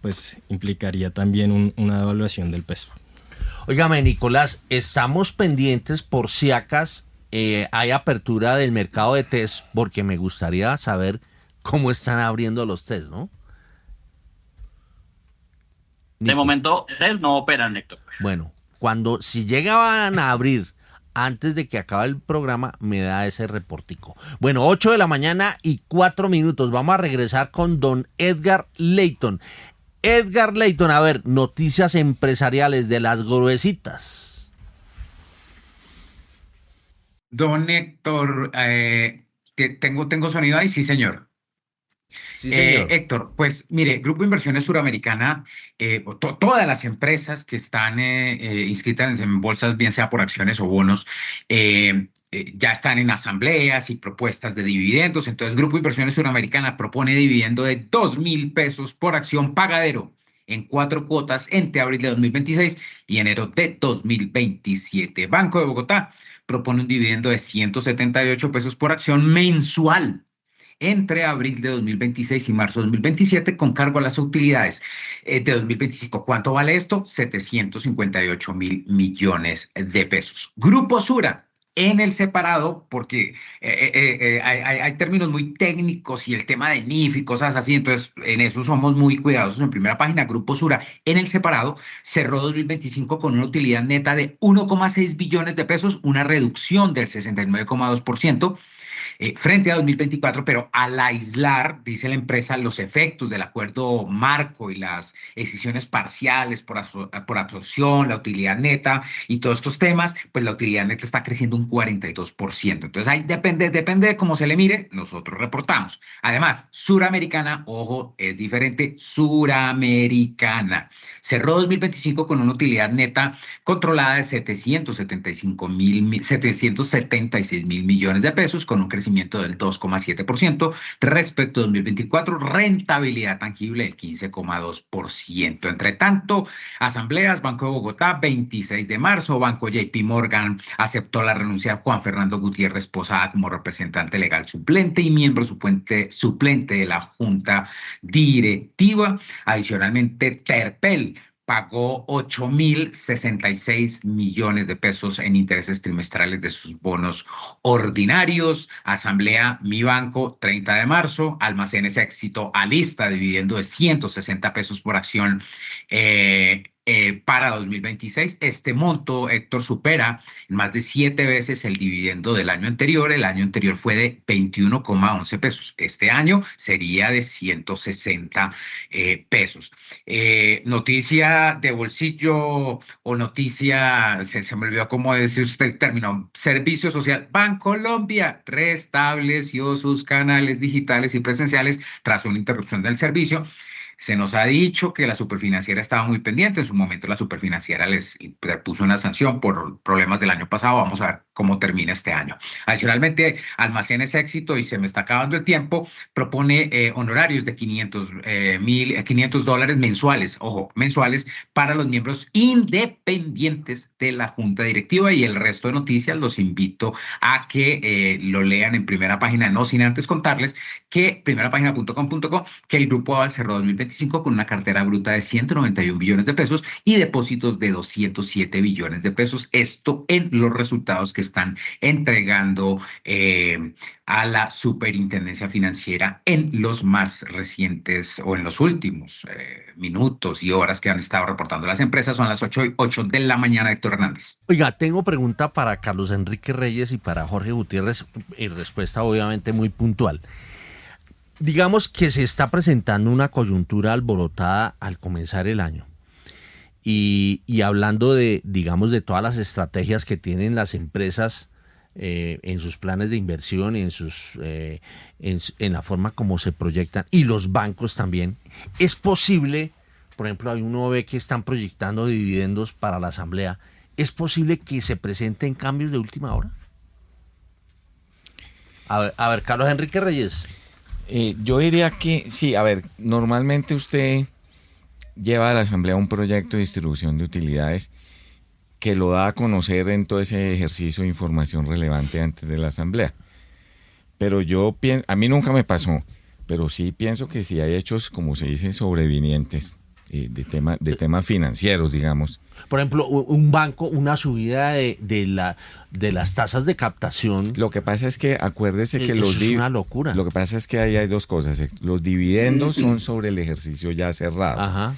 pues implicaría también una devaluación del peso. Óigame, Nicolás, estamos pendientes por si acaso hay apertura del mercado de test, porque me gustaría saber cómo están abriendo los test, ¿no? De momento, test no operan, Héctor. Bueno, si llegaban a abrir antes de que acabe el programa, me da ese reportico. Bueno, 8 de la mañana y 4 minutos. Vamos a regresar con don Edgar Leyton. Edgar Leyton, a ver, noticias empresariales de las gruesitas. Don Héctor, ¿tengo sonido ahí? Sí, señor. Sí, señor. Héctor, pues mire, Grupo Inversiones Suramericana, todas las empresas que están inscritas en bolsas, bien sea por acciones o bonos, ya están en asambleas y propuestas de dividendos. Entonces, Grupo Inversiones Suramericana propone dividendo de 2.000 pesos por acción pagadero en 4 cuotas entre abril de 2026 y enero de 2027. Banco de Bogotá propone un dividendo de 178 pesos por acción mensual entre abril de 2026 y marzo de 2027 con cargo a las utilidades de 2025. ¿Cuánto vale esto? 758.000 millones de pesos. Grupo Sura, en el separado, porque hay términos muy técnicos y el tema de NIF y cosas así, entonces en eso somos muy cuidadosos. En primera página, Grupo Sura, en el separado, cerró 2025 con una utilidad neta de 1,6 billones de pesos, una reducción del 69,2%. Frente a 2024, pero al aislar, dice la empresa, los efectos del acuerdo marco y las decisiones parciales por absorción, la utilidad neta y todos estos temas, pues la utilidad neta está creciendo un 42%. Entonces ahí depende de cómo se le mire, nosotros reportamos. Además, Suramericana, ojo, es diferente, Suramericana cerró 2025 con una utilidad neta controlada de 776 mil millones de pesos, con un crecimiento del 2,7% respecto a 2024, rentabilidad tangible del 15,2%. Entre tanto, asambleas, Banco de Bogotá, 26 de marzo, Banco JP Morgan aceptó la renuncia de Juan Fernando Gutiérrez Posada como representante legal suplente y miembro suplente de la Junta Directiva. Adicionalmente, Terpel pagó 8.066 millones de pesos en intereses trimestrales de sus bonos ordinarios. Asamblea Mi Banco, 30 de marzo. Almacenes Éxito alista dividendo de 160 pesos por acción para 2026. Este monto, Héctor, supera más de 7 veces el dividendo del año anterior. El año anterior fue de 21,11 pesos. Este año sería de 160 pesos. Noticia de bolsillo o noticia, se me olvidó cómo decir usted el término, servicio social. Bancolombia restableció sus canales digitales y presenciales tras una interrupción del servicio. Se nos ha dicho que la Superfinanciera estaba muy pendiente. En su momento la Superfinanciera les puso una sanción por problemas del año pasado. Vamos a ver cómo termina este año. Adicionalmente, Almacenes Éxito, y se me está acabando el tiempo, propone honorarios de $500 mensuales, ojo, mensuales, para los miembros independientes de la Junta Directiva. Y el resto de noticias los invito a que lo lean en primera página, no sin antes contarles que primerapagina.com.co, que el Grupo Aval cerró 2025 con una cartera bruta de 191 billones de pesos y depósitos de 207 billones de pesos. Esto en los resultados que están entregando a la Superintendencia Financiera en los más recientes o en los últimos minutos y horas que han estado reportando las empresas. Son las 8 de la mañana, Héctor Hernández. Oiga, tengo pregunta para Carlos Enrique Reyes y para Jorge Gutiérrez, y respuesta obviamente muy puntual. Digamos que se está presentando una coyuntura alborotada al comenzar el año y hablando de, digamos, de todas las estrategias que tienen las empresas en sus planes de inversión y en la forma como se proyectan, y los bancos también. ¿Es posible, por ejemplo, uno ve que están proyectando dividendos para la asamblea, es posible que se presenten cambios de última hora? A ver, Carlos Enrique Reyes. Yo diría que sí, a ver, normalmente usted lleva a la asamblea un proyecto de distribución de utilidades que lo da a conocer en todo ese ejercicio de información relevante antes de la asamblea. Pero yo pienso, a mí nunca me pasó, pero sí pienso que si hay hechos, como se dice, sobrevinientes de temas financieros, digamos. Por ejemplo, un banco, una subida de las tasas de captación. Lo que pasa es que acuérdese que es una locura. Lo que pasa es que ahí hay dos cosas. Los dividendos son sobre el ejercicio ya cerrado. Ajá.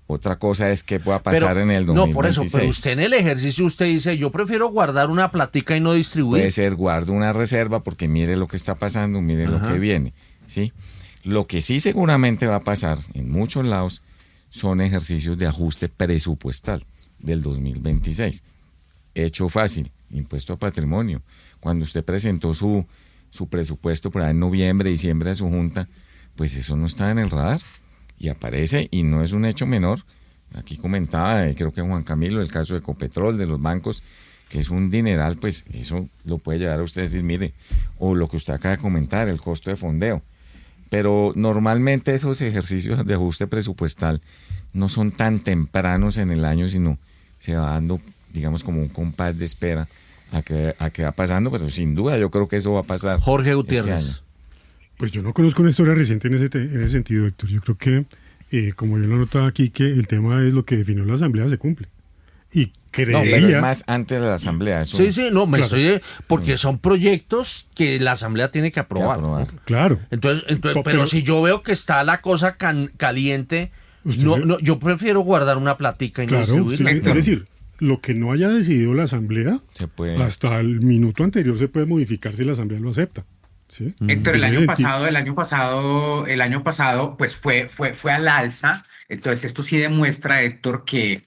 Otra cosa es qué pueda pasar en el 2026. No, por eso, pero usted en el ejercicio usted dice, yo prefiero guardar una platica y no distribuir. Puede ser, guardo una reserva porque mire lo que está pasando, mire lo que viene, ¿sí? Lo que sí seguramente va a pasar en muchos lados son ejercicios de ajuste presupuestal del 2026. Hecho fácil, impuesto a patrimonio. Cuando usted presentó su presupuesto por ahí en noviembre, diciembre a su junta, pues eso no está en el radar y aparece, y no es un hecho menor. Aquí comentaba, creo que Juan Camilo, el caso de Ecopetrol, de los bancos, que es un dineral, pues eso lo puede llevar a usted a decir, mire, o lo que usted acaba de comentar, el costo de fondeo. Pero normalmente esos ejercicios de ajuste presupuestal no son tan tempranos en el año, sino se va dando, digamos, como un compás de espera a que va pasando, pero sin duda yo creo que eso va a pasar. Jorge Gutiérrez. Este año. Pues yo no conozco una historia reciente en ese sentido, Héctor. Yo creo que, como yo lo notaba aquí, que el tema es lo que definió la Asamblea se cumple. Y creería... No, pero es más antes de la Asamblea. Eso... Sí, no, porque son proyectos que la Asamblea tiene que aprobar. Claro. Entonces, pero si yo veo que está la cosa caliente, yo prefiero guardar una platica y no distribuirla. Es decir, lo que no haya decidido la Asamblea, hasta el minuto anterior se puede modificar si la Asamblea lo acepta. ¿Sí? Héctor, el año pasado, pues fue al alza. Entonces, esto sí demuestra, Héctor, que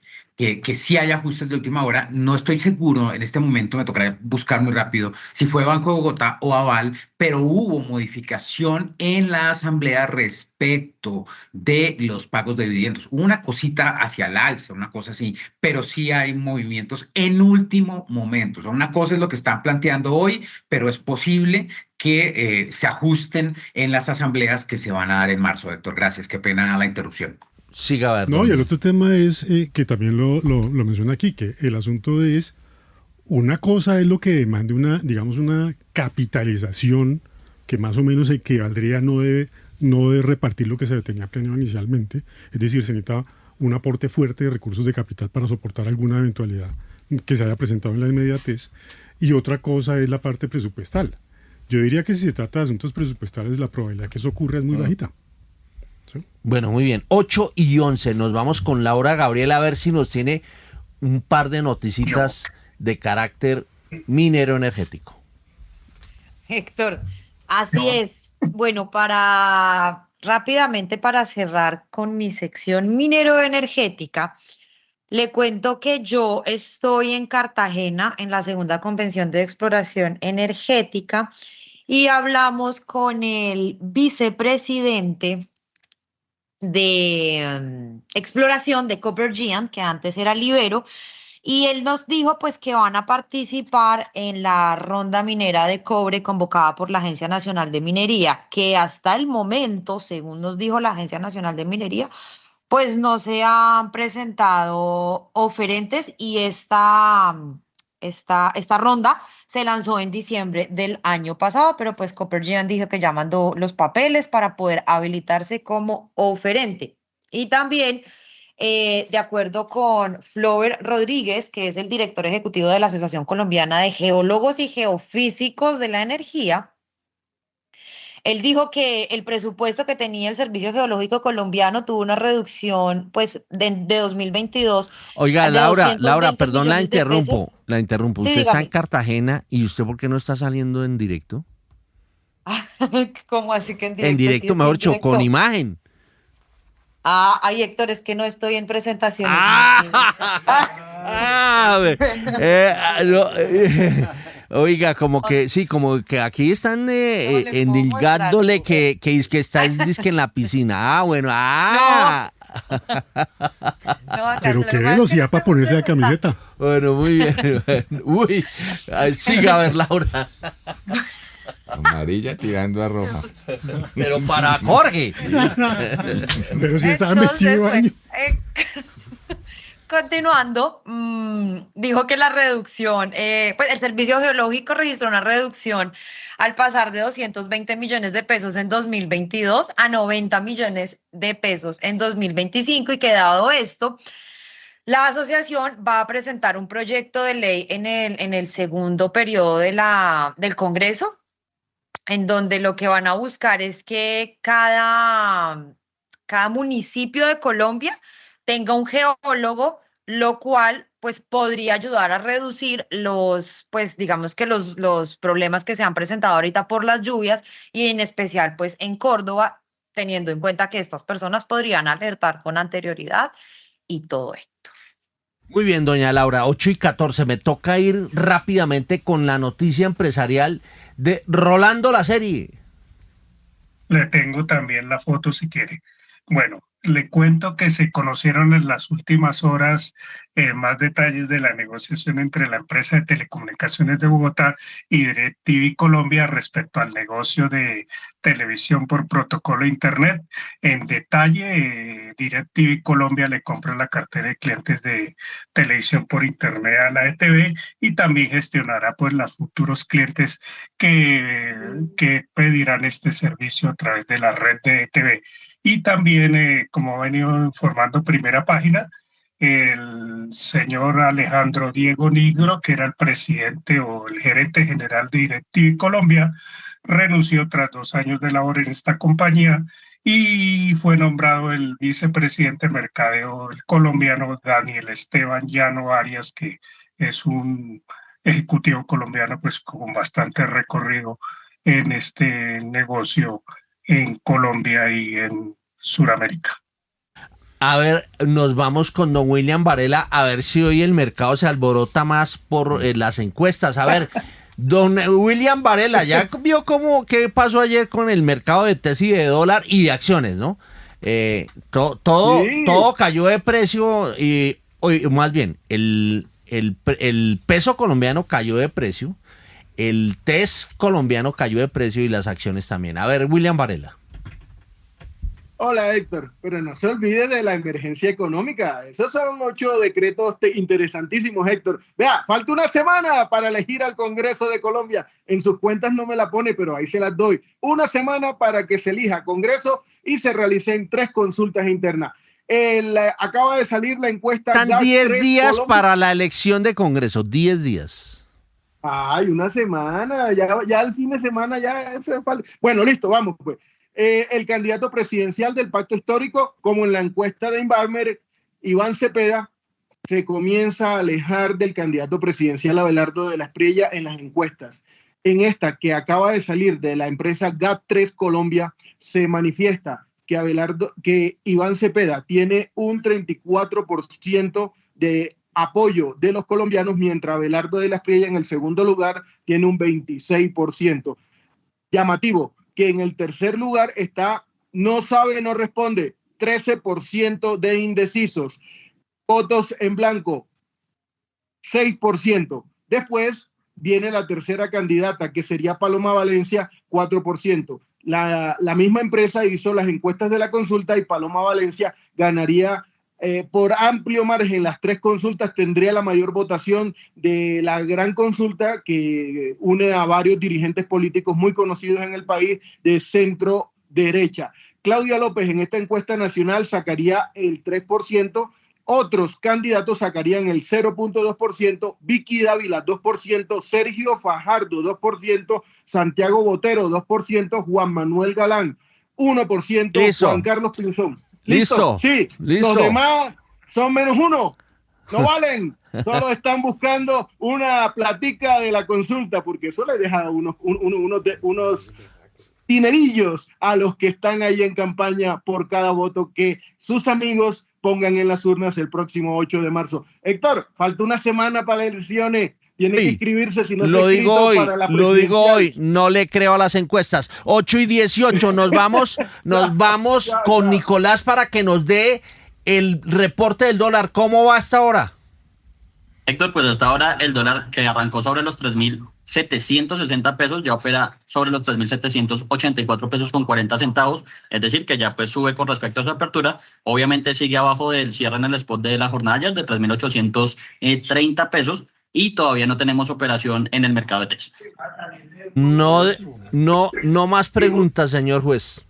sí hay ajustes de última hora. No estoy seguro en este momento, me tocará buscar muy rápido si fue Banco de Bogotá o Aval, pero hubo modificación en la Asamblea respecto de los pagos de dividendos. Hubo una cosita hacia el alza, una cosa así, pero sí hay movimientos en último momento. O sea, una cosa es lo que están planteando hoy, pero es posible que se ajusten en las asambleas que se van a dar en marzo. Héctor, gracias, qué pena la interrupción. Siga, a ver. No, y el otro tema es que también lo menciona aquí, que el asunto es, una cosa es lo que demande una capitalización que más o menos equivaldría no de repartir lo que se tenía planeado inicialmente, es decir, se necesita un aporte fuerte de recursos de capital para soportar alguna eventualidad que se haya presentado en la inmediatez, y otra cosa es la parte presupuestal. Yo diría que si se trata de asuntos presupuestales, la probabilidad que eso ocurra es muy bajita. ¿Sí? Bueno, muy bien. 8:11. Nos vamos con Laura Gabriela a ver si nos tiene un par de noticitas de carácter minero energético. Héctor, así es. Bueno, rápidamente para cerrar con mi sección minero energética, le cuento que yo estoy en Cartagena en la segunda convención de exploración energética y hablamos con el vicepresidente de exploración de Copper Giant, que antes era Libero, y él nos dijo pues que van a participar en la ronda minera de cobre convocada por la Agencia Nacional de Minería, que hasta el momento, según nos dijo la Agencia Nacional de Minería, pues no se han presentado oferentes y esta ronda se lanzó en diciembre del año pasado, pero pues Copper Giant dijo que ya mandó los papeles para poder habilitarse como oferente. Y también, de acuerdo con Flover Rodríguez, que es el director ejecutivo de la Asociación Colombiana de Geólogos y Geofísicos de la Energía, él dijo que el presupuesto que tenía el Servicio Geológico Colombiano tuvo una reducción pues de 2022. Oiga, Laura, perdón, la interrumpo. Sí, usted está en Cartagena y ¿usted por qué no está saliendo en directo? ¿Cómo así que en directo? En directo, sí, mejor dicho, con imagen. Ay, Héctor, es que no estoy en presentaciones. Oiga, como que aquí están endilgándole que está en la piscina. Bueno. Pero qué velocidad para ponerse la camiseta. Bueno, muy bien. Uy, siga a ver, Laura. Amarilla tirando a roja. Pero para Jorge. Sí. Pero si estaba vestido baño. Continuando, dijo que la reducción, pues el Servicio Geológico registró una reducción al pasar de 220 millones de pesos en 2022 a 90 millones de pesos en 2025 y que dado esto, la asociación va a presentar un proyecto de ley en el segundo periodo del Congreso, en donde lo que van a buscar es que cada municipio de Colombia tenga un geólogo, lo cual pues podría ayudar a reducir pues digamos que los problemas que se han presentado ahorita por las lluvias y en especial pues en Córdoba, teniendo en cuenta que estas personas podrían alertar con anterioridad y todo esto. Muy bien, doña Laura, 8:14. Me toca ir rápidamente con la noticia empresarial de Rolando la serie. Le tengo también la foto si quiere. Bueno, le cuento que se conocieron en las últimas horas más detalles de la negociación entre la empresa de telecomunicaciones de Bogotá y DirecTV Colombia respecto al negocio de televisión por protocolo Internet. En detalle, DirecTV Colombia le compra la cartera de clientes de televisión por Internet a la ETV y también gestionará pues los futuros clientes que pedirán este servicio a través de la red de ETV. Y también, como ha venido informando Primera Página, el señor Alejandro Diego Nigro, que era el presidente o el gerente general de DirecTV Colombia, renunció tras 2 años de labor en esta compañía y fue nombrado el vicepresidente de mercadeo colombiano Daniel Esteban Llano Arias, que es un ejecutivo colombiano pues con bastante recorrido en este negocio en Colombia y en Sudamérica. A ver, nos vamos con don William Varela, a ver si hoy el mercado se alborota más por las encuestas. A ver, don William Varela, ya vio qué pasó ayer con el mercado de TES y de dólar y de acciones, ¿no? Todo cayó de precio y más bien, el peso colombiano cayó de precio, el TES colombiano cayó de precio y las acciones también. A ver, William Varela. Hola Héctor, pero no se olvide de la emergencia económica. Esos son 8 decretos interesantísimos, Héctor. Vea, falta una semana para elegir al Congreso de Colombia. En sus cuentas no me la pone, pero ahí se las doy. Una semana para que se elija Congreso y se realicen 3 consultas internas. Acaba de salir la encuesta. Están 10 días Colombia para la elección de Congreso, 10 días. Ay, una semana, ya el fin de semana ya se falta. Bueno, listo, vamos pues. El candidato presidencial del Pacto Histórico, como en la encuesta de Inbarmer, Iván Cepeda, se comienza a alejar del candidato presidencial Abelardo de la Espriella en las encuestas. En esta que acaba de salir de la empresa GAT3 Colombia, se manifiesta que Iván Cepeda tiene un 34% de apoyo de los colombianos, mientras Abelardo de la Espriella en el segundo lugar tiene un 26%. Llamativo que en el tercer lugar está no sabe, no responde, 13% de indecisos. Votos en blanco, 6%. Después viene la tercera candidata, que sería Paloma Valencia, 4%. La misma empresa hizo las encuestas de la consulta y Paloma Valencia ganaría por amplio margen las 3 consultas, tendría la mayor votación de la gran consulta que une a varios dirigentes políticos muy conocidos en el país de centro derecha. Claudia López en esta encuesta nacional sacaría el 3%, otros candidatos sacarían el 0.2%, Vicky Dávila 2%, Sergio Fajardo 2%, Santiago Botero 2%, Juan Manuel Galán 1%, Listo. Juan Carlos Pinzón. Listo. Sí, listo. Los demás son menos 1. No valen. Solo están buscando una platica de la consulta, porque eso le deja unos dinerillos a los que están ahí en campaña por cada voto que sus amigos pongan en las urnas el próximo 8 de marzo. Héctor, falta una semana para las elecciones. Tiene que inscribirse si no se ha inscrito para la presidencial. Lo digo hoy, no le creo a las encuestas. 8:18, nos vamos con Nicolás para que nos dé el reporte del dólar. ¿Cómo va hasta ahora? Héctor, pues hasta ahora el dólar que arrancó sobre los 3.760 pesos ya opera sobre los 3.784 pesos con 40 centavos, es decir, que ya pues sube con respecto a su apertura. Obviamente sigue abajo del cierre en el spot de la jornada ayer de 3.830 pesos. Y todavía no tenemos operación en el mercado de TES. No más preguntas, señor juez.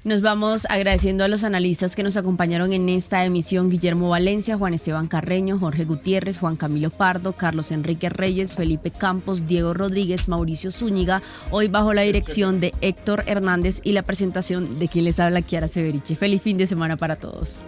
Nos vamos agradeciendo a los analistas que nos acompañaron en esta emisión: Guillermo Valencia, Juan Esteban Carreño, Jorge Gutiérrez, Juan Camilo Pardo, Carlos Enrique Reyes, Felipe Campos, Diego Rodríguez, Mauricio Zúñiga, hoy bajo la dirección de Héctor Hernández y la presentación de quien les habla, Kiara Severiche. Feliz fin de semana para todos.